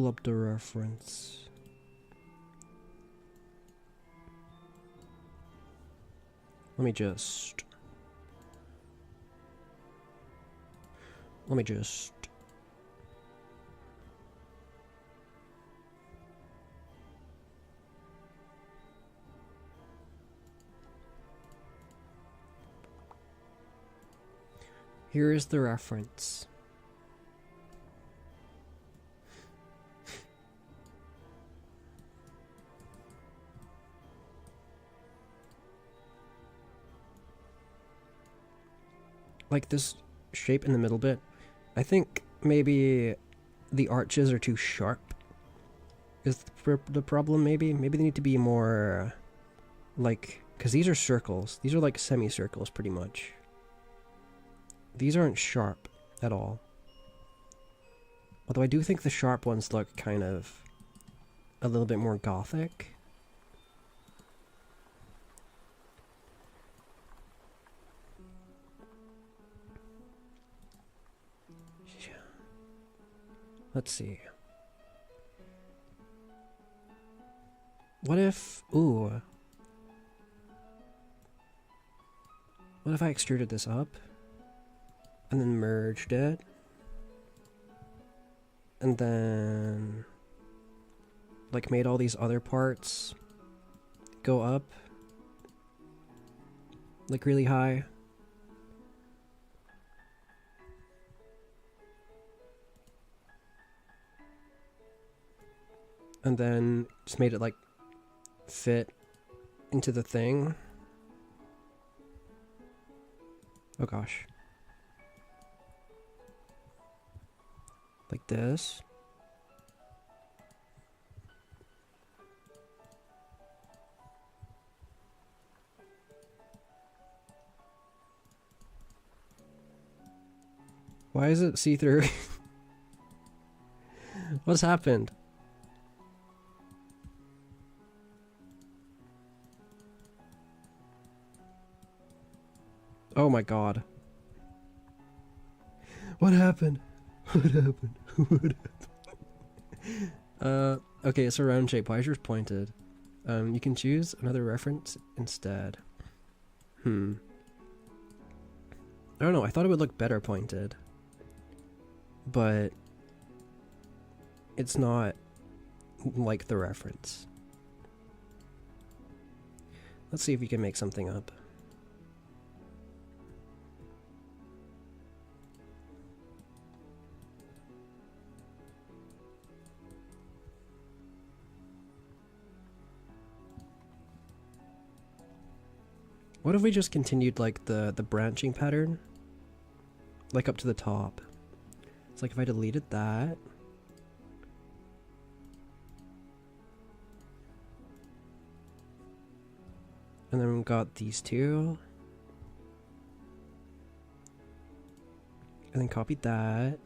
up the reference. Let me just... Here is the reference. Like this shape in the middle bit, I think maybe the arches are too sharp. Is the problem maybe? Maybe they need to be more like, because these are circles. These are like semicircles pretty much. These aren't sharp at all. Although I do think the sharp ones look kind of a little bit more gothic. Let's see. What if... ooh. What if I extruded this up? And then merged it? And then... like made all these other parts go up? Like really high? And then just made it like fit into the thing. Oh gosh. Like this. Why is it see-through? What's happened? Oh my god. What happened? What happened? What happened? Okay, it's a round shape. Why is yours pointed? You can choose another reference instead. I don't know, I thought it would look better pointed. But it's not like the reference. Let's see if we can make something up. What if we just continued like the branching pattern? Like up to the top. It's like if I deleted that. And then we got these two. And then copied that.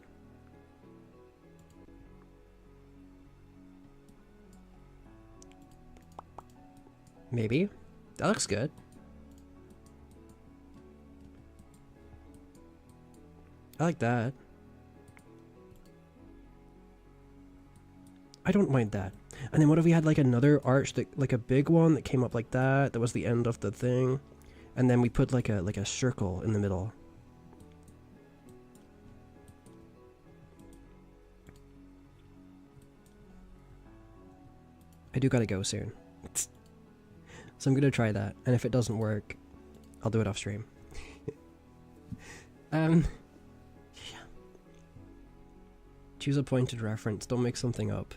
Maybe. That looks good. I like that. I don't mind that. And then what if we had like another arch that, like a big one that came up like that, that was the end of the thing, and then we put like a circle in the middle. I do gotta go soon. So I'm gonna try that, and if it doesn't work, I'll do it off stream. Yeah. Choose a pointed reference, don't make something up.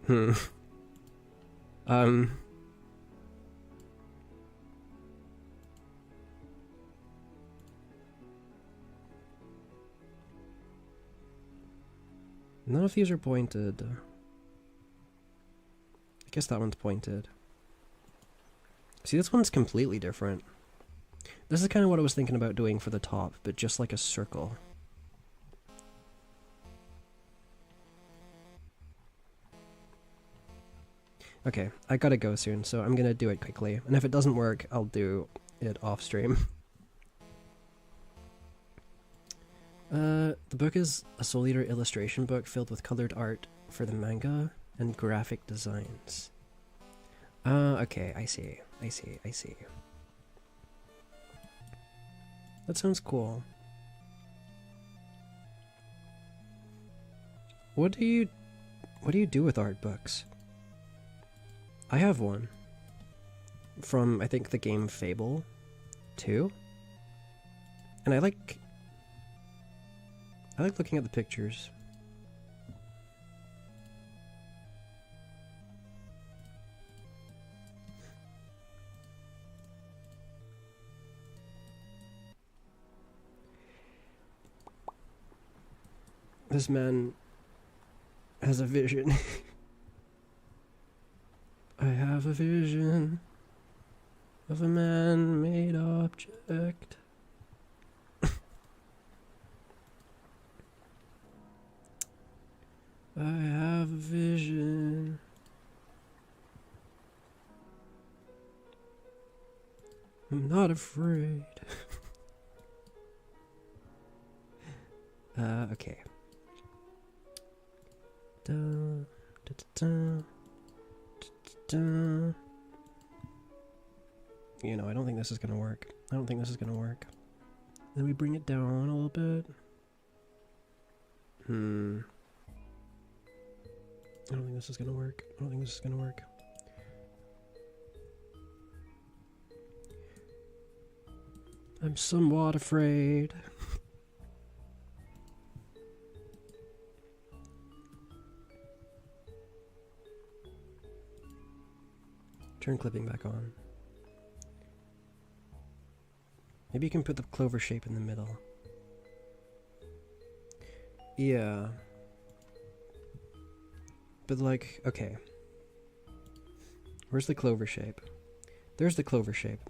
None of these are pointed. I guess that one's pointed. See, this one's completely different. This is kind of what I was thinking about doing for the top, but just like a circle. Okay, I gotta go soon, so I'm gonna do it quickly. And if it doesn't work, I'll do it off stream. The book is a Soul Eater illustration book filled with colored art for the manga and graphic designs. Okay, I see. That sounds cool. What do you do with art books? I have one. From, I think, the game Fable 2. And I like looking at the pictures. This man has a vision. I have a vision of a man-made object. I have a vision. I'm not afraid. Okay. Da, da, da, da. You know, I don't think this is gonna work. Then we bring it down a little bit. I don't think this is gonna work. I'm somewhat afraid. Turn clipping back on. Maybe you can put the clover shape in the middle. Yeah. But like, okay. Where's the clover shape? There's the clover shape.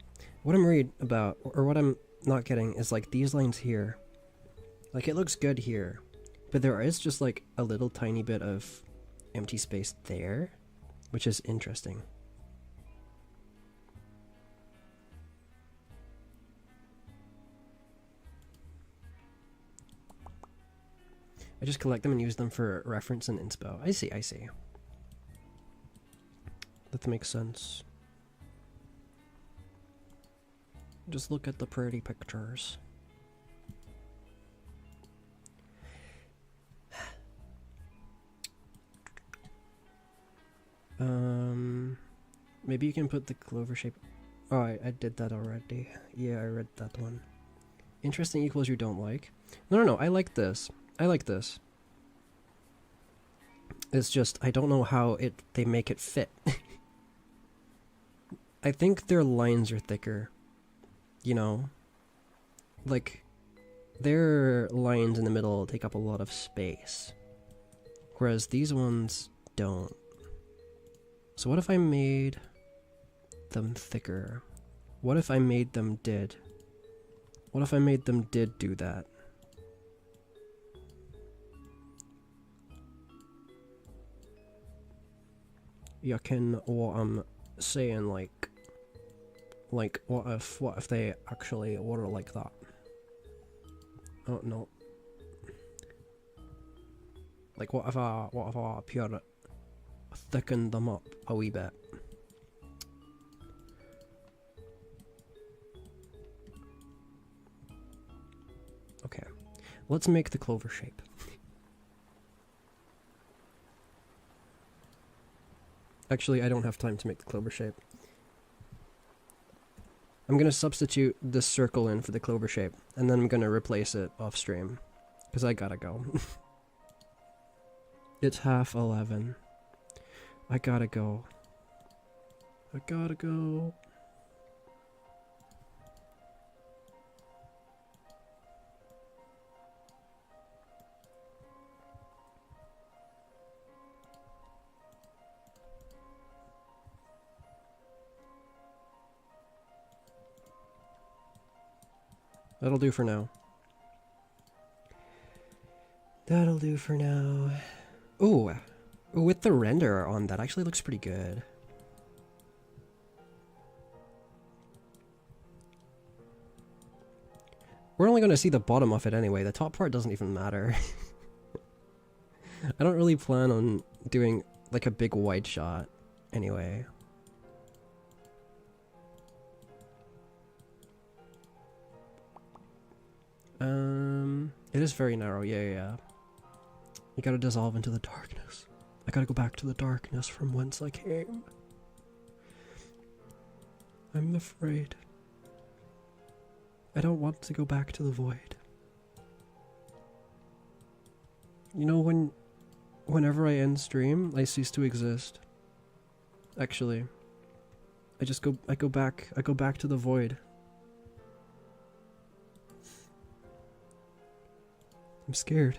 What I'm worried about, or what I'm not getting, is like these lines here. Like it looks good here, but there is just like a little tiny bit of empty space there, which is interesting. I just collect them and use them for reference and inspo. I see. That makes sense. Just look at the pretty pictures. Maybe you can put the clover shape. Oh, I did that already. Yeah, I read that one. Interesting equals you don't like. No, I like this. It's just, I don't know how they make it fit. I think their lines are thicker. You know? Like, their lines in the middle take up a lot of space. Whereas these ones don't. So what if I made them thicker? What if I made them did? What if I made them did do that? You can, what I'm saying, like, Like, what if they actually were like that? Oh no. Like, what if I pure thicken them up a wee bit? Okay, let's make the clover shape. Actually, I don't have time to make the clover shape. I'm gonna substitute this circle in for the clover shape, and then I'm gonna replace it off stream, because I gotta go. It's 11:30. I gotta go. I gotta go. That'll do for now. That'll do for now. Ooh, with the render on, that actually looks pretty good. We're only going to see the bottom of it anyway. The top part doesn't even matter. I don't really plan on doing like a big wide shot anyway. It is very narrow, yeah. You gotta dissolve into the darkness. I gotta go back to the darkness from whence I came. I'm afraid. I don't want to go back to the void. You know, whenever I end stream, I cease to exist. Actually, I go back to the void. I'm scared.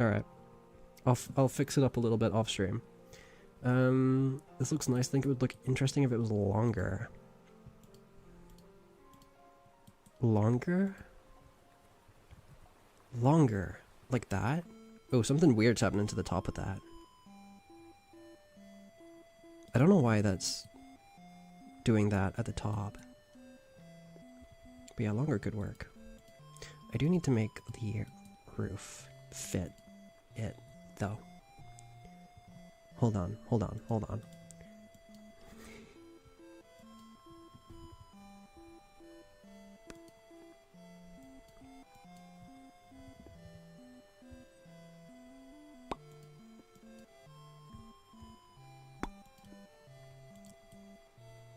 Alright. I'll fix it up a little bit off stream. This looks nice. I think it would look interesting if it was longer. Longer? Longer. Like that? Oh, something weird's happening to the top of that. I don't know why that's doing that at the top. But yeah, longer could work. I do need to make the roof fit it, though. Hold on.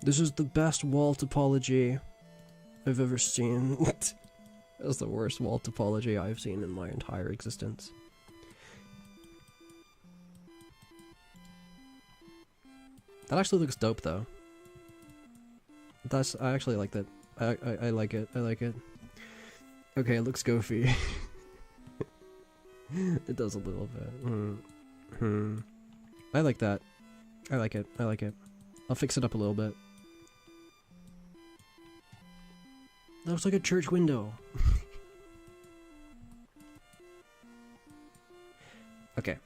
This is the best wall topology I've ever seen. That's the worst wall topology I've seen in my entire existence. That actually looks dope, though. I actually like that. I like it. I like it. Okay, it looks goofy. It does a little bit. I like that. I like it. I'll fix it up a little bit. That looks like a church window. Okay.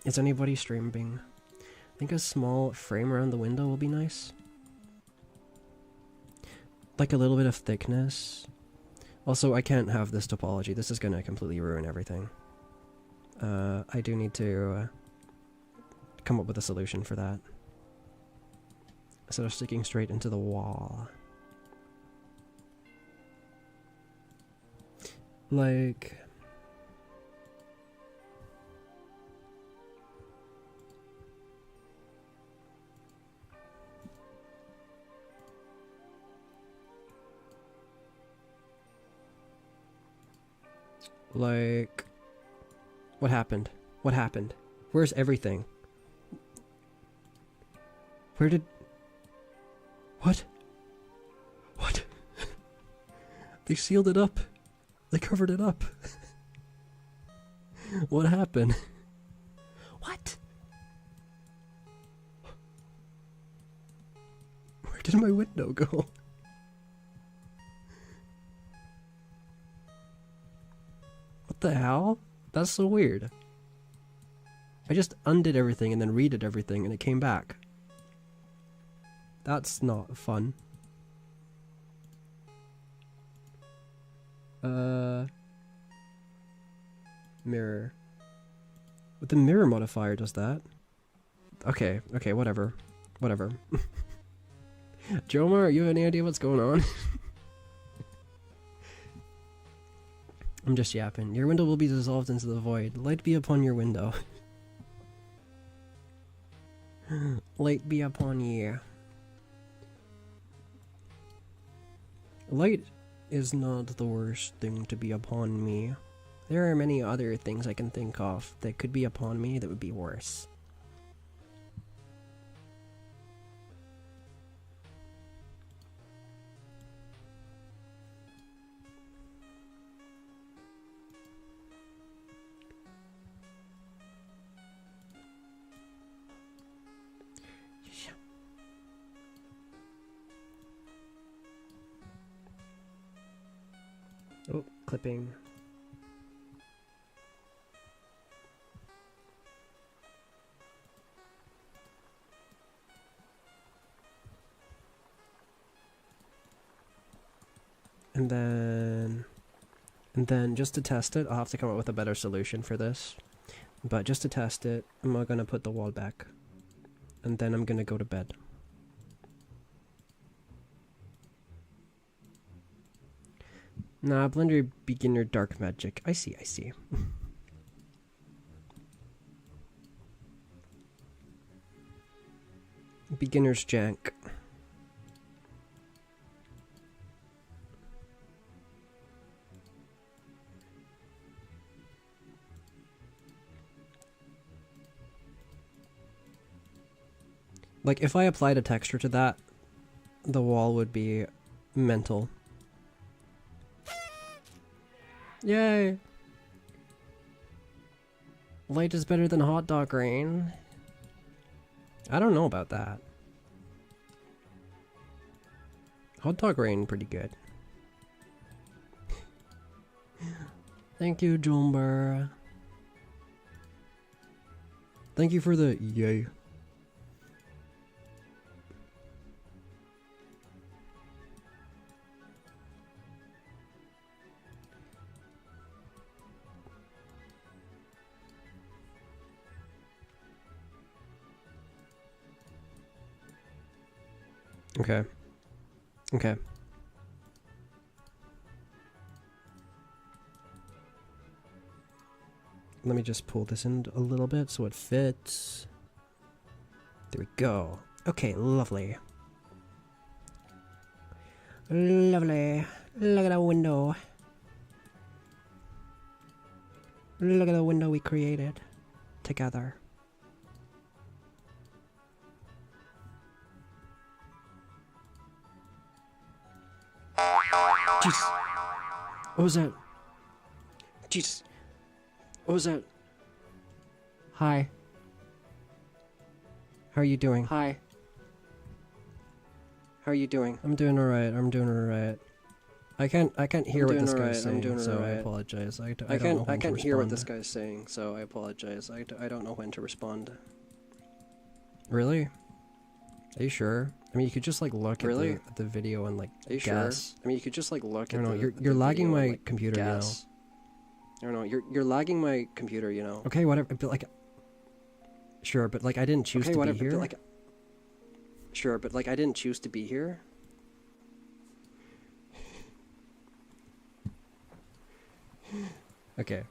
Is anybody streaming? I think a small frame around the window will be nice. Like a little bit of thickness. Also, I can't have this topology. This is gonna completely ruin everything. I do need to come up with a solution for that. Instead of sticking straight into the wall. Like... What happened? What happened? Where's everything? Where did... What? What? They sealed it up. They covered it up. What happened? What? Where did my window go? What the hell? That's so weird. I just undid everything and then redid everything and it came back. That's not fun. Mirror. But the mirror modifier does that. Okay, whatever. Whatever. Jomar, you have any idea what's going on? I'm just yapping. Your window will be dissolved into the void. Light be upon your window. Light be upon ye. Light is not the worst thing to be upon me. There are many other things I can think of that could be upon me that would be worse. Oh, clipping. And then just to test it, I'll have to come up with a better solution for this. But just to test it, I'm gonna put the wall back. And then I'm gonna go to bed. Nah, Blender beginner dark magic. I see. Beginner's jank. Like, if I applied a texture to that, the wall would be mental. Yay! Light is better than hot dog rain. I don't know about that. Hot dog rain, pretty good. Thank you, Jumber. Thank you for the yay. Okay. Let me just pull this in a little bit so it fits. There we go. Okay, lovely. Lovely. Look at that window. Look at the window we created together. Jeez. What was that? Jeez. What was that? Hi. How are you doing? Hi. How are you doing? I'm doing alright. I can't hear what this guy's saying, so I apologize. I can't hear what this guy's saying, so I apologize. I don't know when to respond. Really? Are you sure? I mean, you could just like look at the video and like guess. Sure? I mean, you could just like look at the you're lagging my computer, you know. I don't know. You're lagging my computer, you know. Okay, whatever. But like, sure, but like I didn't choose to be here. But, like, sure, but like I didn't choose to be here. Okay.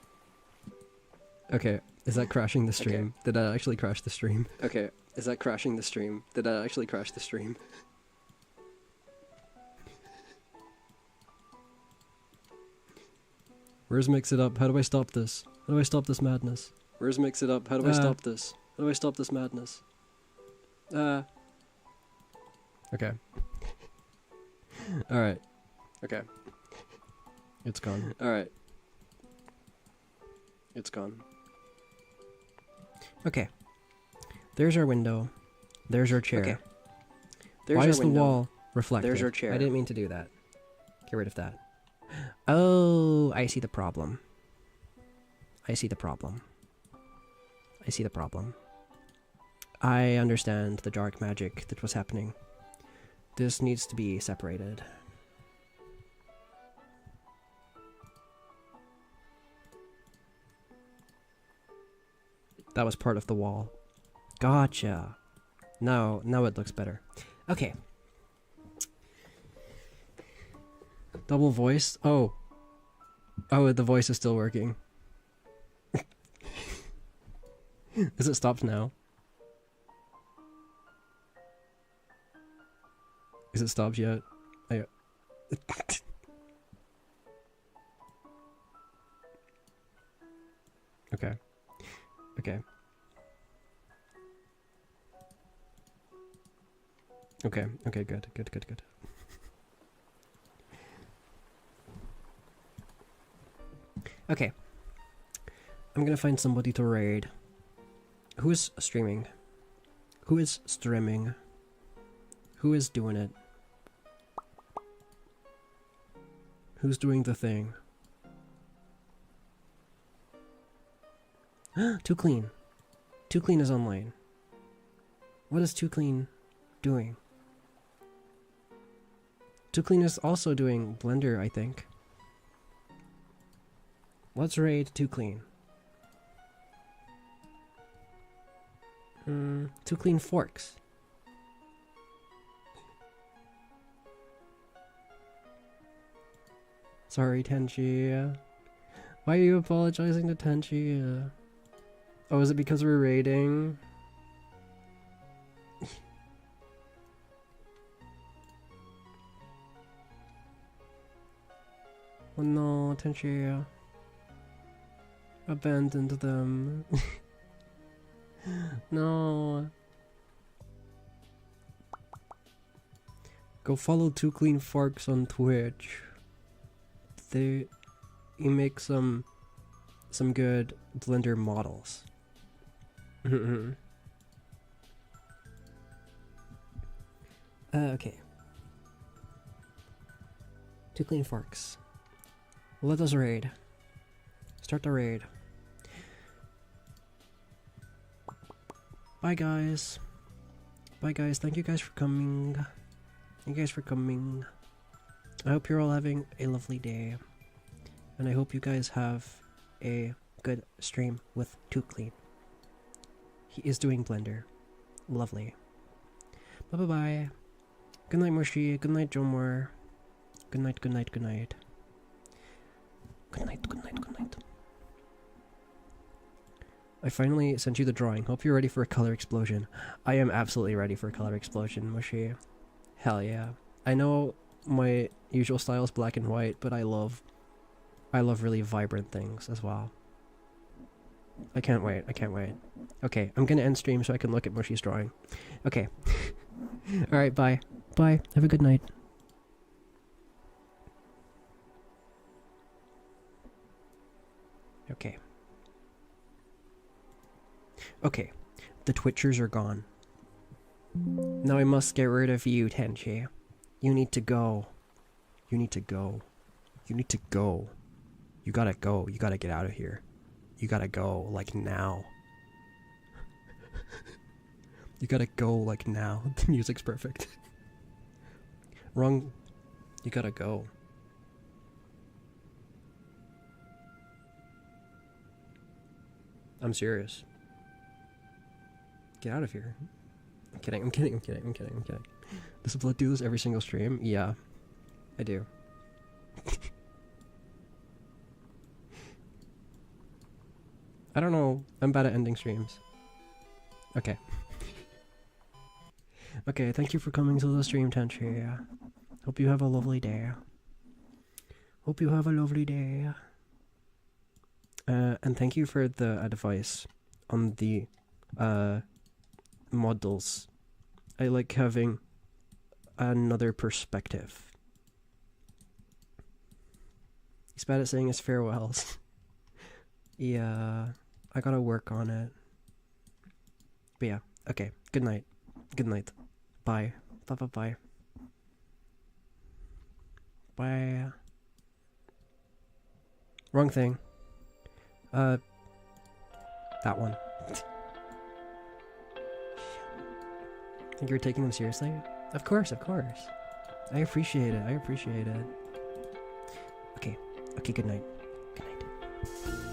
Okay. Is that crashing the stream? Okay. Did I actually crash the stream? Okay. Is that crashing the stream? Did I actually crash the stream? Where's Mix It Up? How do I stop this? How do I stop this madness? Where's Mix It Up? How do I stop this? How do I stop this madness? Okay. Alright. Okay. It's gone. Alright. It's gone. Okay. There's our window. There's our chair. Okay. Why is the wall reflective? There's our chair. I didn't mean to do that. Get rid of that. Oh, I see the problem. I see the problem. I see the problem. I understand the dark magic that was happening. This needs to be separated. That was part of the wall. Gotcha. Now it looks better. Okay. Double voice? Oh. Oh, the voice is still working. Is it stopped now? Is it stopped yet? Okay. Okay. Okay, okay, good. Okay. I'm gonna find somebody to raid. Who is streaming? Who is streaming? Who is doing it? Who's doing the thing? Too Clean. Too Clean is online. What is Too Clean doing? Too Clean is also doing Blender, I think. Let's raid Too Clean. Too Clean Forks. Sorry, Tenchi. Why are you apologizing to Tenchi? Oh, is it because we're raiding? Oh no, Tenchi. Abandoned them. No. Go follow Too Clean Forks on Twitch. He makes some good Blender models. Okay. Too Clean Forks. Let us raid. Start the raid. Bye guys. Bye guys. Thank you guys for coming. Thank you guys for coming. I hope you're all having a lovely day. And I hope you guys have a good stream with Too Clean. He is doing Blender. Lovely. Bye bye bye. Good night, Moshi. Good night, Jomar. Good night, good night, good night. Good night, good night, good night. I finally sent you the drawing. Hope you're ready for a color explosion. I am absolutely ready for a color explosion, Moshi. Hell yeah. I know my usual style is black and white, but I love really vibrant things as well. I can't wait. Okay, I'm gonna end stream so I can look at Mushi's drawing. Okay. Alright, bye. Bye. Have a good night. Okay. Okay. The Twitchers are gone. Now I must get rid of you, Tenchi. You need to go. You need to go. You need to go. You gotta go. You gotta get out of here. You gotta go, like, now. You gotta go, like, now. The music's perfect. Wrong. You gotta go. I'm serious. Get out of here. I'm kidding. Does Blood do this every single stream? Yeah. I do. I don't know. I'm bad at ending streams. Okay. Okay, thank you for coming to the stream, Tenchi. Hope you have a lovely day. Hope you have a lovely day. And thank you for the advice on the models. I like having another perspective. He's bad at saying his farewells. Yeah, I gotta work on it. But yeah, okay. Good night. Good night. Bye. Bye bye bye. Bye. Wrong thing. That one. Think you're taking them seriously? Of course, of course. I appreciate it. I appreciate it. Okay. Okay, good night. Good night.